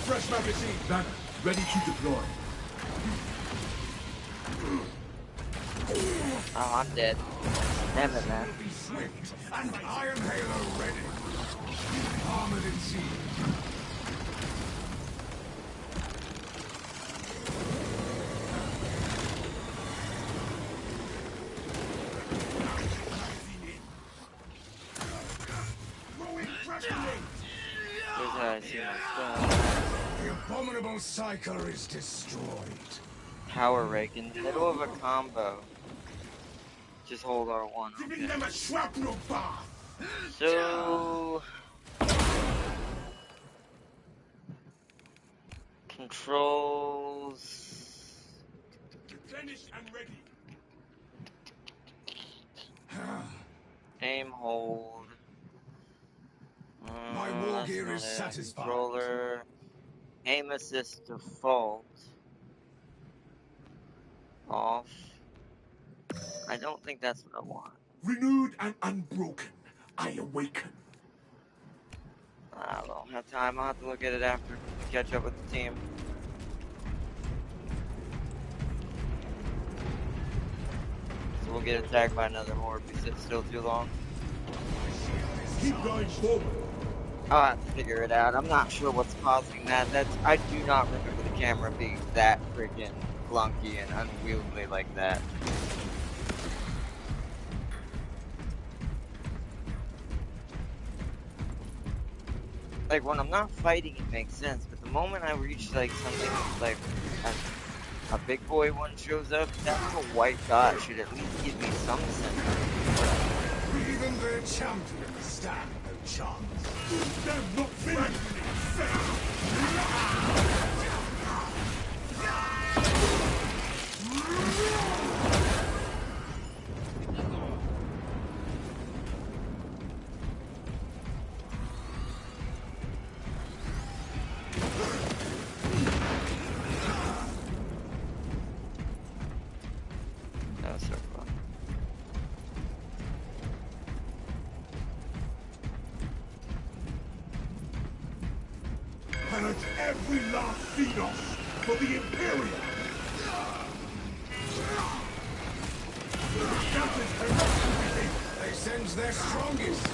Fresh magazine. Banner, ready to deploy. Oh, I'm dead. Damn it, man. Be swift and Iron Halo ready. Armored in sea. Where's that? I see my stuff. The abominable cycle is destroyed. Power rake in the middle of a combo. Just hold R1. Giving Okay. them a shrapnel bath. So controls. Replenished and ready. Aim hold. My war That's gear not is it. satisfied. Controller. Aim assist default. Off. I don't think that's what I want. Renewed and unbroken, I awaken. I don't have time. I'll have to look at it after. Catch up with the team. So we'll get attacked by another horde if we sit still too long. Keep going forward. I'll have to figure it out. I'm not sure what's causing that. I do not remember the camera being that freaking clunky and unwieldy like that. Like, when I'm not fighting, it makes sense, but the moment I reach, like, something like a big boy one shows up, that little white dot should at least give me some sense. Even their champions stand no chance. They're not finished. That was so fun. Pillage every last Xenos for the Imperium. They send their strongest,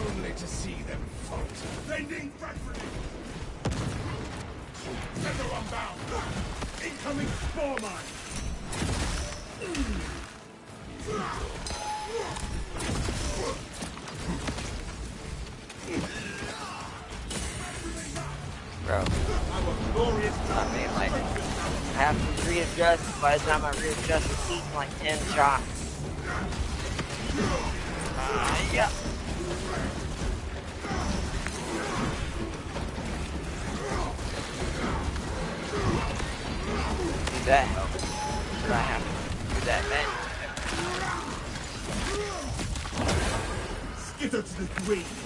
only to see them falter. Sending frag grenade. Tether unbound. Incoming spore mine. Bro. I mean, like, I have to readjust. By the time I readjust, it's eating like 10 shots. Yeah. Do that help? Should I have to do that manually? Skitter to the grave.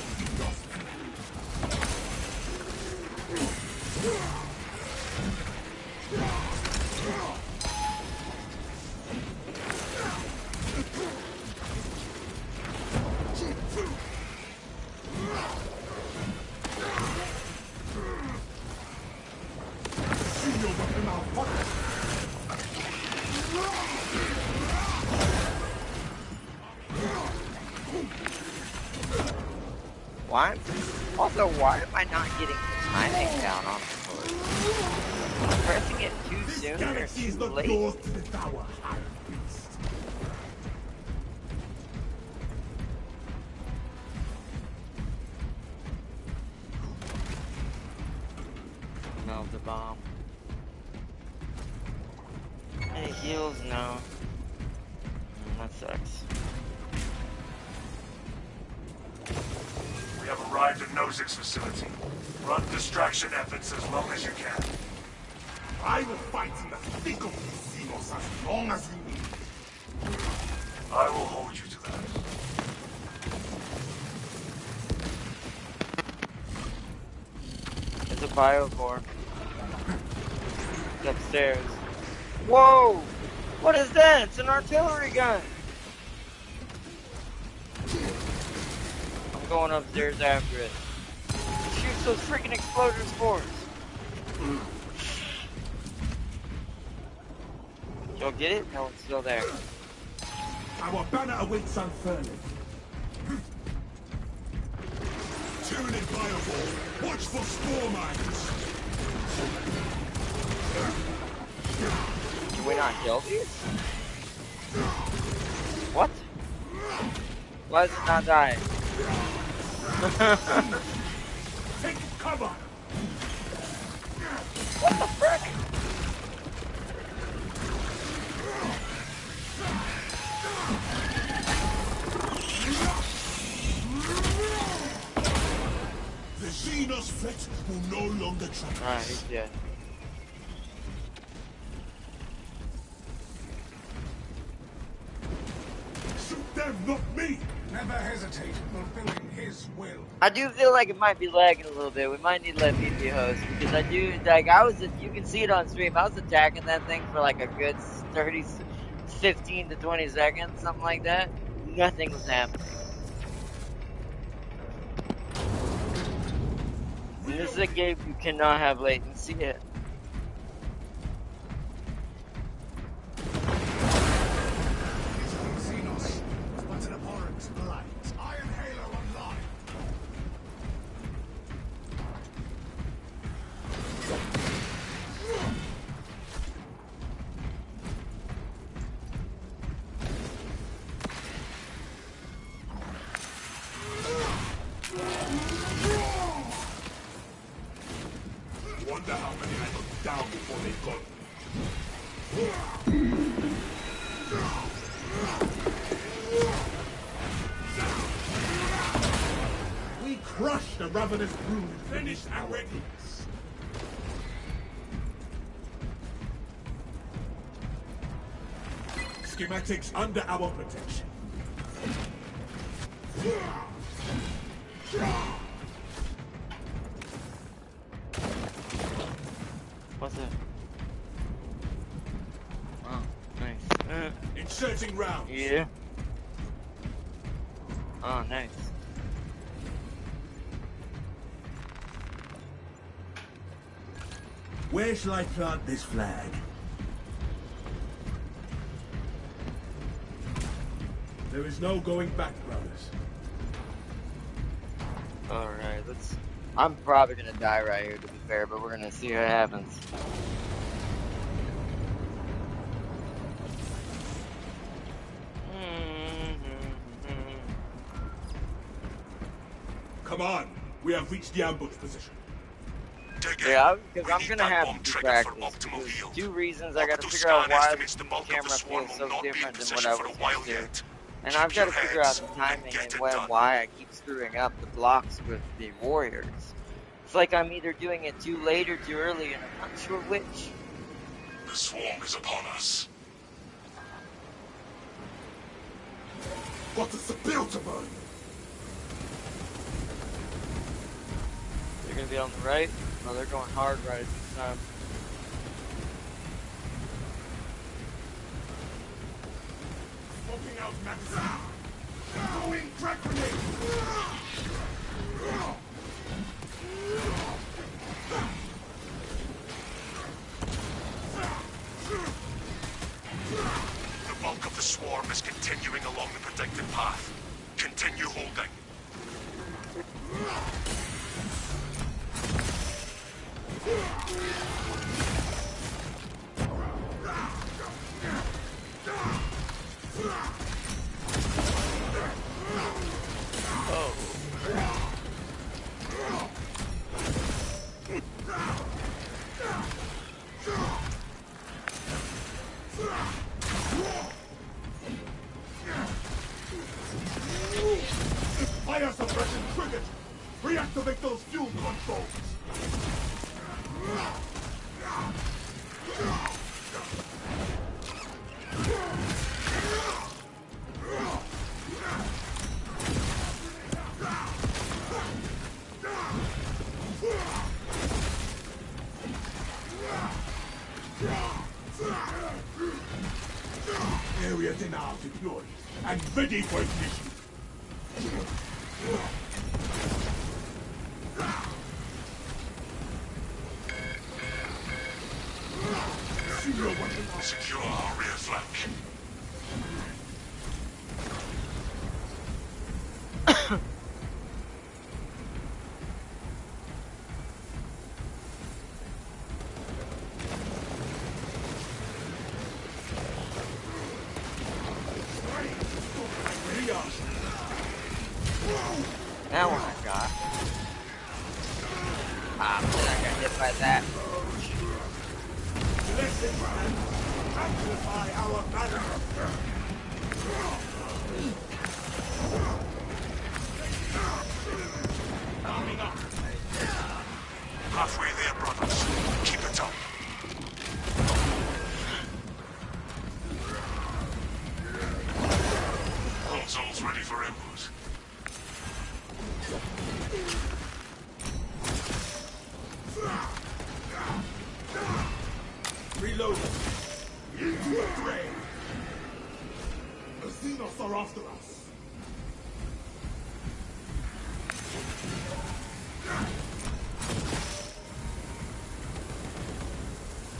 Why? Also, why am I not getting the timing down on the sword? I'm pressing it too soon or Galaxy is too the late? door to the tower, High Priest. Melt the bomb. Any heals? No. That sucks. We have arrived at Nozick's facility. Run distraction efforts as long as you can. I will fight in the thick of these Xenos as long as we need. I will hold you to that. It's a biocore. upstairs. Whoa! What is that? It's an artillery gun! I'm going upstairs after it. It shoots those freaking exploder spores. Y'all get it? No, it's still there. Our banner awaits unfurling. Tyranid fireball! Watch for spore mines! Can we not kill these? What? Why is it not dying? Take cover! What the frick? The Xenos threat will no longer trouble Alright, us. he's dead. Shoot them, not me! Never hesitate in fulfilling his will. I do feel like it might be lagging a little bit. We might need to let me be host because I do like you can see it on stream. I was attacking that thing for like a good 15 to 20 seconds, something like that. Nothing was happening. And this is a game you cannot have latency in. Xenos, what's an abhorrent blight? Iron Halo online. Wonder how many I knocked down before they got me. We crushed the ravenous brood, finished our readiness. Schematics under our protection. What's it? Oh, nice. Inserting rounds. Yeah. Oh, nice. Where shall I plant this flag? There is no going back, brothers. Alright, I'm probably gonna die right here, to be fair, but we're gonna see what happens. Come on, we have reached the ambush position. Yeah, because I'm gonna have to practice. There's two reasons I gotta figure out why the camera feels so different than what I was used to. And I've got to figure out the timing and why I keep screwing up the blocks with the warriors. It's like I'm either doing it too late or too early, and I'm not sure which. The swarm is upon us. Got a spill to burn. They're gonna be on the right. Oh, they're going hard right this time. Smoking out Max. Going crack grenade. The bulk of the swarm is continuing along the predicted path. Continue holding. Area denial deployed and ready for ignition. Secure our rear flank. That one I got. Ah, but then I got hit by that. Amplify our banner. Arming up. Halfway there, brothers. Keep it up. Consoles ready for input. Reload. Into the fray. The Xenos are after us.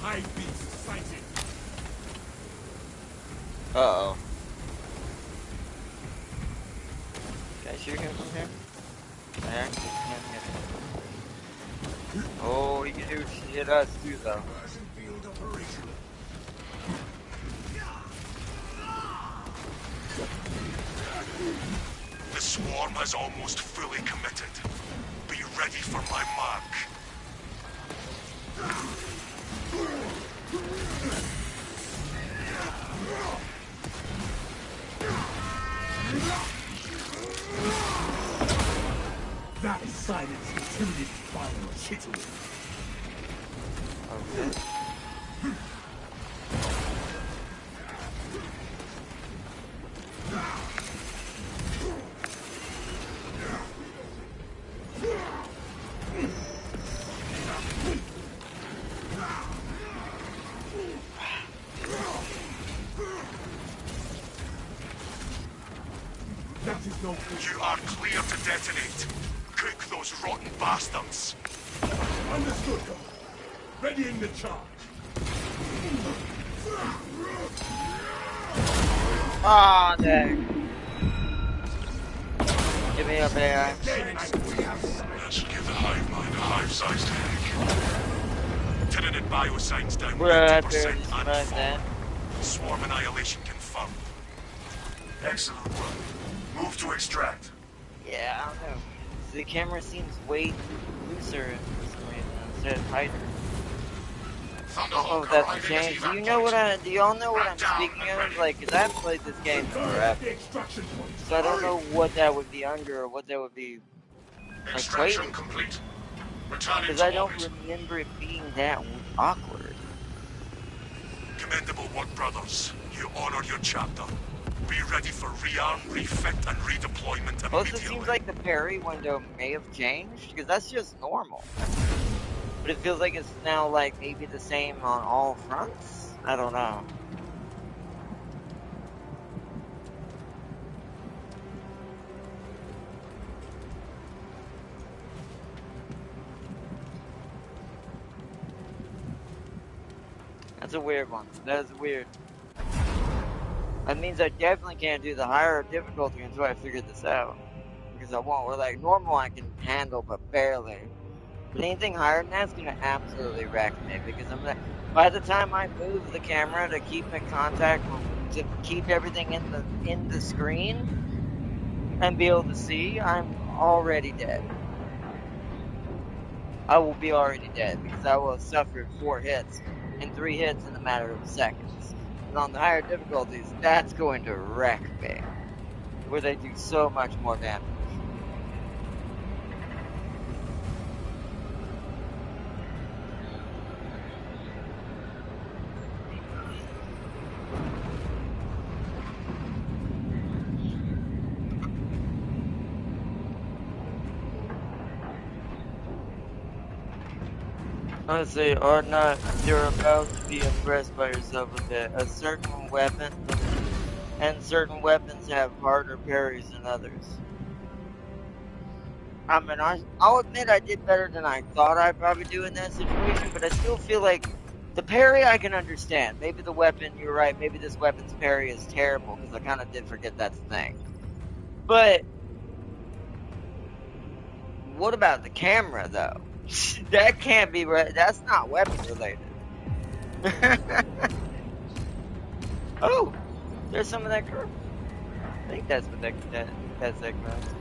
High beast sighted. Uh-oh. Can I shoot him from here? I actually can't hit him. Oh, he can hit us too, though. Field operation. The swarm has almost fully committed. Be ready for my mark. That silence intimidated final chittering. Okay. That is no You are clear to detonate. Cook those rotten bastards. understood. Readying the charge. Ah, dang. Give me up, AI. That should give the hive mind a hive-sized headache. Tyranid biosigns down We're at 90% there, and this right fall. there. Swarm annihilation confirmed. Excellent work. Move to extract. Yeah, I don't know. The camera seems way looser for some reason instead of tighter. Oh, that's a change. Do you know what do y'all know what I'm speaking of? Like, 'cause I haven't played this game forever. The extraction point. So I don't know what that would be under or what that would be Extraction equated. complete. Returning Because to I don't orbit. remember it being that awkward. Commendable work, brothers. You honor your chapter. Be ready for rearm, refit, and redeployment Also, immediately. seems like the parry window may have changed, because that's just normal. But it feels like it's now, like, maybe the same on all fronts? I don't know. That's a weird one. That is weird. That means I definitely can't do the higher difficulty until I figure this out. Because I won't. We're like, normal I can handle, but barely. But anything higher than that's gonna absolutely wreck me. Because I'm gonna, by the time I move the camera to keep in contact, to keep everything in the screen, and be able to see, I'm already dead. I will be already dead, because I will have suffered 4 hits, and 3 hits in a matter of seconds. And on the higher difficulties, that's going to wreck me. Where they do so much more damage. Honestly, or not, you're about to be impressed by yourself a bit. A certain weapon, and certain weapons have harder parries than others. I mean, I'll admit I did better than I thought I'd probably do in that situation, but I still feel like the parry I can understand. Maybe the weapon, you're right, maybe this weapon's parry is terrible, because I kind of did forget that's a thing. But, what about the camera, though? That can't be right. That's not weapon related. Oh, there's some of that curve. I think that's what that segment is.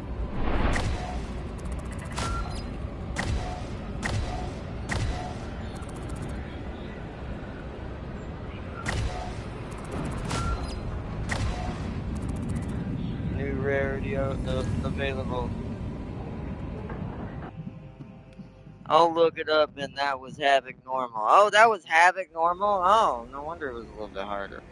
New rarity available. I'll look it up, and that was Havoc normal. Oh, that was Havoc normal? Oh, no wonder it was a little bit harder.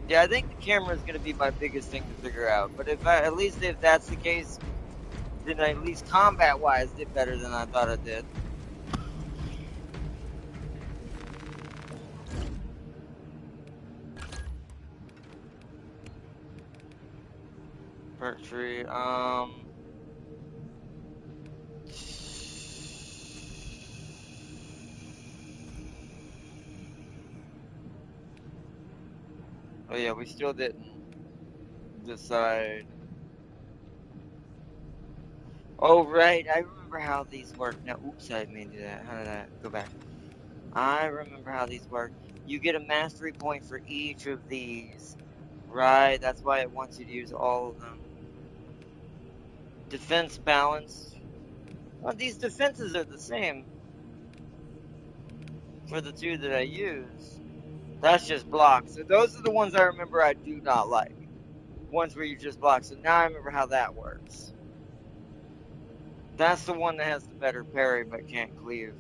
Yeah, I think the camera is going to be my biggest thing to figure out. But at least if that's the case, then I at least combat-wise did better than I thought I did. Perk tree, oh yeah, we still didn't decide. Oh, right, I remember how these work. Now, oops, I didn't mean to do that. How did I go back? I remember how these work. You get a mastery point for each of these. Right, that's why it wants you to use all of them. Defense balance. Well, these defenses are the same for the two that I use. That's just blocks. So those are the ones I remember I do not like. Ones where you just block. So now I remember how that works. That's the one that has the better parry but can't cleave.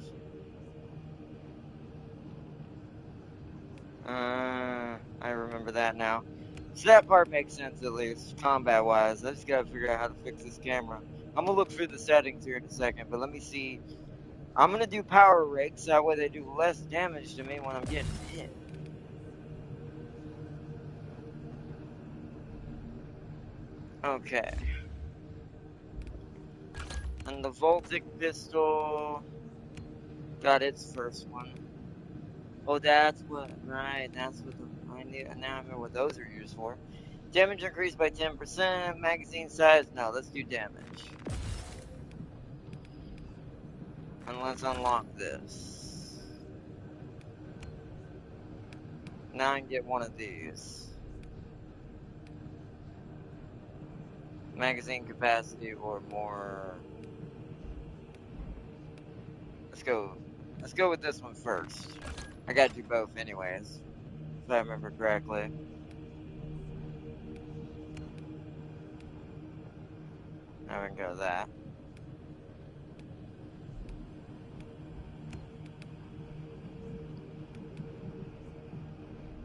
I remember that now. So that part makes sense at least, combat-wise. I just gotta figure out how to fix this camera. I'm gonna look through the settings here in a second, but let me see. I'm gonna do power rakes, that way they do less damage to me when I'm getting hit. Okay. And the Voltic pistol got its first one. Oh, that's what, right, that's what I knew, now I remember what those are used for. Damage increased by 10%, magazine size, no, let's do damage. And let's unlock this. Now I can get one of these. Magazine capacity or more. Let's go with this one first. I gotta do both anyways, if I remember correctly. Now we can go to that.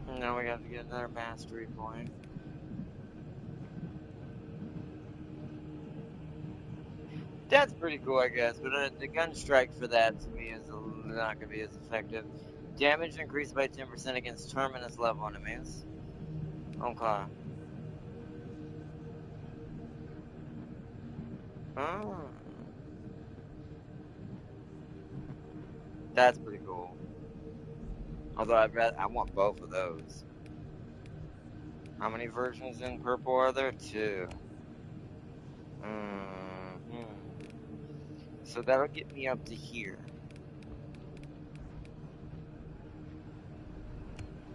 And now we got to get another mastery point. That's pretty cool, I guess, but the gun strike for that to me is not gonna be as effective. Damage increased by 10% against terminus level enemies. Okay. Oh. That's pretty cool. Although I want both of those. How many versions in purple are there? 2. So that'll get me up to here.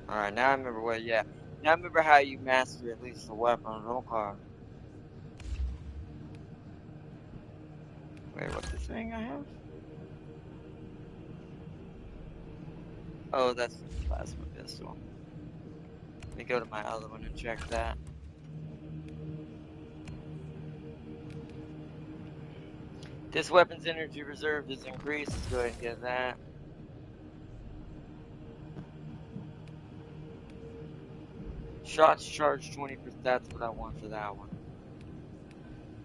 Alright, now I remember what, yeah. Now I remember how you master at least the weapons. Okay. Wait, what's the thing I have? Oh, that's for the plasma pistol. Let me go to my other one and check that. This weapon's energy reserve is increased. Let's go ahead and get that. Shots charge 20%. That's what I want for that one.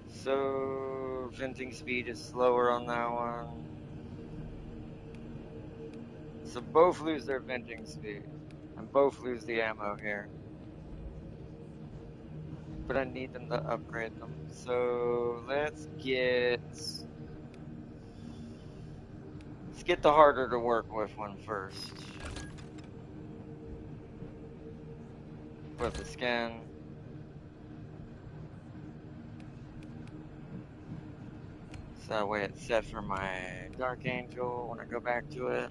So, venting speed is slower on that one. So both lose their venting speed. And both lose the ammo here. But I need them to upgrade them. So let's get the harder to work with one first. Put the skin. So that way it's set for my Dark Angel when I go back to it.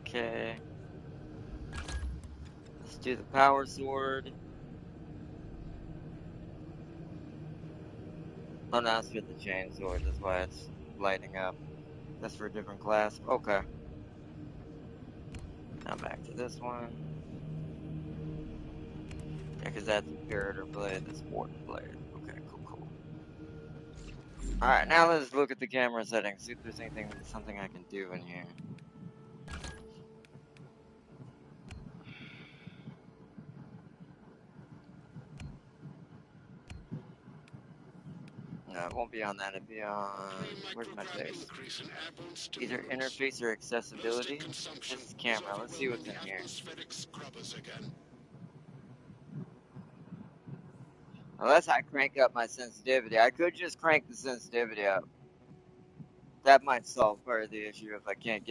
Okay. Let's do the power sword. Oh, no, that's for the chain sword. That's why it's lighting up. That's for a different class. Okay. Now back to this one. Yeah, because that's Imperator Blade. That's Warden Blade. Okay, cool. Alright, now let's look at the camera settings. See if there's something I can do in here. No, it won't be on that. It'll be on... Where's my face? Either interface or accessibility. This is camera. Let's see what's in here. Unless I crank up my sensitivity. I could just crank the sensitivity up. That might solve part of the issue if I can't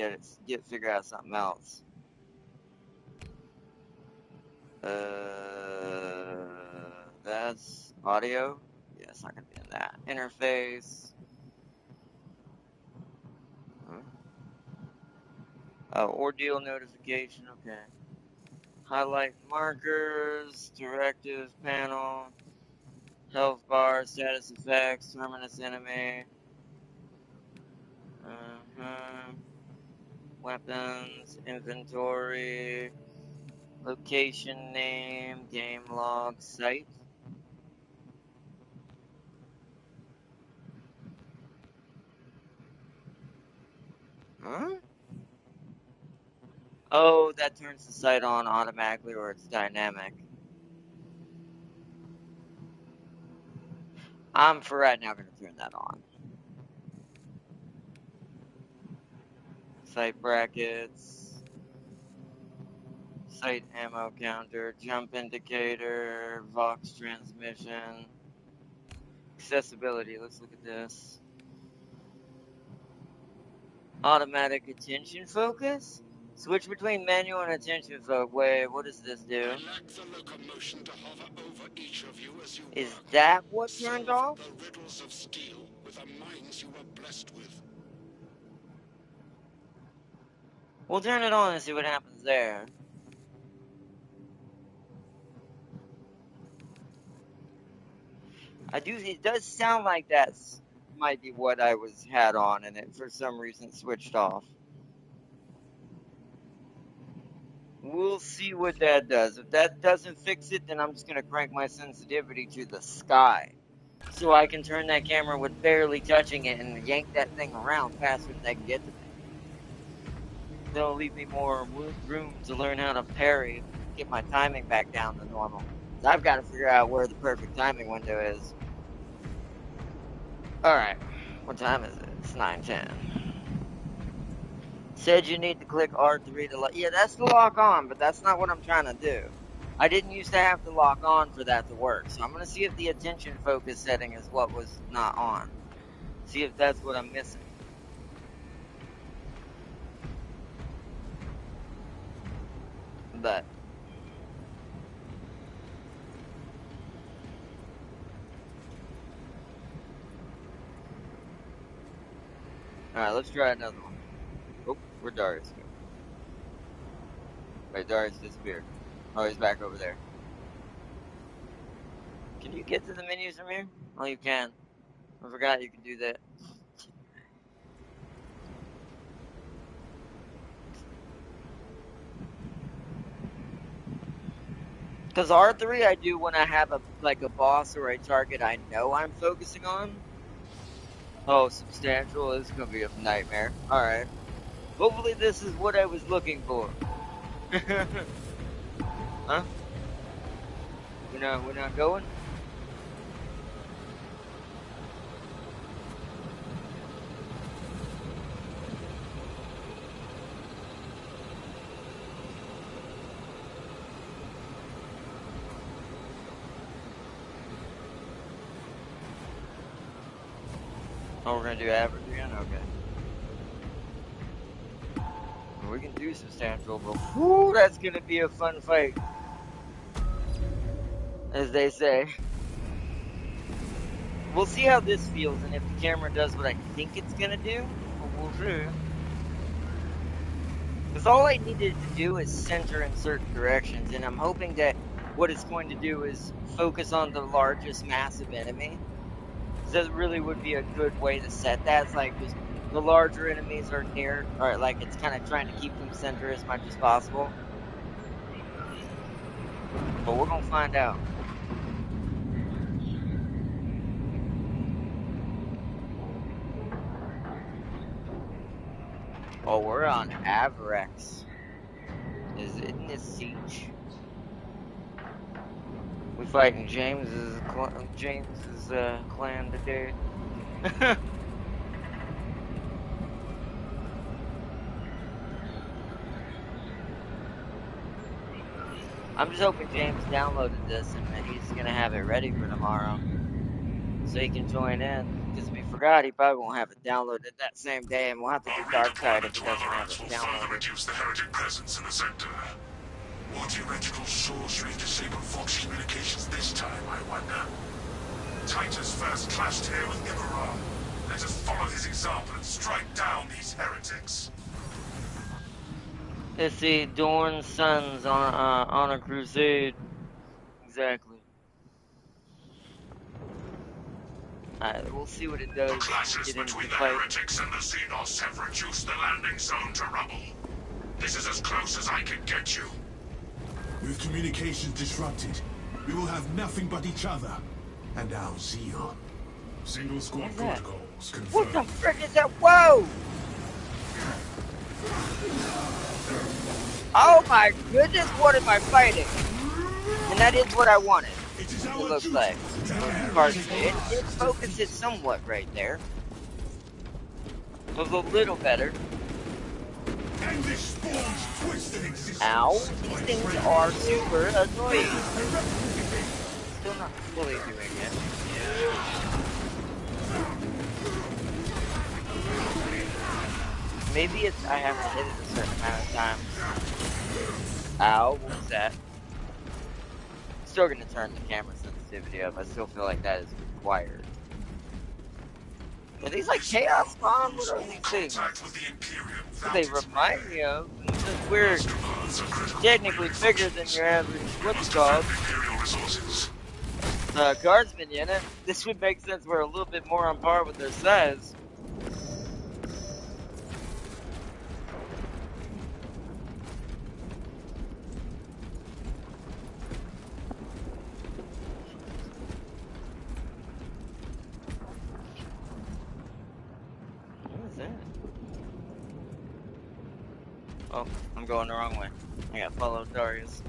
figure out something else. That's audio. Yeah, it's not gonna be in that. Interface. Ordeal notification. Okay. Highlight markers. Directives panel. Health bar. Status effects. Terminus enemy. Weapons. Inventory. Location name. Game log. Site. Huh? Oh, that turns the sight on automatically or it's dynamic. I'm for right now going to turn that on. Sight brackets. Sight ammo counter. Jump indicator. Vox transmission. Accessibility. Let's look at this. Automatic attention focus? Switch between manual and attention focus. Wait, what does this do? Is that what turned off? The riddles of steel with the minds you were blessed with. We'll turn it on and see what happens there. It does sound like that might be what I had on and it for some reason switched off. We'll see what that does. If that doesn't fix it, then I'm just going to crank my sensitivity to the sky. So I can turn that camera with barely touching it and yank that thing around faster than they can get to me. That'll leave me more room to learn how to parry, get my timing back down to normal. So I've got to figure out where the perfect timing window is. Alright, what time is it? It's 9:10. Said you need to click R3 to lock. Yeah, that's to lock on, but that's not what I'm trying to do. I didn't used to have to lock on for that to work, so I'm going to see if the attention focus setting is what was not on. See if that's what I'm missing. But alright, let's try another one. Oh, where'd Darius go? Wait, Darius disappeared. Oh, he's back over there. Can you get to the menus from here? Oh, you can. I forgot you can do that. Because R3 I do when I have a boss or a target I know I'm focusing on. Oh, substantial. This is going to be a nightmare. Alright. Hopefully this is what I was looking for. Huh? We're not going? Oh, we're gonna do average again? Okay. We can do substantial, but whoo, that's gonna be a fun fight. As they say. We'll see how this feels, and if the camera does what I think it's gonna do, we'll see. Because all I needed to do is center in certain directions, and I'm hoping that what it's going to do is focus on the largest massive enemy. That really would be a good way to set that. It's like just the larger enemies are near, or like it's kind of trying to keep them center as much as possible. But we're gonna find out. Oh, we're on Averex. Isn't this Siege? We fighting James's clan today. I'm just hoping James downloaded this and that he's gonna have it ready for tomorrow, so he can join in. Because if he forgot, he probably won't have it downloaded that same day, and we'll have to do Dark Side if he doesn't have it will further downloaded. reduce the heretic presence in the sector. What heretical sorcery disabled Fox communications this time, I wonder? Titus first clashed here with Ibarra. Let us follow his example and strike down these heretics. Let's see, Dorn's sons on a crusade. Exactly. We'll see what it does. The clashes between the heretics and the Xenos have reduced the landing zone to rubble. This is as close as I can get you. With communications disrupted, we will have nothing but each other and our zeal. Single squad protocols confirmed. What the frick is that? Whoa! Oh my goodness, what am I fighting? And that is what I wanted. It looks like. It focused it somewhat right there. It was a little better. Ow, these things are super annoying. Still not fully doing it. Maybe it's I have to hit it a certain amount of times. Ow, what was that? Still gonna turn the camera sensitivity up. I still feel like that is required. Are these like chaos spawn? What are these things? What they remind me of? Since we're technically bigger than your average what's it called? Guardsman unit. This would make sense we're a little bit more on par with their size. Oh, I'm going the wrong way. I gotta follow Darius.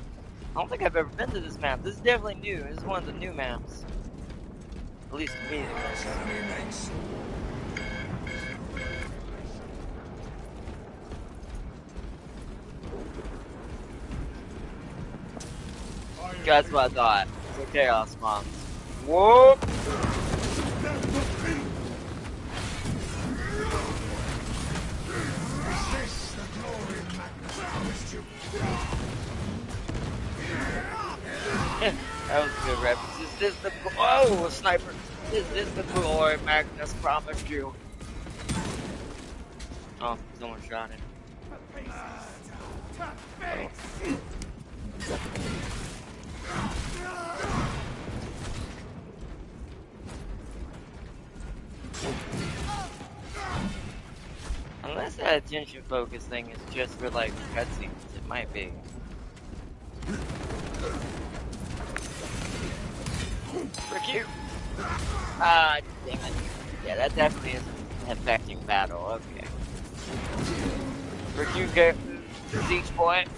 I don't think I've ever been to this map. This is definitely new. This is one of the new maps. At least to me. That's what I thought. It's a chaos mom. Whoop! That was a good reference. Is this the a sniper? Is this the glory Magnus promised you? Oh, someone shot it. Unless that attention focus thing is just for like cutscenes, it might be. Frick you! Ah, damn it. Yeah, that definitely is affecting battle. Okay. Frick you, siege point.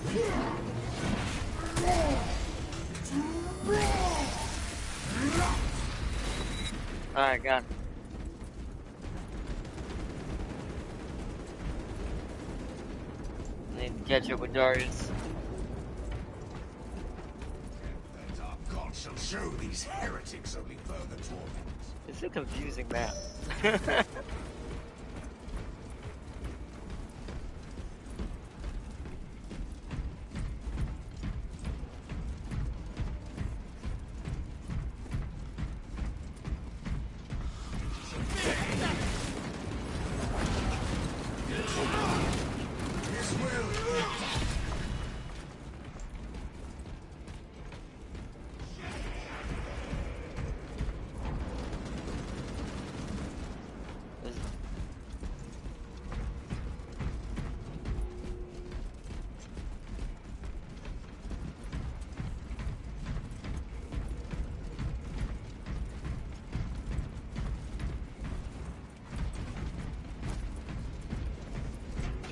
Alright, got him. Need to catch up with Darius. Our God shall show these heretics only further torment. Is It's a confusing map.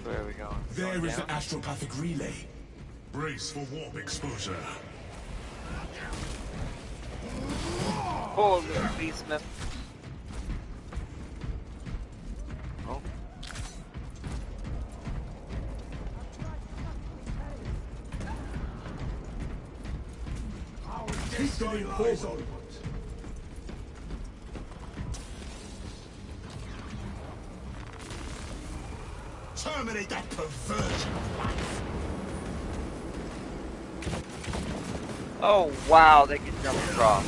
Where are we going? There is the astropathic relay. Brace for warp exposure. Holy beastman. Oh. History forward. Terminate that perversion of life. Oh wow, they can jump across.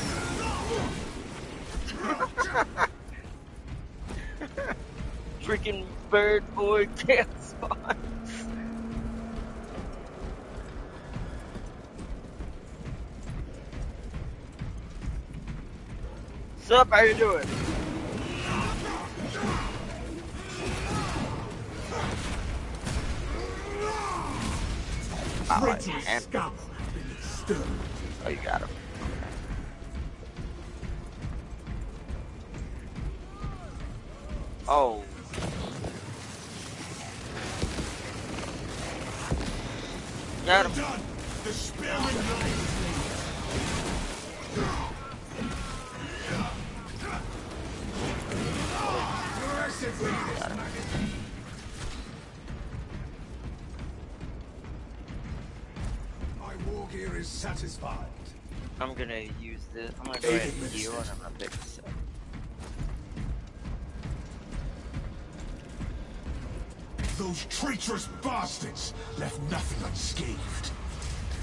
Freaking bird boy can't spawn. Sup, how you doing? Traitorous scum has been exterminated. Oh, you got him. Oh. Got him. Done. The sparing life. My war gear is satisfied. I'm gonna use this. I'm gonna go ahead and heal and I'm gonna pick this up. Those traitorous bastards left nothing unscathed.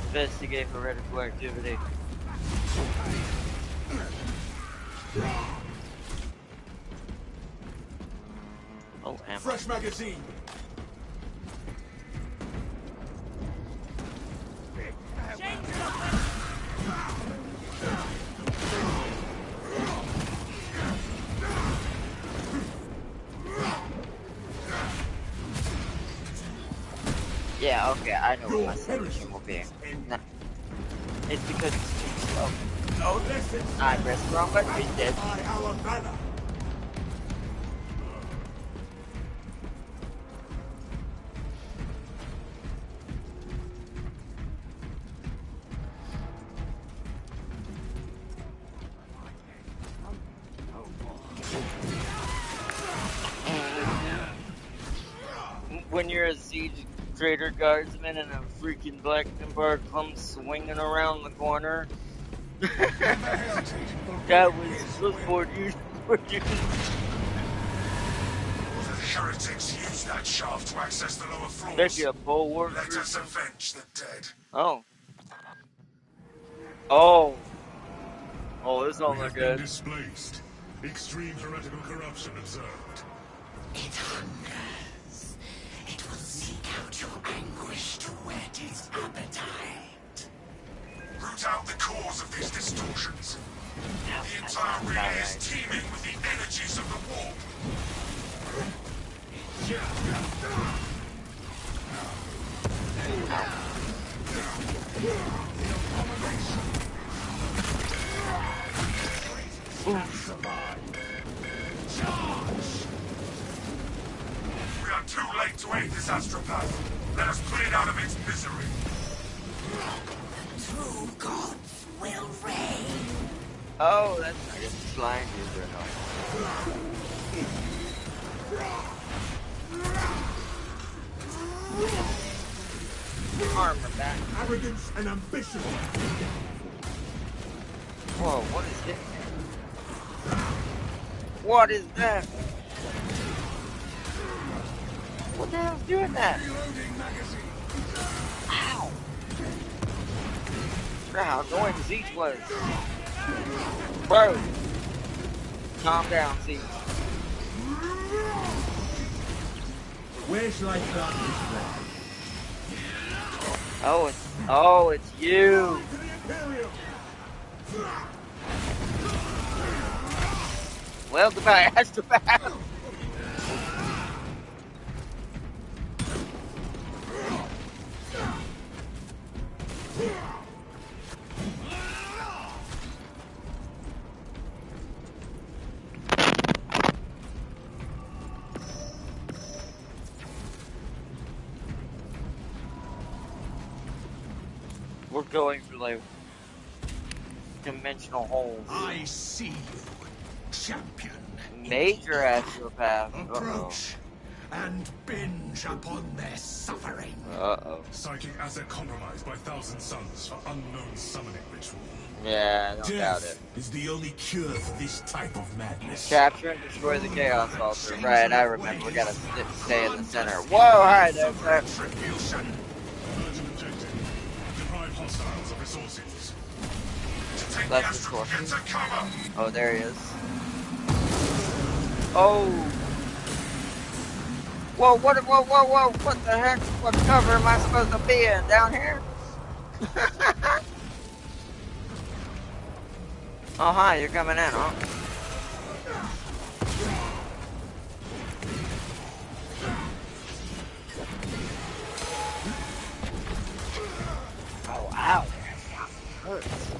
Investigate heretical activity. Oh, ammo. Fresh magazine. Yeah, okay, I know what my solution will be. Nah. It's because it's too slow. Oh, I pressed the wrong button, he's dead. When you're a siege trader guardsman and a freaking black Templar comes swinging around the corner. That was for you. The heretics used that shaft to access the lower floors. That's your bulwark. Let us avenge the dead. Oh. Oh. Oh, this don't look good. Displaced. Extreme heretical corruption observed. It hungers. It will seek out your anguish to whet its appetite. Root out the cause of these distortions. The entire relay is teeming with the energies of the warp. We are too late to aid this astropath. Let us put it out of its misery. True gods will reign. Oh, that's I guess it's blind user no. Armor back. Arrogance and ambition. Whoa, what is this? What is that? What the hell's doing that? Ow! Forgot how annoying Zeech was. Bro! Calm down, Zeech. Where shall I start this from? Oh, it's you! Well, goodbye, Astropath! We're going through like dimensional holes. I see you, champion. Major Astropath. Approach and binge upon their suffering. Psychic asset compromised by Thousand Suns for unknown summoning ritual. Yeah, I don't doubt Death it. is the only cure for this type of madness. Capture and destroy the Chaos Altar. Right, I remember. We gotta stay in the center. Whoa, hi there, sir. Retribution. Urgent objective. Deprive hostiles of resources. That's the course. Oh, there he is. Oh. Whoa, what the heck? What cover am I supposed to be in? Down here? Oh, hi, you're coming in, huh? Oh, ow. That hurts.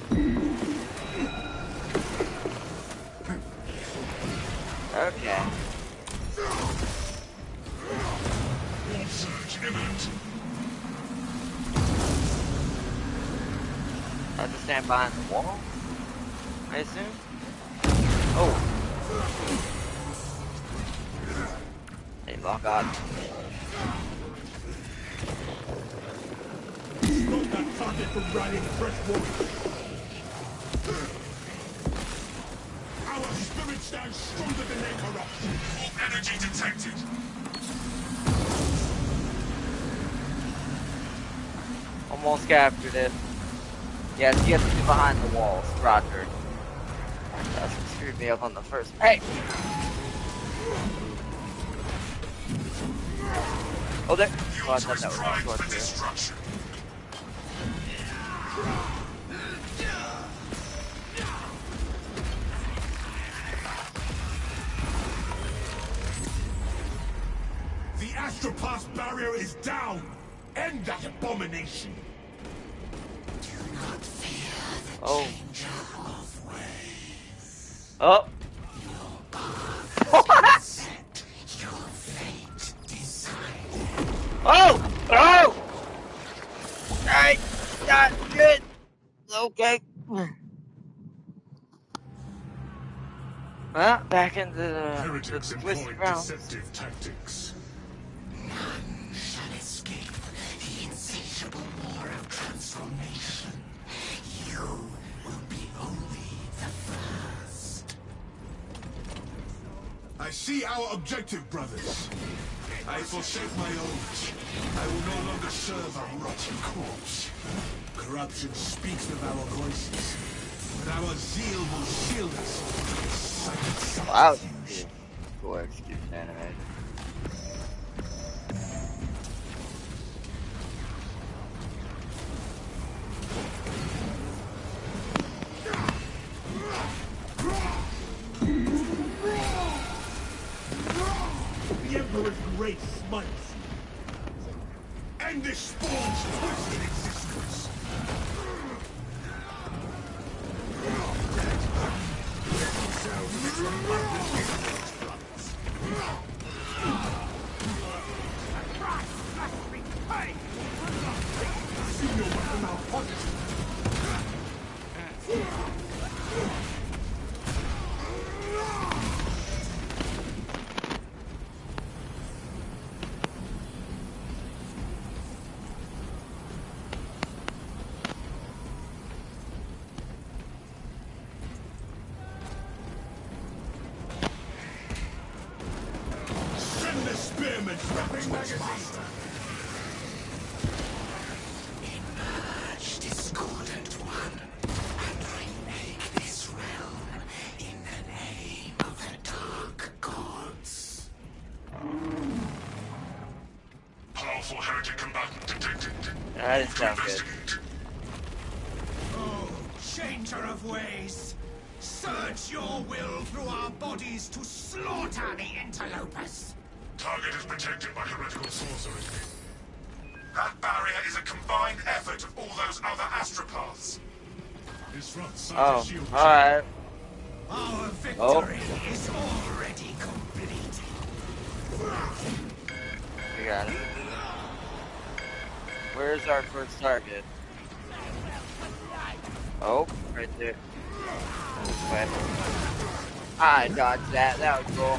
Okay. Surge imminent. I have to stand behind the wall, I assume? Oh. Hey, lock on. Stop that target from riding fresh water. Our spirit stands stronger than they corrupt. All energy detected. Almost captured it. Yes, you have to be behind the walls, Roger. That's what screwed me up on the first. Hey! Oh, there. Oh, I thought that was my sword too. The Astropath barrier is down! End that abomination! Do not fear the Oh. changer of ways. Oh! Your path is set, your fate decided. Oh! Oh! Alright, not good. Okay. Well, back into the Heretics twisted employed round. deceptive tactics. None shall escape the insatiable war of transformation. You will be only the first. I see our objective, brothers. I forsake my own. I will no longer serve a rotting corpse. Corruption speaks with our voices, but our zeal will shield us. Wow, cool execution animated. The Emperor's grace smites you. End this spawn's twisted existence. See your weapon malfunction. Demonstrate what's master. Emerge, discordant one, and remake this realm in the name of the Dark Gods. Powerful heretic combatant detected. That didn't sound good. Investigate. Oh, changer of ways! Surge your will through our bodies to slaughter the interlopers! Target is protected by heretical sorcery. That barrier is a combined effort of all those other astropaths. Disrupt Oh, Santa shield. alright. Our victory is already complete. We got it. Where's our first target? Oh, right there. This way. I dodged that. That was cool.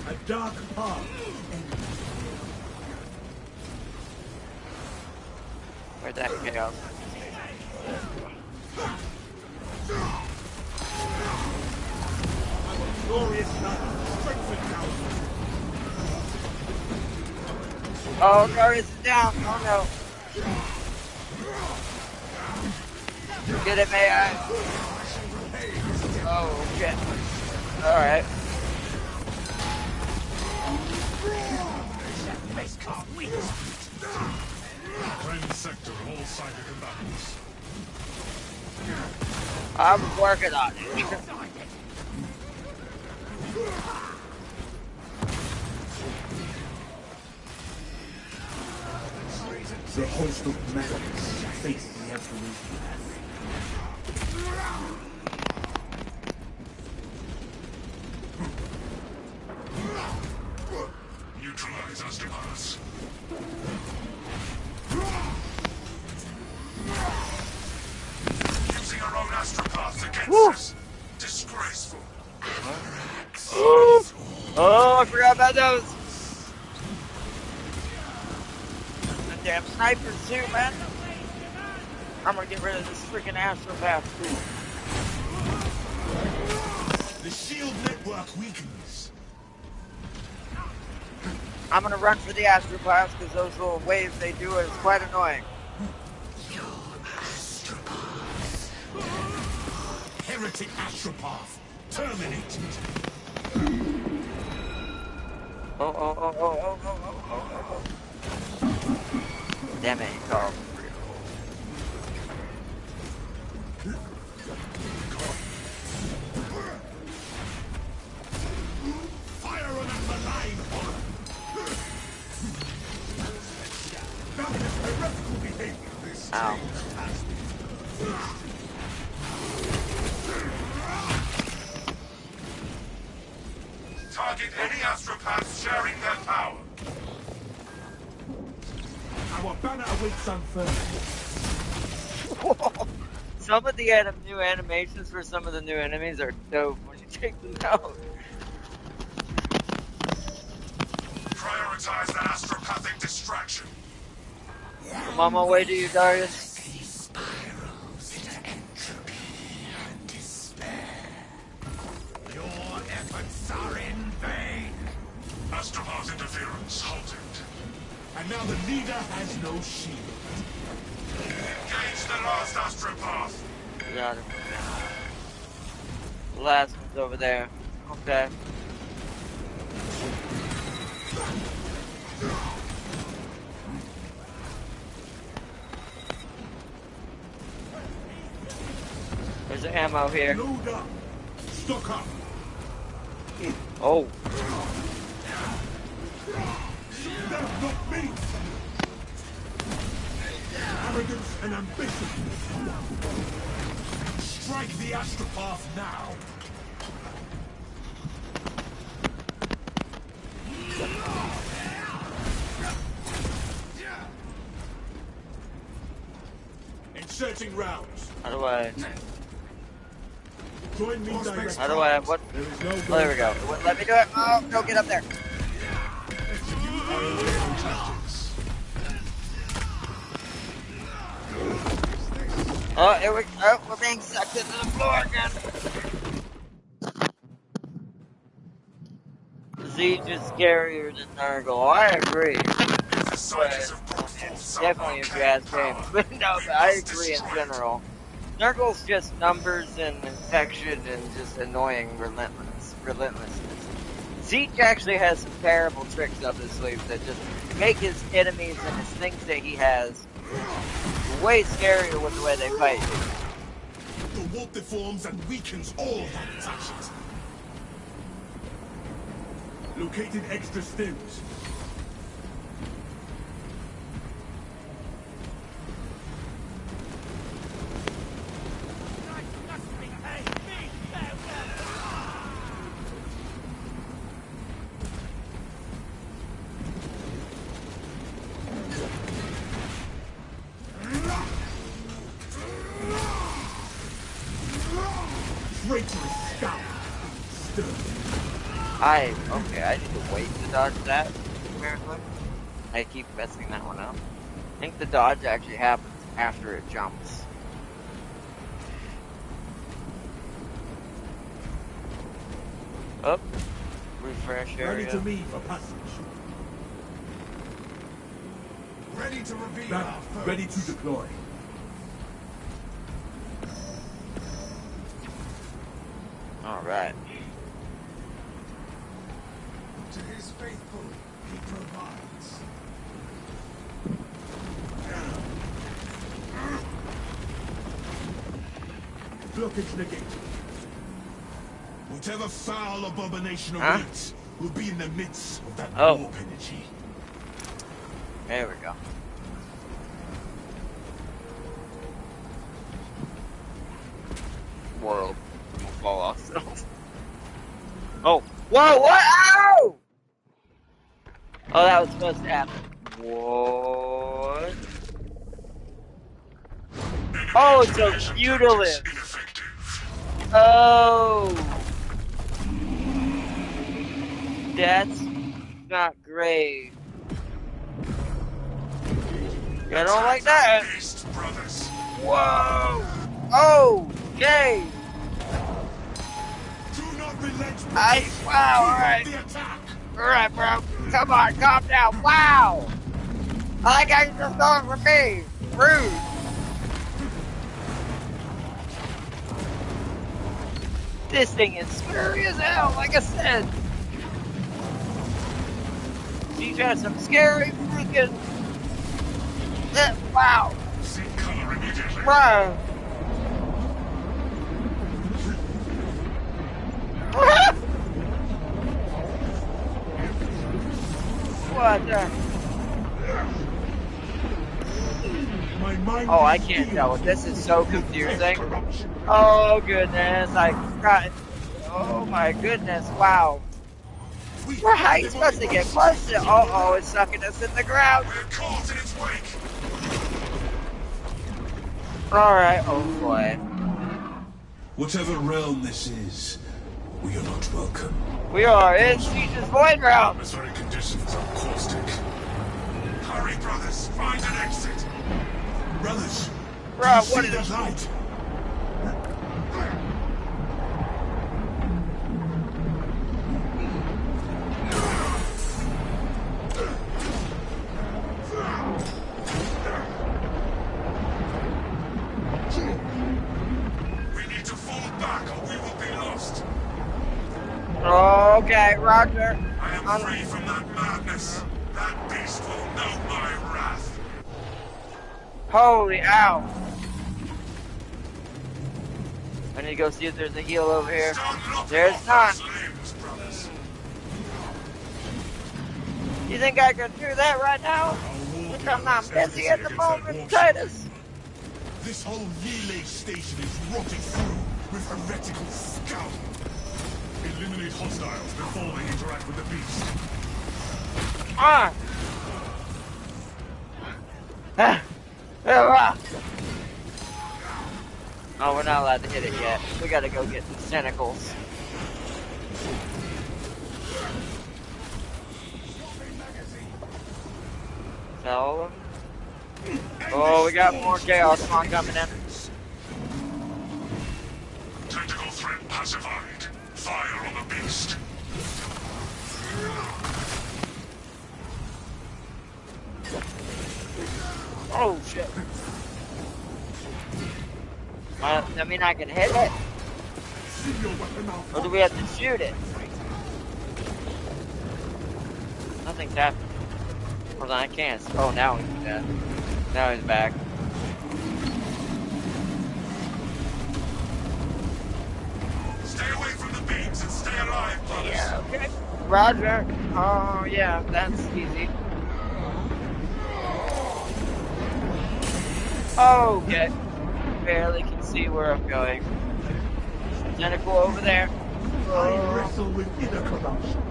A dark path. Where'd that chaos? Glorious night. Strengthen now. Oh, Darius is down. Oh no. Get it, may I? Oh, shit. Alright. Cleanse sector of all cyber combatants. I'm working on it. The host of madness face the absolution. Neutralize Astropaths. Using our own astropaths against us. Disgraceful. Oh, I forgot about those. The damn snipers too, man. I'm gonna get rid of this freaking astropath too. The shield network weakens. I'm gonna run for the astropaths because those little waves they do is quite annoying. Heretic astropath. Terminated. Oh. Damn it, Carl. Fire on a malign horror. That is heretical behavior. This Ow. Target any astropaths sharing their power. Our banner awaits unfurled. Some of the new animations for some of the new enemies are dope when you take them out. Prioritize the astropathic distraction. I'm on my way to you, Darius. Spirals into entropy and despair. Your efforts are in vain. Astropath interference halted. And now the leader has no shield. Engage the last astropath. Got him. The last one's over there. Okay. There's the ammo here. Load up. Stock up. Oh. That's not me. Arrogance and ambition. Strike the astropath now. Inserting rounds. How do I? Join me directly. How do I, what? There is no Oh, there we go. It wouldn't let me do it. Oh, no, get up there. Execute our awaiting tactics. Oh, here we go. We're being sucked into the floor again. Siege is scarier than Nurgle. I agree. If the soldiers have brought forth some Definitely if you ask James. But no, but I agree in general. Nurgle's just numbers and infection and just annoying relentlessness. Siege actually has some terrible tricks up his sleeve that just make his enemies and his things that he has way scarier with the way they fight. The wolf deforms and weakens all that touches. Located extra stims. Okay, I need to wait to dodge that, apparently. I keep messing that one up. I think the dodge actually happens after it jumps. Up. Refresh area. Ready to leave for passage. Ready to reveal our foes. Ready to deploy. Alright. To his faithful, he provides. Blockage negated. Whatever foul abomination awaits will be in the midst of that warp energy. There we go. World. We'll fall off. Oh. Whoa, what? Ow! Oh, that was supposed to happen. What? Oh, it's a feudalist. Oh. That's not great. I don't like that. Whoa. Oh, okay. Wow, alright. Alright, bro. Come on, calm down. Wow. I like how you're just going for me. Rude. This thing is scary as hell, like I said. She's got some scary freaking... Wow. Wow. What the? Oh, I can't tell. This is so confusing. Oh, goodness. I forgot. Oh, my goodness. Wow. How are you supposed to get close to it? Oh, it's sucking us in the ground. Alright, oh boy. Whatever realm this is, we are not welcome. We are in Siege's Void Realm. Atmospheric conditions are caustic. Hurry, brothers. Find an exit. Brothers, bro, what is that light? Okay, Roger. I am free from that madness. That beast will know my wrath. Holy ow. I need to go see if there's a heal over here. There's not. You think I can do that right now? Because I'm not busy at the moment, Titus. This whole relay station is rotting through with heretical scum. Eliminate hostiles before they interact with the beast. Ah! Oh, we're not allowed to hit it yet. We gotta go get these tentacles. Tell them. Oh, we got more Chaos Spawn coming in. Tentacle threat pacified. Fire on the beast. Oh, shit. I mean, I can hit it. Or do we have to shoot it? Nothing's happening. Hold on, I can't. Oh, now he's dead. Now he's back. Stay away from the beams and stay alive, brothers. Yeah, okay. Roger. Oh, yeah, that's easy. Okay. Barely can see where I'm going. Tentacle over there. I wrestle with inner corruption.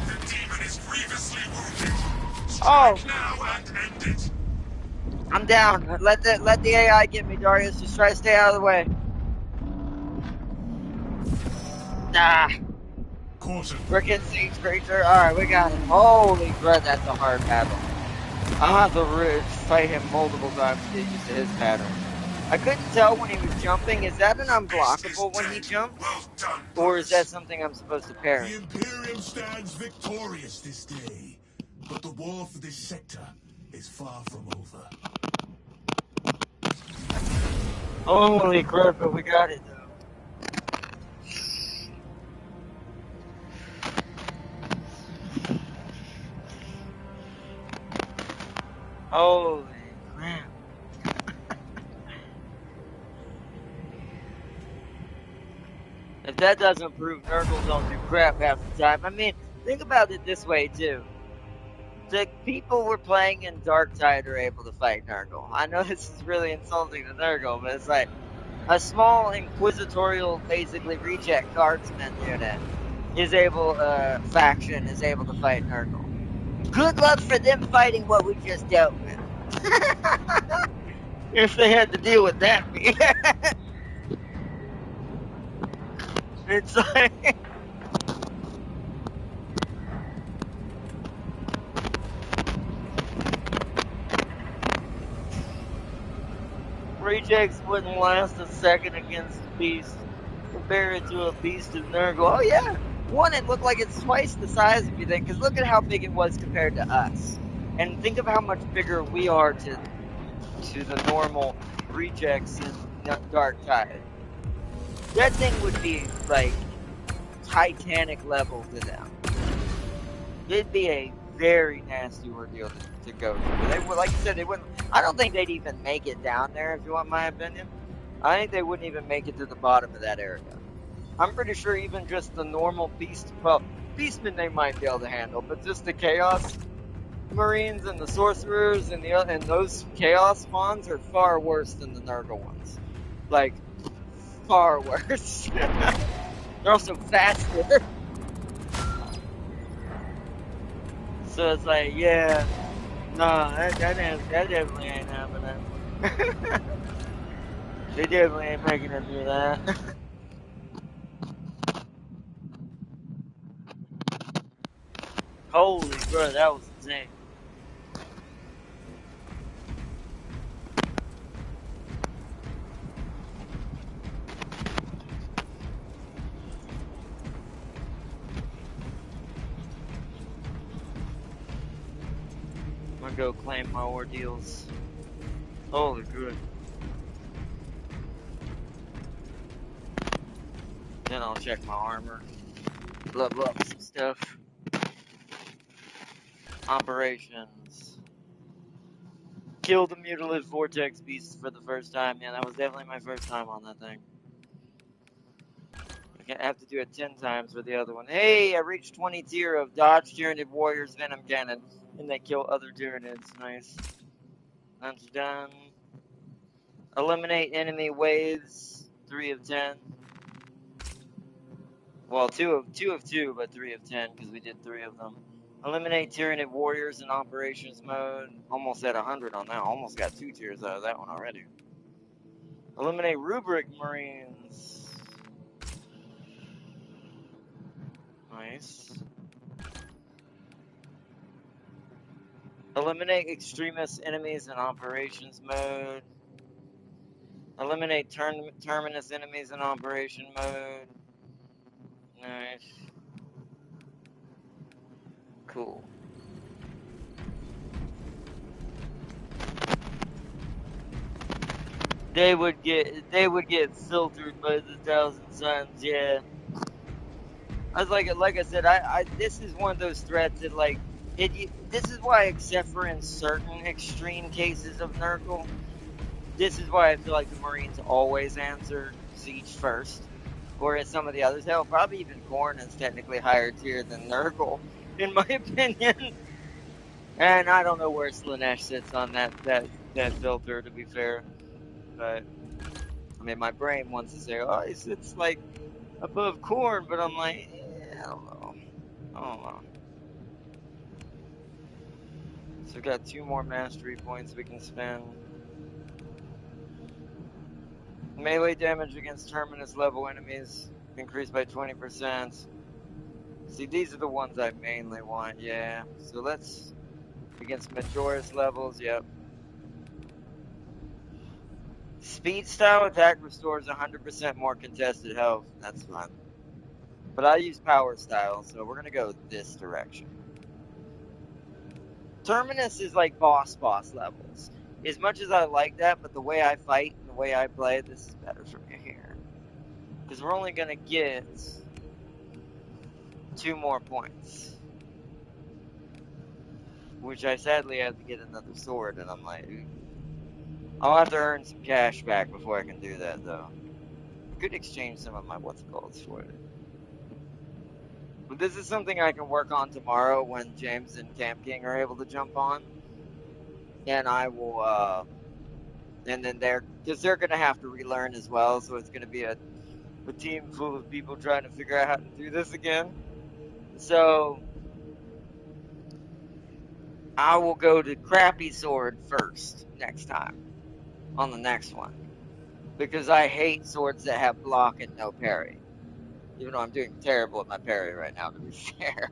The demon is grievously wounded. Oh! Strike now and end it. I'm down. Let the AI get me, Darius. Just try to stay out of the way. Ah. Frickin' siege creature. Alright, we got him. Holy crap, that's a hard battle. I'll have to fight him multiple times to get used to his pattern. I couldn't tell when he was jumping. Is that an unblockable when he jumps? Well done, Or is that something I'm supposed to parry? The Imperium stands victorious this day, but the war for this sector is far from over. Holy crap, but we got it though. Holy crap. If that doesn't prove Nurgle don't do crap half the time, I mean, think about it this way too. The people we're playing in Darktide are able to fight Nurgle. I know this is really insulting to Nurgle, but it's like a small inquisitorial, basically reject guardsman unit faction is able to fight Nurgle. Good luck for them fighting what we just dealt with. If they had to deal with that. It's like... Rejects wouldn't last a second against the beast. Compare it to a beast of Nurgle. Oh yeah! One, it looked like it's twice the size if you think, because look at how big it was compared to us. And think of how much bigger we are to the normal rejects in Darktide. That thing would be like Titanic level to them. It'd be a very nasty ordeal to go through. They would, like you said, they wouldn't. I don't think they'd even make it down there. If you want my opinion, I think they wouldn't even make it to the bottom of that area. I'm pretty sure even just the normal beastmen they might be able to handle, but just the chaos marines and the sorcerers and those chaos spawns are far worse than the Nurgle ones. Like, far worse. They're also faster. So it's like, yeah, no, that definitely ain't happening. They definitely ain't making it through that. Holy bro, that was insane. I'm gonna go claim my ordeals. Holy good. Then I'll check my armor. Level up some stuff. Operations. Kill the mutilated vortex beast for the first time. Yeah, that was definitely my first time on that thing. I have to do it 10 times for the other one. Hey, I reached 20 tier of dodge Tyranid warriors venom cannon, and they kill other Tyranids. Nice. That's done. Eliminate enemy waves. 3 of 10. Well, two of 2, but 3 of 10 because we did 3 of them. Eliminate Tyranid Warriors in Operations Mode. Almost at 100 on that. Almost got 2 tiers out of that one already. Eliminate Rubric Marines. Nice. Eliminate Extremist Enemies in Operations Mode. Eliminate Terminus Enemies in Operation Mode. Nice. Cool. They would get filtered by the Thousand Suns, yeah. I was like I said, this is one of those threats that this is why, except for in certain extreme cases of Nurgle, this is why I feel like the Marines always answer Siege first. Whereas some of the others, hell, probably even Khorne is technically higher tier than Nurgle, in my opinion. And I don't know where Slaanesh sits on that filter, to be fair. But I mean, my brain wants to say, oh, he sits like above Khorne, but I'm like, I don't know. So we got 2 more mastery points we can spend. Melee damage against Terminus level enemies increased by 20%. See, these are the ones I mainly want, yeah. So let's, against Majoris levels, yep. Speed style attack restores 100% more contested health. That's fine. But I use power style, so we're gonna go this direction. Terminus is like boss levels. As much as I like that, but the way I fight and the way I play, this is better for me here. Because we're only gonna get 2 more points. Which I sadly have to get another sword, and I'm like, I'll have to earn some cash back before I can do that, though. I could exchange some of my what's-it-calls for it. But this is something I can work on tomorrow when James and Camp King are able to jump on. And I will, and then because they're going to have to relearn as well, so it's going to be a team full of people trying to figure out how to do this again. So, I will go to Crappy Sword first next time, on the next one. Because I hate swords that have block and no parry. Even though I'm doing terrible at my parry right now, to be fair.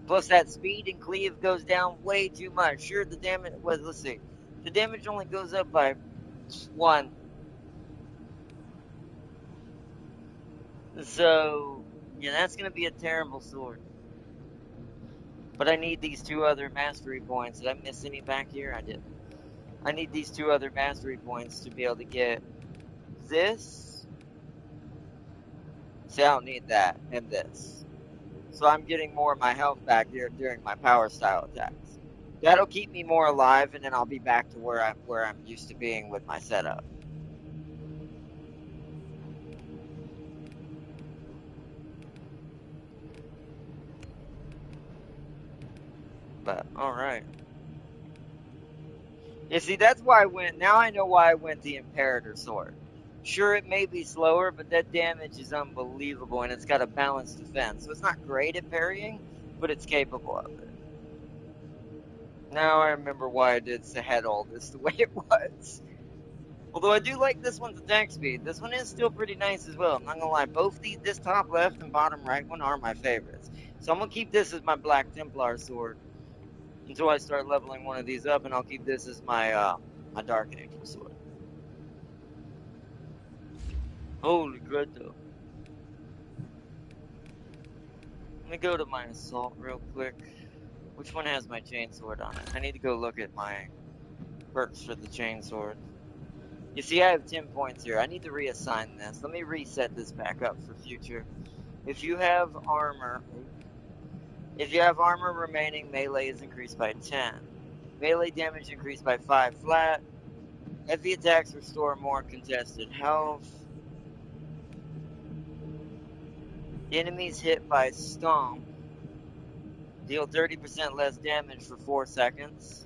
Plus that speed and cleave goes down way too much. Sure, the damage, well, let's see. The damage only goes up by 1. So, yeah, that's going to be a terrible sword. But I need these 2 other mastery points. Did I miss any back here? I didn't. I need these 2 other mastery points to be able to get this. See, I don't need that and this. So I'm getting more of my health back here during my power style attacks. That'll keep me more alive, and then I'll be back to where I'm used to being with my setup. But alright. You see, that's why I went. Now I know why I went the Imperator Sword. Sure, it may be slower, but that damage is unbelievable, and it's got a balanced defense. So it's not great at parrying, but it's capable of it. Now I remember why I did head all this the way it was. Although I do like this one's attack speed. This one is still pretty nice as well. I'm not gonna lie. Both this top left and bottom right one are my favorites. So I'm gonna keep this as my Black Templar sword until I start leveling one of these up, and I'll keep this as my my Dark Angel sword. Holy crud, though. Let me go to my assault real quick. Which one has my chainsword on it? I need to go look at my perks for the chainsword. You see, I have 10 points here. I need to reassign this. Let me reset this back up for future. If you have armor remaining, melee is increased by 10. Melee damage increased by 5 flat. Heavy attacks restore more contested health. Enemies hit by stomp deal 30% less damage for 4 seconds.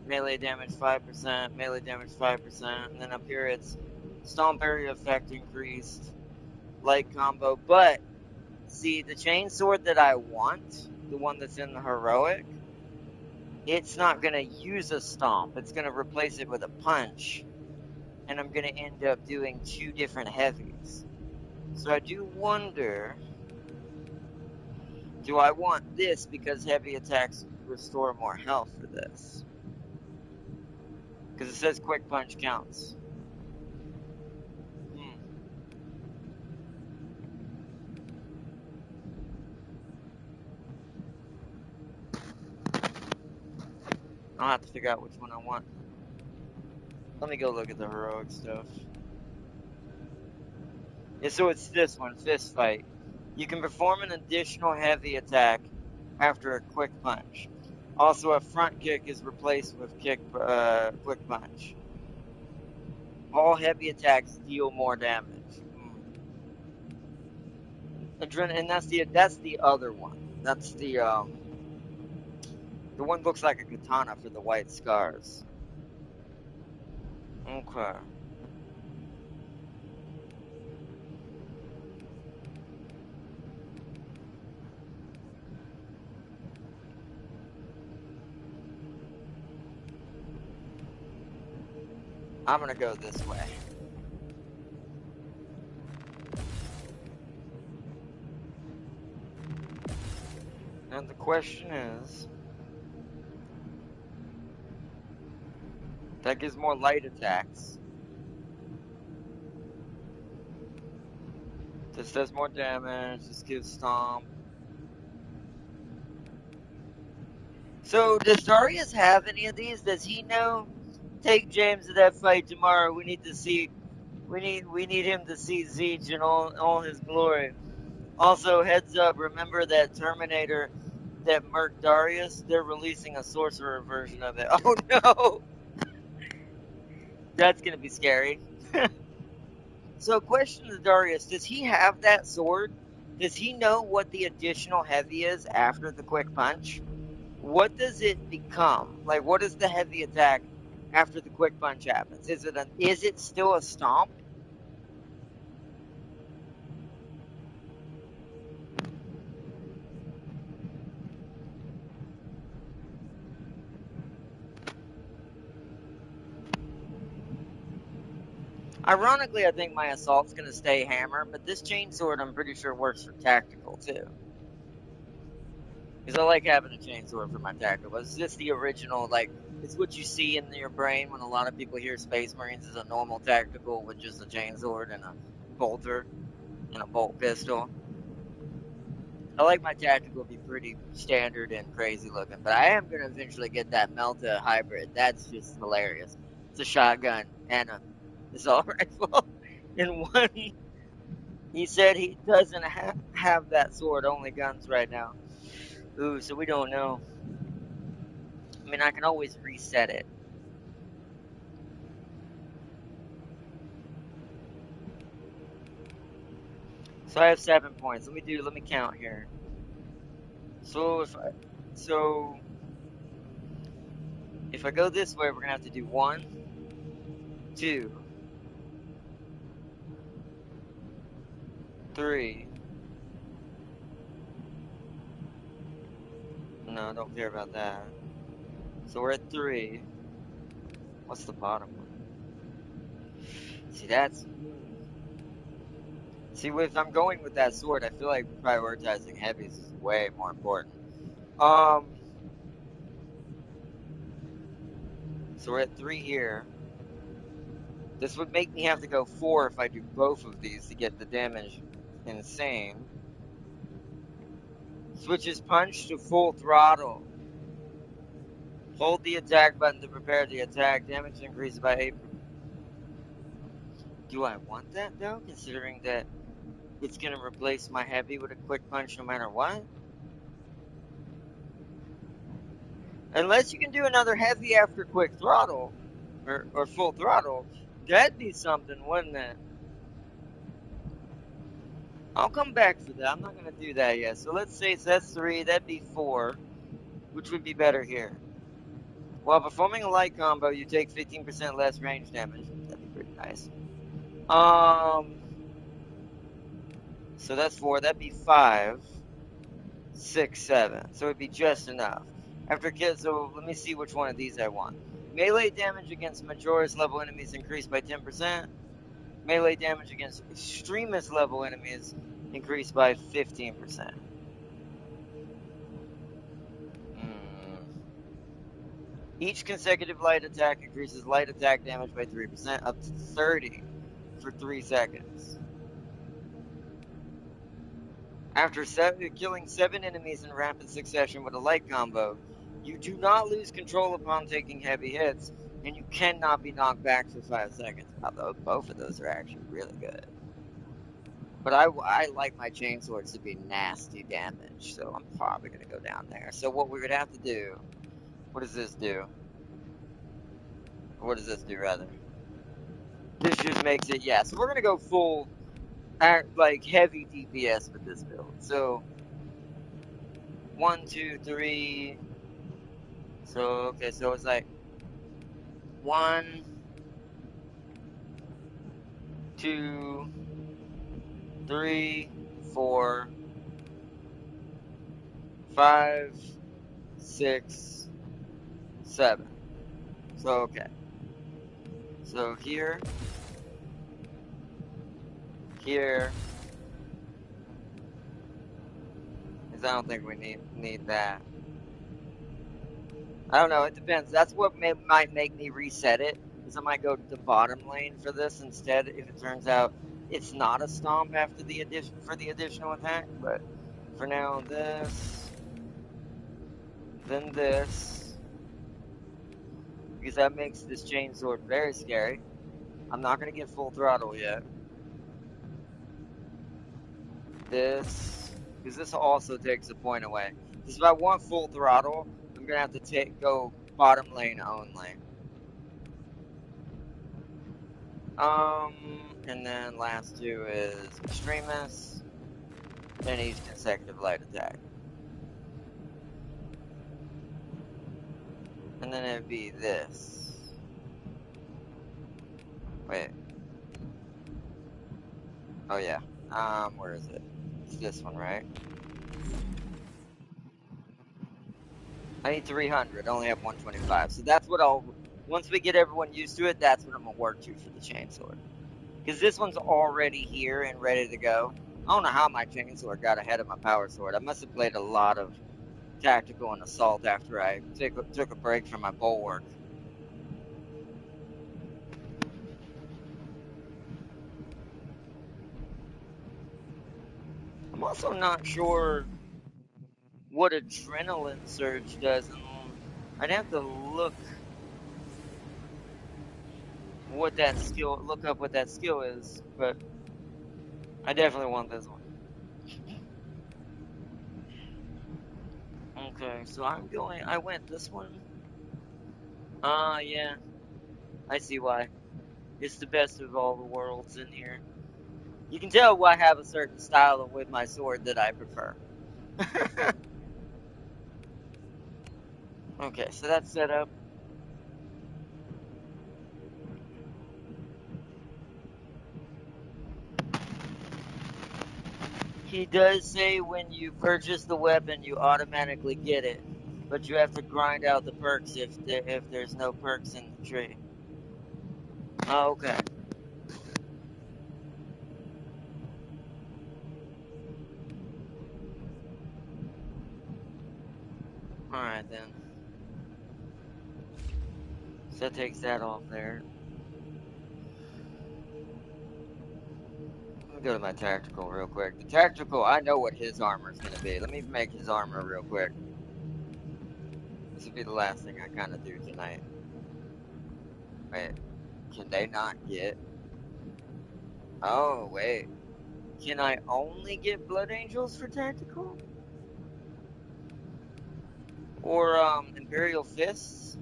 Melee damage 5%, melee damage 5%, and then up here it's stomp area effect increased, light combo, but see, the chainsword that I want, the one that's in the heroic, it's not going to use a stomp. It's going to replace it with a punch. And I'm going to end up doing 2 different heavies. So I do wonder, do I want this because heavy attacks restore more health for this? Because it says quick punch counts. I'll have to figure out which one I want. Let me go look at the heroic stuff. Yeah, so it's this one, fist fight. You can perform an additional heavy attack after a quick punch. Also, a front kick is replaced with quick punch. All heavy attacks deal more damage. And that's the other one. That's the one looks like a katana for the white scars. Okay. I'm gonna go this way. And the question is, that gives more light attacks. This does more damage. This gives stomp. So does Darius have any of these? Does he know? Take James to that fight tomorrow. We need to see. We need him to see Zeech in all his glory. Also, heads up. Remember that Terminator that murked Darius? They're releasing a sorcerer version of it. Oh no! That's gonna be scary. So, question to Darius: does he have that sword? Does he know what the additional heavy is after the quick punch? What does it become? Like, what is the heavy attack after the quick punch happens? Is it still a stomp? Ironically, I think my assault's gonna stay hammer, but this chainsword I'm pretty sure works for tactical too. Because I like having a chainsword for my tactical. It's just the original, like, it's what you see in your brain when a lot of people hear Space Marines as a normal tactical with just a chainsword and a bolter and a bolt pistol. I like my tactical to be pretty standard and crazy looking, but I am going to eventually get that Melta hybrid. That's just hilarious. It's a shotgun and a assault rifle in one. He said he doesn't have that sword, only guns right now. Ooh, so we don't know. I mean, I can always reset it. So I have 7 points. Let me count here. So if I go this way, we're gonna have to do 1, 2, 3. No, I don't care about that. So we're at 3. What's the bottom one? See, if I'm going with that sword, I feel like prioritizing heavies is way more important. So we're at 3 here. This would make me have to go 4 if I do both of these to get the damage insane. Switches punch to full throttle. Hold the attack button to prepare the attack. Damage increases by 8. Do I want that though, considering that it's going to replace my heavy with a quick punch no matter what? Unless you can do another heavy after quick throttle, or full throttle, that'd be something, wouldn't it? I'll come back for that. I'm not going to do that yet. So let's say that's 3, that'd be 4, which would be better here. While performing a light combo, you take 15% less range damage. That'd be pretty nice. So that's 4. That'd be 5, 6, 7. So it'd be just enough. After kill, so let me see which one of these I want. Melee damage against Majoris level enemies increased by 10%. Melee damage against Extremist level enemies increased by 15%. Each consecutive light attack increases light attack damage by 3% up to 30 for 3 seconds. After killing 7 enemies in rapid succession with a light combo, you do not lose control upon taking heavy hits, and you cannot be knocked back for 5 seconds. Wow, both of those are actually really good. But I like my chainswords to be nasty damage, so I'm probably going to go down there. So what we would have to do, what does this do? What does this do, rather? This just makes it, yeah. So we're going to go full, like, heavy DPS with this build. So, 1, 2, 3. So, okay, so it's like 1, 2, 3, 4, 5, 6, 7. So, okay. So here, because I don't think we need that. I don't know, it depends. That's what might make me reset it, is I might go to the bottom lane for this instead if it turns out it's not a stomp after the additional attack. But for now, this, then this, because that makes this chainsword very scary. I'm not going to get full throttle yet. This, because this also takes a point away. Because if I want full throttle, I'm going to have to go bottom lane only. And then last 2 is Extremist, and each consecutive light attack. And then it'd be this. Wait. Oh yeah. Where is it? It's this one, right? I need 300. I only have 125. So that's what once we get everyone used to it, that's what I'm gonna work to for the chainsword. Because this one's already here and ready to go. I don't know how my chainsword got ahead of my power sword. I must have played a lot of tactical and assault after I took a break from my bulwark. I'm also not sure what adrenaline surge does. I'd have to look up what that skill is, but I definitely want this one. Okay, so I went this one. Yeah, I see why. It's the best of all the worlds in here. You can tell why I have a certain style with my sword that I prefer. Okay, so that's set up. He does say when you purchase the weapon, you automatically get it, but you have to grind out the perks if there's no perks in the tree. Oh, okay. Alright then. So that takes that off there. Let me go to my tactical real quick. The tactical, I know what his armor is going to be. Let me make his armor real quick. This will be the last thing I kind of do tonight. Wait. Can they not get... Oh, wait. Can I only get Blood Angels for tactical? Or, Imperial Fists?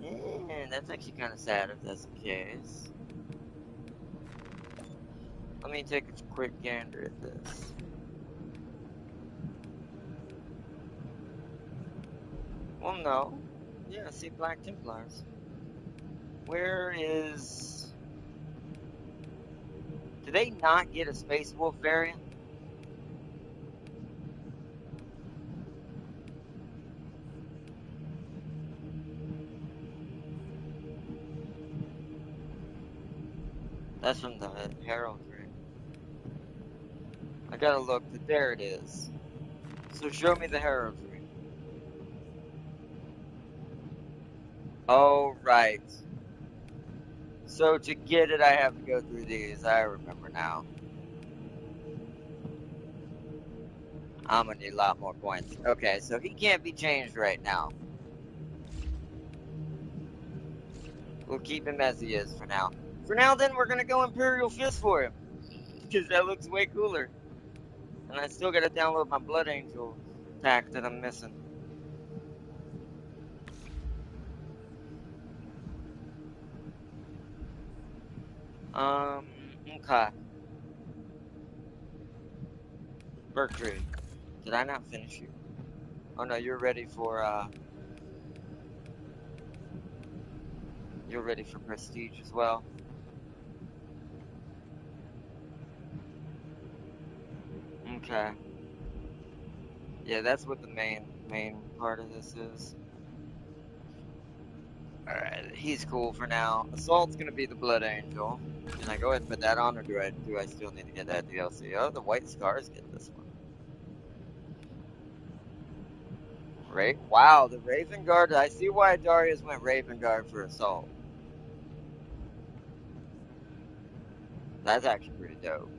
Yeah, that's actually kind of sad if that's the case. Let me take a quick gander at this. Well, no. Yeah, see Black Templars. Where is... Do they not get a Space Wolf variant? That's from the heraldry. I gotta look, but there it is. So show me the heraldry. Oh, right. So to get it, I have to go through these. I remember now. I'm gonna need a lot more points. Okay, so he can't be changed right now. We'll keep him as he is for now. For now, then, we're gonna go Imperial Fist for him. Because that looks way cooler. And I still gotta download my Blood Angel pack that I'm missing. Okay. Bertrand, did I not finish you? Oh no, you're ready for, you're ready for Prestige as well. Okay. Yeah, that's what the main part of this is. Alright, he's cool for now. Assault's gonna be the Blood Angel. Can I go ahead and put that on, or do I still need to get that DLC? Oh, the White Scars get this one. Right? Wow, the Raven Guard. I see why Darius went Raven Guard for Assault. That's actually pretty dope.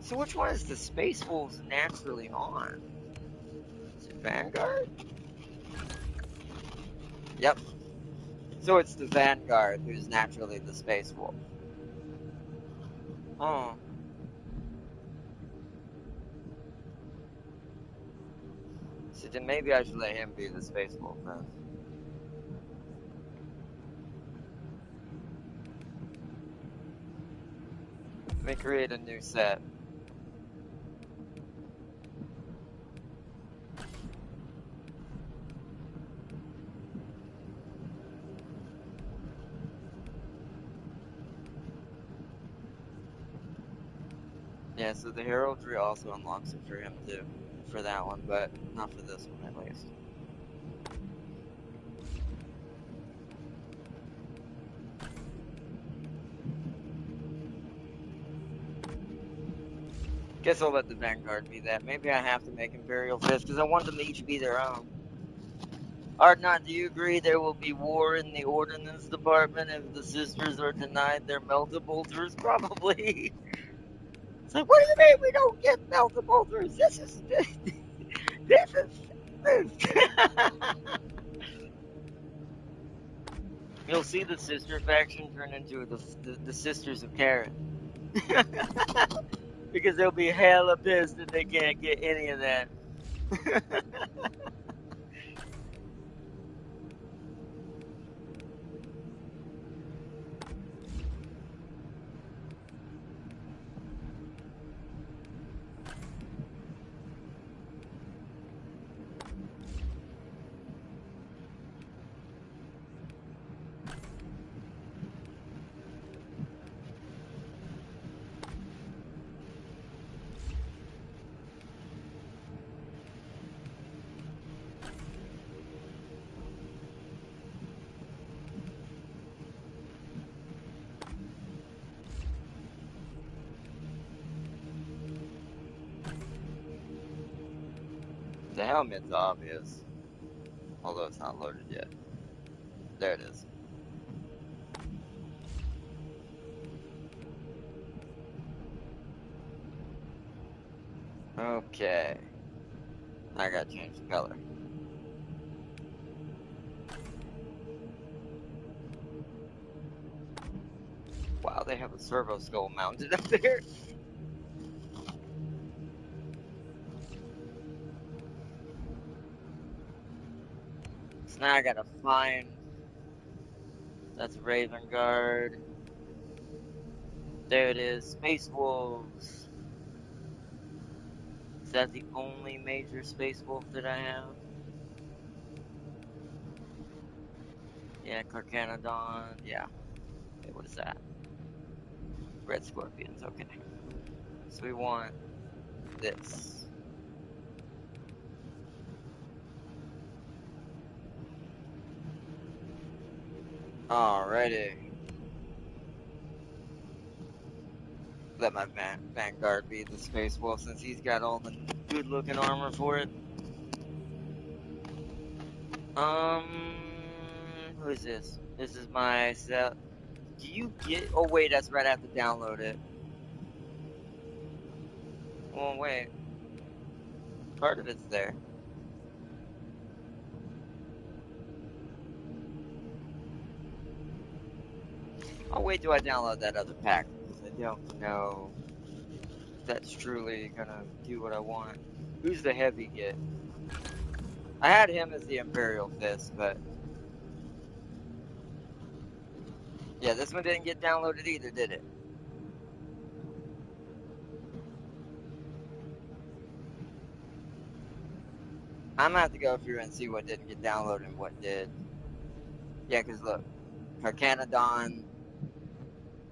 So which one is the Space Wolves naturally on? Is it Vanguard? Yep. So it's the Vanguard who's naturally the Space Wolf. Oh. So then maybe I should let him be the Space Wolf then. Let me create a new set. Yeah, so the heraldry also unlocks it for him too. For that one, but not for this one at least. Guess I'll let the Vanguard be that. Maybe I have to make Imperial Fist because I want them to each be their own. Artnot, do you agree there will be war in the Ordnance Department if the sisters are denied their melta bolters? Probably. It's like, what do you mean we don't get melta bolters? This is You'll see the sister faction turn into the Sisters of Karen. Because they'll be hella pissed that they can't get any of that. The helmet's obvious. Although it's not loaded yet. There it is. Okay. I gotta change the color. Wow, they have a servo skull mounted up there. So now I gotta find. That's Raven Guard. There it is. Space Wolves. Is that the only major Space Wolf that I have? Yeah, Carcanodon. Yeah. Okay, what is that? Red Scorpions. Okay. So we want this. Alrighty. let my Vanguard be the Space Wolf since he's got all the good looking armor for it. Who is this? This is my set. Do you get? Oh wait, that's right. I have to download it. Oh wait, part of it's there. I'll wait till I download that other pack because I don't know if that's truly gonna do what I want. Who's the heavy get? I had him as the Imperial Fist, but yeah, this one didn't get downloaded either, did it? I'm gonna have to go through and see what didn't get downloaded and what did. Yeah, because look, Carcanodon,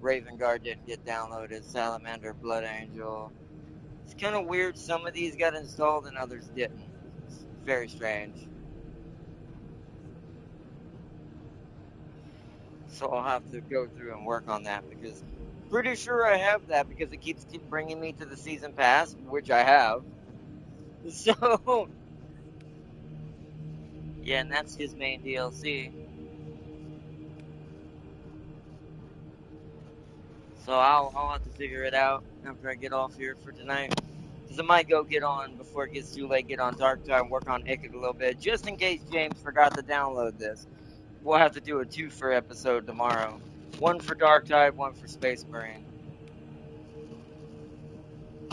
Raven Guard didn't get downloaded, Salamander, Blood Angel. It's kind of weird. Some of these got installed and others didn't. It's very strange. So I'll have to go through and work on that because pretty sure I have that because it keeps bringing me to the season pass, which I have. So yeah, and that's his main DLC. So I'll have to figure it out after I get off here for tonight. Because I might go get on before it gets too late, get on Dark Tide and work on Icked a little bit, just in case James forgot to download this. We'll have to do a 2-for episode tomorrow. One for Dark Tide, one for Space Marine.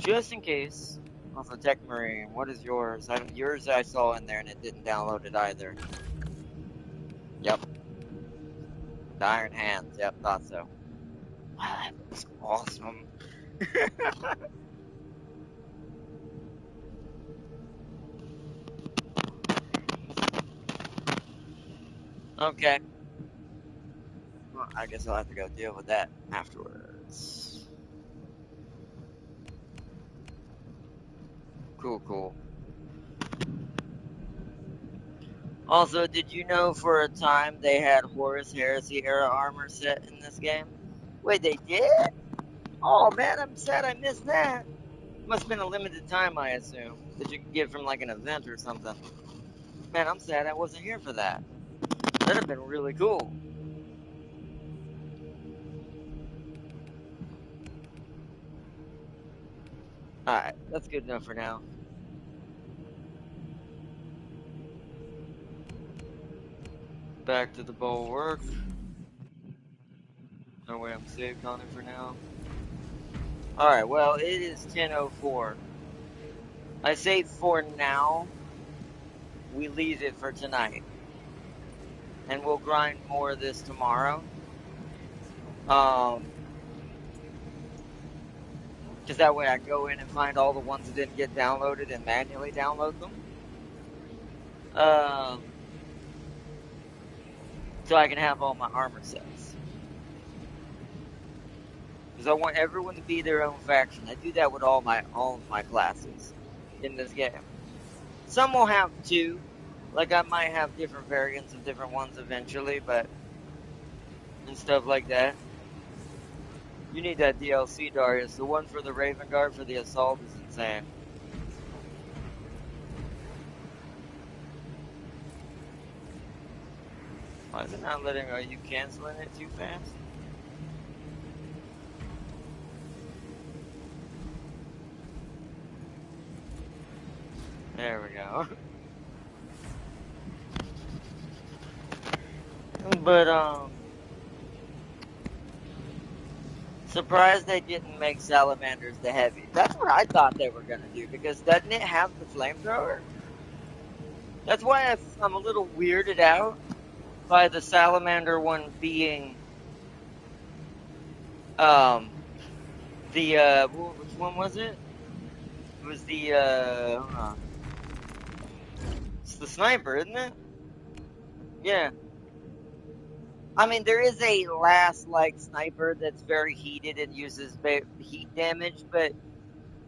Just in case. Also, Tech Marine, what is yours? Yours I saw in there and it didn't download it either. Yep. The Iron Hands, yep, thought so. Wow, that looks awesome. Okay. Well, I guess I'll have to go deal with that afterwards. Cool. Also, did you know for a time they had Horus Heresy era armor set in this game? Wait, they did? Oh man, I'm sad I missed that. Must have been a limited time, I assume, that you could get from like an event or something. Man, I'm sad I wasn't here for that. That'd have been really cool. Alright, that's good enough for now. Back to the bulwark. No way I'm saved on it for now. Alright, well, it is 10:04. I say for now, we leave it for tonight. And we'll grind more of this tomorrow. Because that way I go in and find all the ones that didn't get downloaded and manually download them. So I can have all my armor sets. Because I want everyone to be their own faction. I do that with all of my classes in this game. Some will have two. Like I might have different variants of different ones eventually, but and stuff like that. You need that DLC, Darius. The one for the Raven Guard for the assault is insane. Why is it not letting? Are you canceling it too fast? There we go. But surprised they didn't make salamanders the heavy. That's what I thought they were gonna do because doesn't it have the flamethrower? That's why I'm a little weirded out by the salamander one being which one was it? It was the hold on. It's the sniper, isn't it? Yeah. I mean, there is a like sniper that's very heated and uses heat damage, but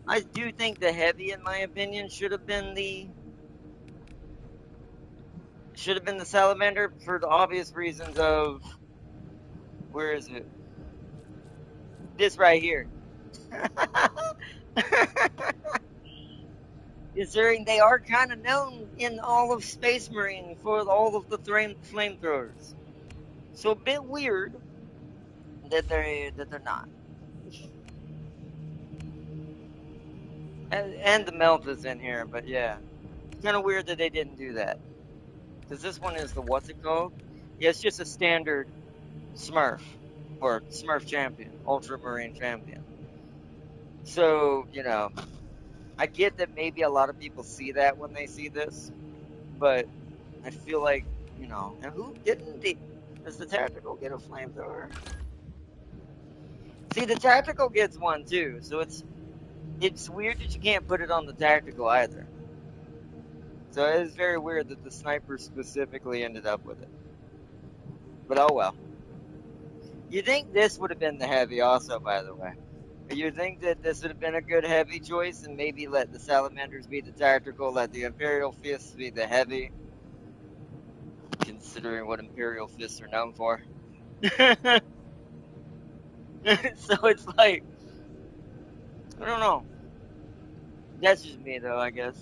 I do think the heavy, in my opinion, should have been the salamander for the obvious reasons of where is it? This right here. Considering they are kind of known in all of Space Marine for all of the flamethrowers. So a bit weird that they're not. And the melt is in here, but yeah. It's kind of weird that they didn't do that. Because this one is the, what's it called? Yeah, it's just a standard Smurf. Or Smurf champion. Ultramarine champion. So, I get that maybe a lot of people see that when they see this. But I feel like, and who didn't does the tactical get a flamethrower? See, the tactical gets one too, so it's weird that you can't put it on the tactical either. So it is very weird that the sniper specifically ended up with it. But oh well. You think this would have been the heavy also, by the way. You think that this would have been a good heavy choice and maybe let the salamanders be the tactical, let the Imperial Fists be the heavy, considering what Imperial Fists are known for. So it's like, I don't know. That's just me though, I guess.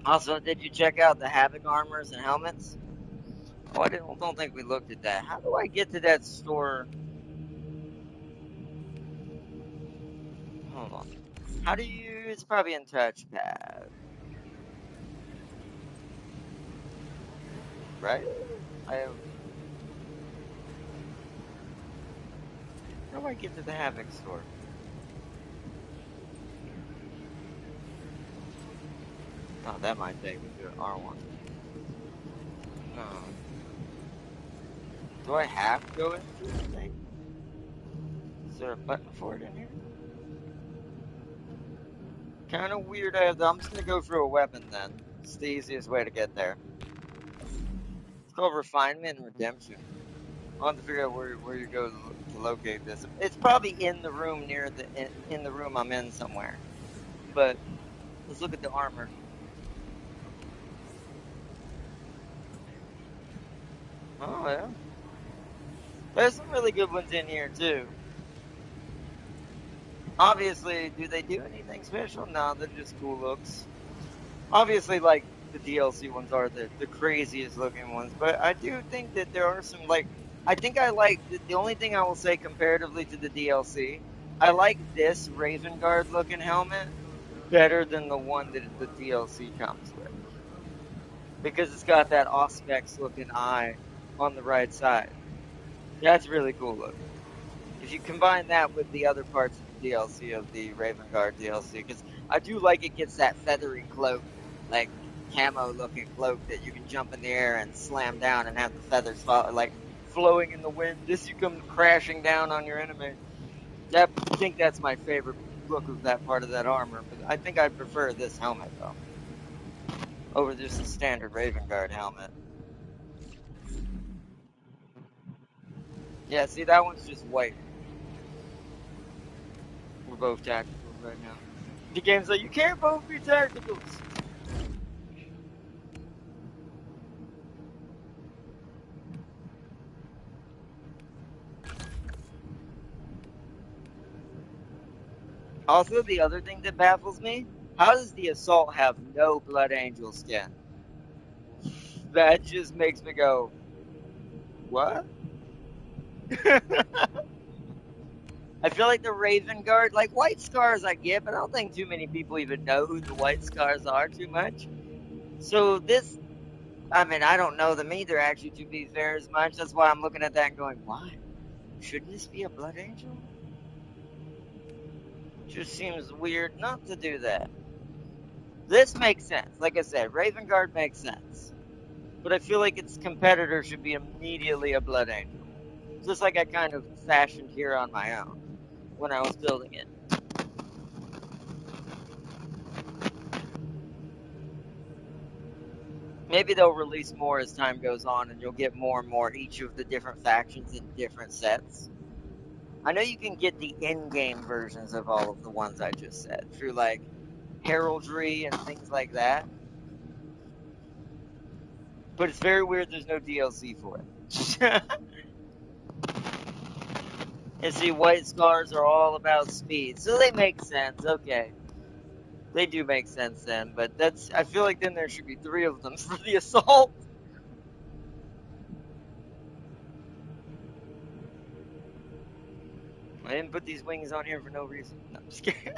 Also, did you check out the Havoc armors and helmets? Oh, I don't think we looked at that. How do I get to that store? Hold on. How do you? It's probably in touchpad, right? I have. How do I get to the Havoc store? Oh, that might take me to R1. Oh. Do I have to go into the thing? Is there a button for it in here? Kind of weird. I'm just gonna go through a weapon then. It's the easiest way to get there. It's called Refinement and Redemption. I'll have to figure out where you go to locate this. It's probably in the room near in the room I'm in somewhere. But let's look at the armor. Oh yeah. There's some really good ones in here too. Obviously, do they do anything special? No, they're just cool looks. Obviously, like the DLC ones are the craziest looking ones, but I do think that there are some I think I like the only thing I will say comparatively to the DLC. I like this Raven Guard looking helmet better than the one that the DLC comes with because it's got that Auspex looking eye on the right side. That's really cool looking. If you combine that with the other parts of the DLC of the Raven Guard DLC, because I do like it gets that feathery cloak, like camo looking cloak that you can jump in the air and slam down and have the feathers fall, like flowing in the wind as you come crashing down on your enemy. I think that's my favorite look of that part of that armor, but I think I'd prefer this helmet though over just a standard Raven Guard helmet. Yeah, see that one's just white. We're both tacticals right now. The game's like, you can't both be tacticals. Also, the other thing that baffles me, how does the Assault have no Blood Angel skin? That just makes me go, what? I feel like the Raven Guard, like White Scars I get, but I don't think too many people even know who the White Scars are too much. So this, I mean, I don't know them either, actually, to be fair, as much. That's why I'm looking at that and going, why? Shouldn't this be a Blood Angel? Just seems weird not to do that. This makes sense. Like I said, Raven Guard makes sense. But I feel like its competitor should be immediately a Blood Angel. Just like I kind of fashioned here on my own when I was building it. Maybe they'll release more as time goes on and you'll get more and more each of the different factions in different sets. I know you can get the in-game versions of all of the ones I just said through like heraldry and things like that. But it's very weird there's no DLC for it. And see, white scars are all about speed. So they make sense, okay. They do make sense then, but I feel like then there should be 3 of them for the assault. I didn't put these wings on here for no reason. No, I'm just kidding.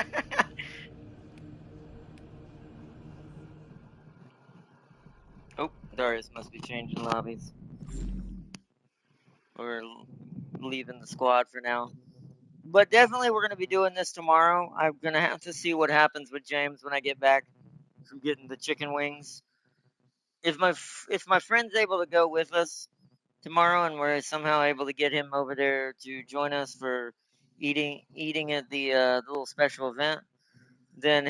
Oh, Darius must be changing lobbies. We're leaving the squad for now. But definitely we're going to be doing this tomorrow. I'm going to have to see what happens with James when I get back from getting the chicken wings. If my friend's able to go with us tomorrow and we're somehow able to get him over there to join us for eating at the little special event, then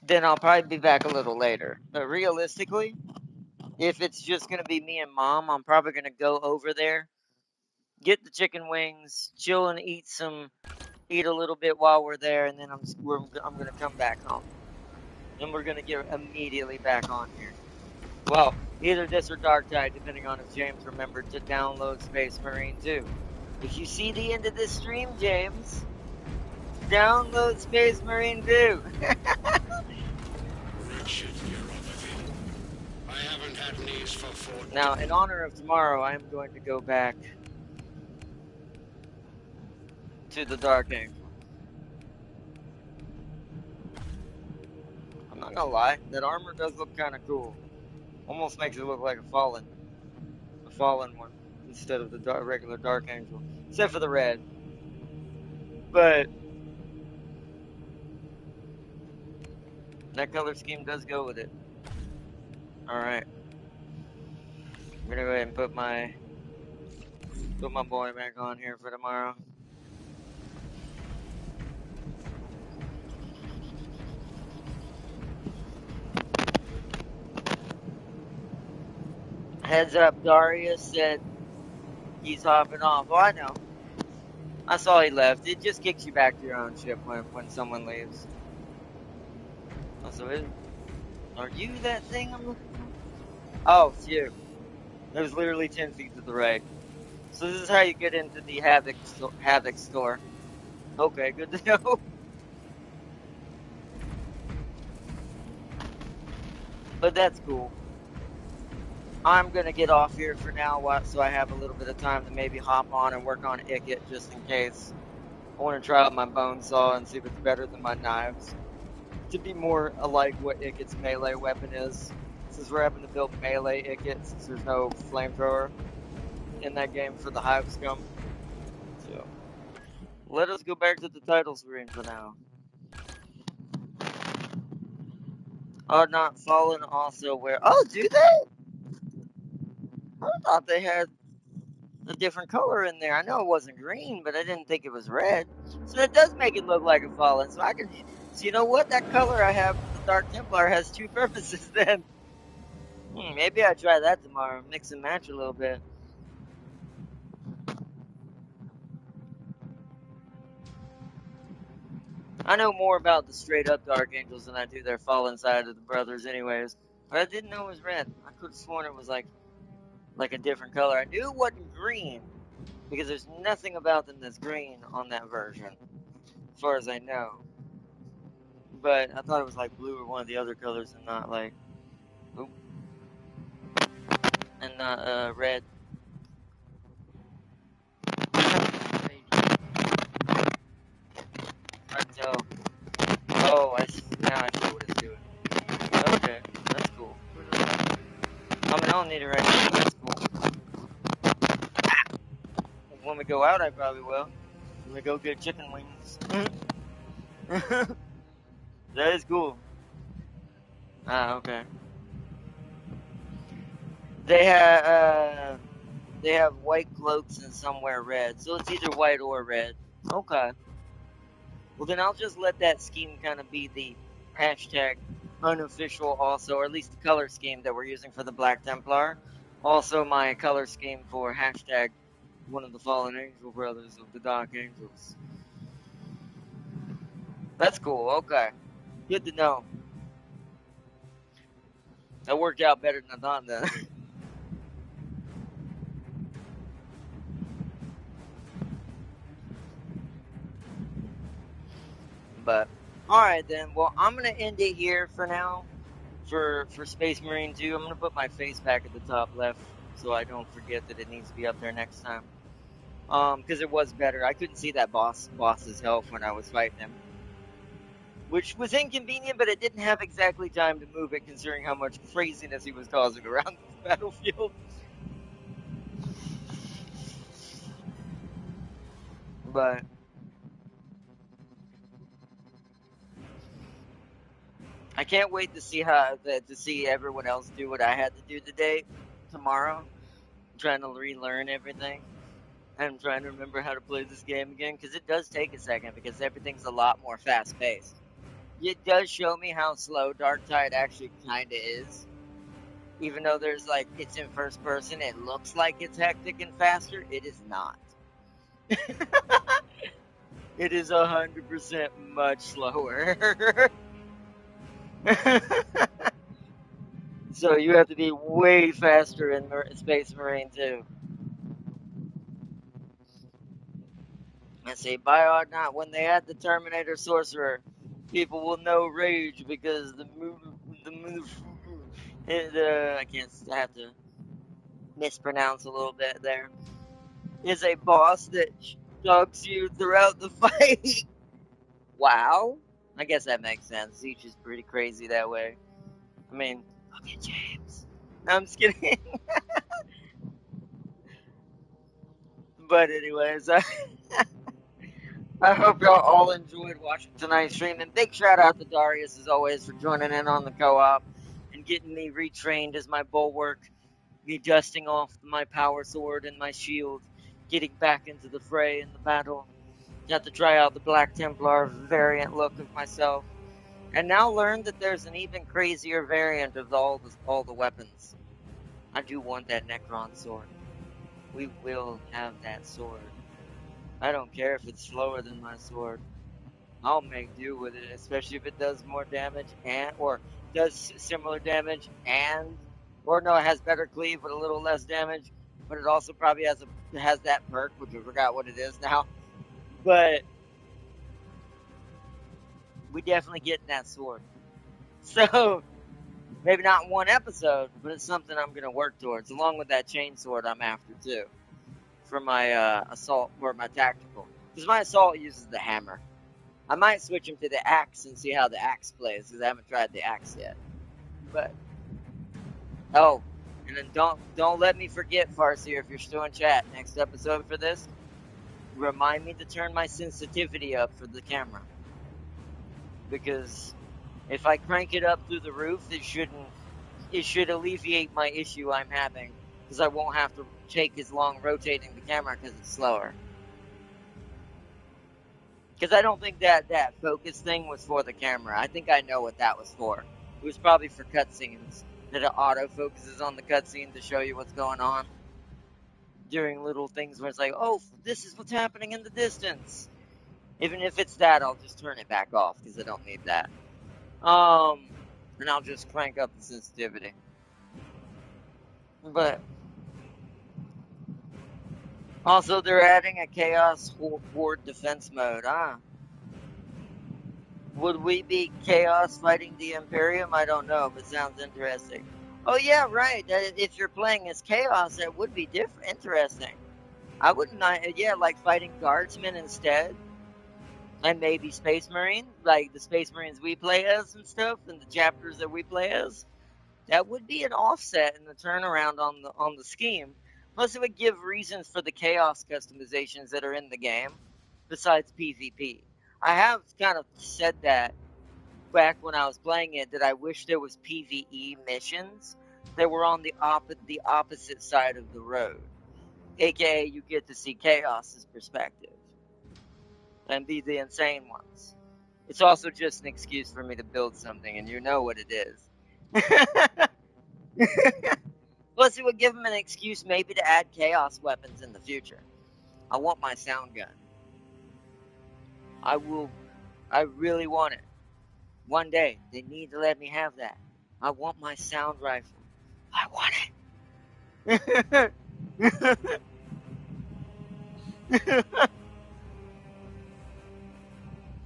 then I'll probably be back a little later. But realistically, if it's just going to be me and Mom, I'm probably going to go over there, get the chicken wings, chill and eat a little bit while we're there, and then I'm going to come back home. Then we're going to get immediately back on here. Well, either this or Dark Tide, depending on if James remembered to download Space Marine 2. If you see the end of this stream, James, download Space Marine 2. Wretched neuropathy. I haven't had knees for 4 Now, in honor of tomorrow, I am going to go back to the Dark Angel. I'm not gonna lie, that armor does look kind of cool. Almost makes it look like a fallen one instead of the regular Dark Angel, except for the red. But that color scheme does go with it. All right, I'm gonna go ahead and put my boy back on here for tomorrow. Heads up, Darius said he's hopping off. Well, I know. I saw he left. It just kicks you back to your own ship when someone leaves. Also, are you that thing I'm looking for? Oh, it's you. It was literally 10 feet to the right. So this is how you get into the Havoc store. Okay, good to know. But that's cool. I'm gonna get off here for now, so I have a little bit of time to maybe hop on and work on Icket just in case. I want to try out my bone saw and see if it's better than my knives. To be more alike what Icket's melee weapon is. Since we're having to build melee Icket, since there's no flamethrower in that game for the Hive Scum. So, let us go back to the title screen for now. Not Fallen also wear. Oh, do they? I thought they had a different color in there. I know it wasn't green, but I didn't think it was red. So that does make it look like a Fallen. So you know what? That color I have for the Dark Templar has 2 purposes then. Maybe I'll try that tomorrow. Mix and match a little bit. I know more about the straight up Dark Angels than I do their Fallen side of the brothers anyways. But I didn't know it was red. I could have sworn it was like a different color. I knew it wasn't green because there's nothing about them that's green on that version, as far as I know. But I thought it was like blue or one of the other colors and not like, and not red. I tell. Oh, now I see what it's doing. Okay, that's cool. I mean, I don't need it right now. That's cool. When we go out, I probably will. When we go get chicken wings. That is cool. Ah, okay. They have white cloaks and somewhere red, so it's either white or red. Okay. Well, then I'll just let that scheme kind of be the hashtag unofficial also, or at least the color scheme that we're using for the Black Templar. Also my color scheme for hashtag one of the fallen angel brothers of the Dark Angels. That's cool, okay. Good to know. That worked out better than I thought then. But, alright then. Well, I'm going to end it here for now. For Space Marine 2, I'm going to put my face back at the top left so I don't forget that it needs to be up there next time. Because it was better. I couldn't see that boss's health when I was fighting him. Which was inconvenient, but it didn't have exactly time to move it considering how much craziness he was causing around the battlefield. But I can't wait to see to see everyone else do what I had to do today, tomorrow. I'm trying to relearn everything. I'm trying to remember how to play this game again, because it does take a second, because everything's a lot more fast-paced. It does show me how slow Darktide actually kinda is. Even though there's, like, it's in first person, it looks like it's hectic and faster. It is not. It is 100% much slower. So you have to be way faster in Space Marine 2. Let's see, not when they add the Terminator Sorcerer, people will know rage because the move, I have to mispronounce a little bit there, is a boss that stalks you throughout the fight. Wow. I guess that makes sense. Zeech is pretty crazy that way. I mean, look at James. No, I'm just kidding. But anyways, I hope y'all all enjoyed watching tonight's stream, and big shout out to Darius as always for joining in on the co-op and getting me retrained as my bulwark, me dusting off my power sword and my shield, getting back into the fray and the battle. Got to try out the Black Templar variant look of myself, and now learned that there's an even crazier variant of all the weapons. I do want that Necron sword. We will have that sword. I don't care if it's slower than my sword. I'll make do with it, especially if it does more damage or does similar damage or no, it has better cleave but a little less damage. But it also probably has that perk, which I forgot what it is now. But we definitely getting that sword. So maybe not in one episode, but it's something I'm gonna work towards, along with that chain sword I'm after too, for my assault or my tactical. Because my assault uses the hammer. I might switch him to the axe and see how the axe plays, because I haven't tried the axe yet. But oh, and then don't let me forget, Farseer, if you're still in chat, next episode for this, remind me to turn my sensitivity up for the camera. Because if I crank it up through the roof, it should alleviate my issue I'm having, because I won't have to take as long rotating the camera because it's slower. Because I don't think that focus thing was for the camera. I think I know what that was for. It was probably for cutscenes. That it auto-focuses on the cutscene to show you what's going on. During little things where it's like, oh, this is what's happening in the distance. Even if it's that, I'll just turn it back off, because I don't need that. And I'll just crank up the sensitivity. But also, they're adding a Chaos Horde defense mode. Would we be Chaos fighting the Imperium? I don't know, but sounds interesting. Oh yeah, right. If you're playing as Chaos, that would be interesting. I wouldn't mind, yeah, like fighting Guardsmen instead. And maybe Space Marine, like the Space Marines we play as and stuff, and the chapters that we play as. That would be an offset in the turnaround on the scheme. Plus, it would give reasons for the Chaos customizations that are in the game, besides PvP. I have kind of said that back when I was playing it, that I wish there was PvE missions that were on the opposite side of the road. AKA, you get to see Chaos's perspective and be the insane ones. It's also just an excuse for me to build something, and you know what it is. Plus, it would give them an excuse maybe to add Chaos weapons in the future. I want my sound gun. I really want it. One day, they need to let me have that. I want my sound rifle. I want it.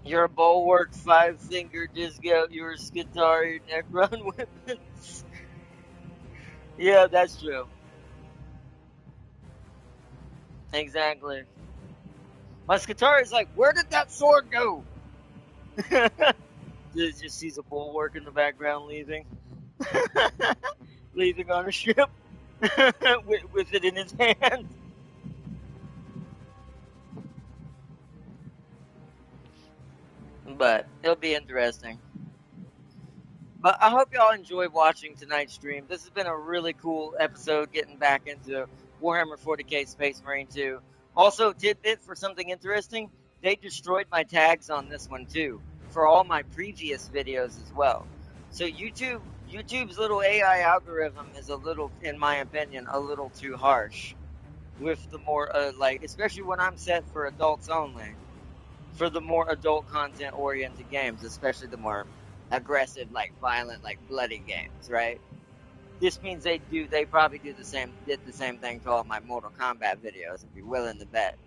Your bulwark, 5-finger, disc out your Skitarii Necron weapons. Yeah, that's true. Exactly. My Skitari's like, where did that sword go? Just sees a bulwark in the background leaving. Leaving on a ship with it in his hand. But it'll be interesting. But I hope y'all enjoyed watching tonight's stream. This has been a really cool episode getting back into Warhammer 40k Space Marine 2. Also, tidbit for something interesting, they destroyed my tags on this one too, for all my previous videos as well. So YouTube's little AI algorithm is a little, in my opinion, a little too harsh. With the more, especially when I'm set for adults only. For the more adult content oriented games, especially the more aggressive, like violent, like bloody games, right? This means they probably did the same thing to all my Mortal Kombat videos, if you're willing to bet.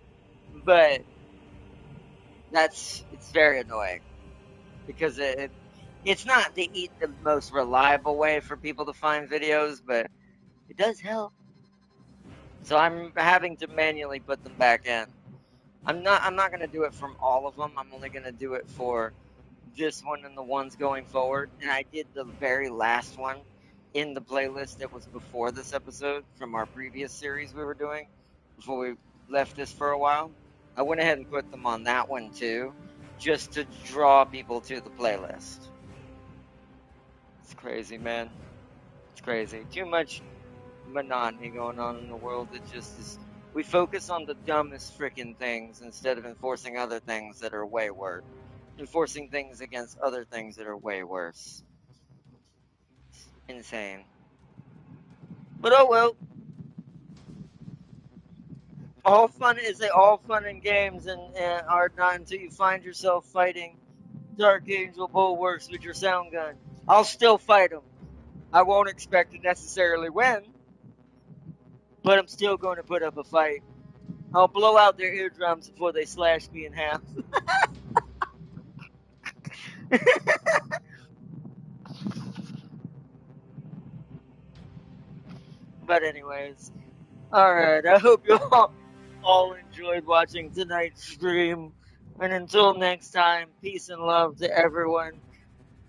But it's very annoying because it's not the most reliable way for people to find videos, but it does help. So I'm having to manually put them back in. I'm not gonna do it from all of them. I'm only gonna do it for this one and the ones going forward. And I did the very last one in the playlist that was before this episode from our previous series we were doing before we left this for a while. I went ahead and put them on that one too, just to draw people to the playlist. It's crazy, man. It's crazy. Too much monotony going on in the world. It just is. We focus on the dumbest freaking things instead of enforcing other things that are way worse. Enforcing things against other things that are way worse. It's insane. But oh well. All fun and games and are not until you find yourself fighting Dark Angel bulwarks with your sound gun. I'll still fight them. I won't expect to necessarily win, but I'm still going to put up a fight. I'll blow out their eardrums before they slash me in half. But anyways, alright, I hope you all enjoyed watching tonight's stream. And until next time, peace and love to everyone.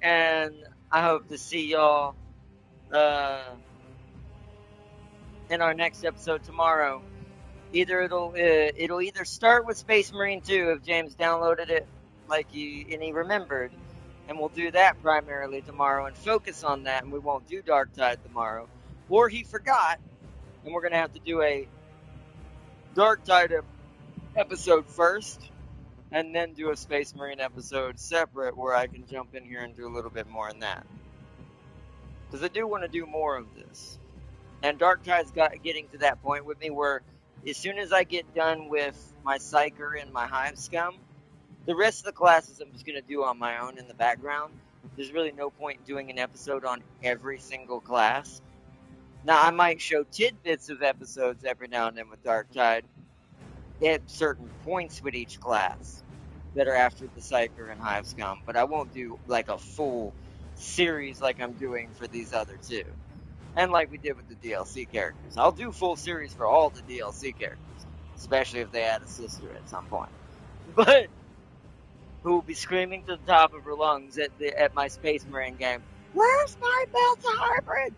And I hope to see y'all in our next episode tomorrow. It'll either start with Space Marine 2 if James downloaded it and he remembered, and we'll do that primarily tomorrow and focus on that, and we won't do Dark Tide tomorrow, or he forgot, and we're gonna have to do a Dark Tide episode first, and then do a Space Marine episode separate where I can jump in here and do a little bit more in that, because I do want to do more of this. And Dark Tide's getting to that point with me where as soon as I get done with my Psyker and my Hive Scum, the rest of the classes I'm just going to do on my own in the background. There's really no point doing an episode on every single class. Now, I might show tidbits of episodes every now and then with Dark Tide at certain points with each class that are after the Psyker and Hive Scum, but I won't do like a full series like I'm doing for these other two. And like we did with the DLC characters. I'll do full series for all the DLC characters, especially if they add a sister at some point. But who will be screaming to the top of her lungs at my Space Marine game, "Where's my Delta Hybrid?"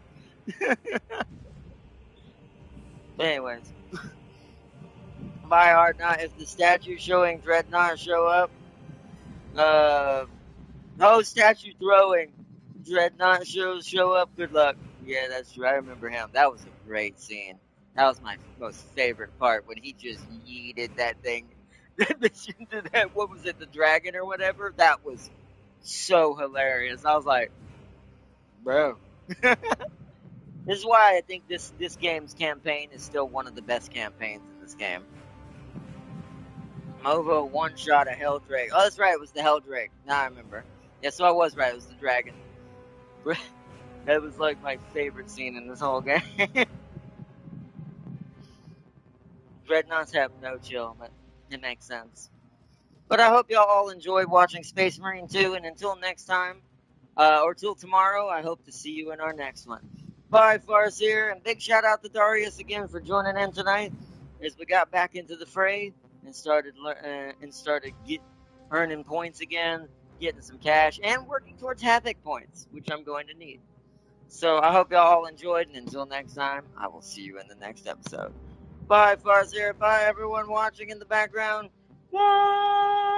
But anyways, by Art Not, if the statue showing Dreadnought show up, statue throwing Dreadnought show up, good luck. Yeah, that's true. I remember him. That was a great scene. That was my most favorite part when he just yeeted that thing into that. What was it, the dragon or whatever? That was so hilarious. I was like, bro. This is why I think this game's campaign is still one of the best campaigns in this game. Movo one-shot a Helldrake. Oh, that's right. It was the Helldrake. Now I remember. Yeah, so I was right. It was the dragon. That was like my favorite scene in this whole game. Dreadnoughts have no chill, but it makes sense. But I hope y'all all enjoyed watching Space Marine 2, and until next time, or till tomorrow, I hope to see you in our next one. Bye, Farseer, and big shout out to Darius again for joining in tonight as we got back into the fray and started earning points again, getting some cash, and working towards Havoc points, which I'm going to need. So I hope y'all all enjoyed, and until next time, I will see you in the next episode. Bye, Farseer. Bye, everyone watching in the background. Bye!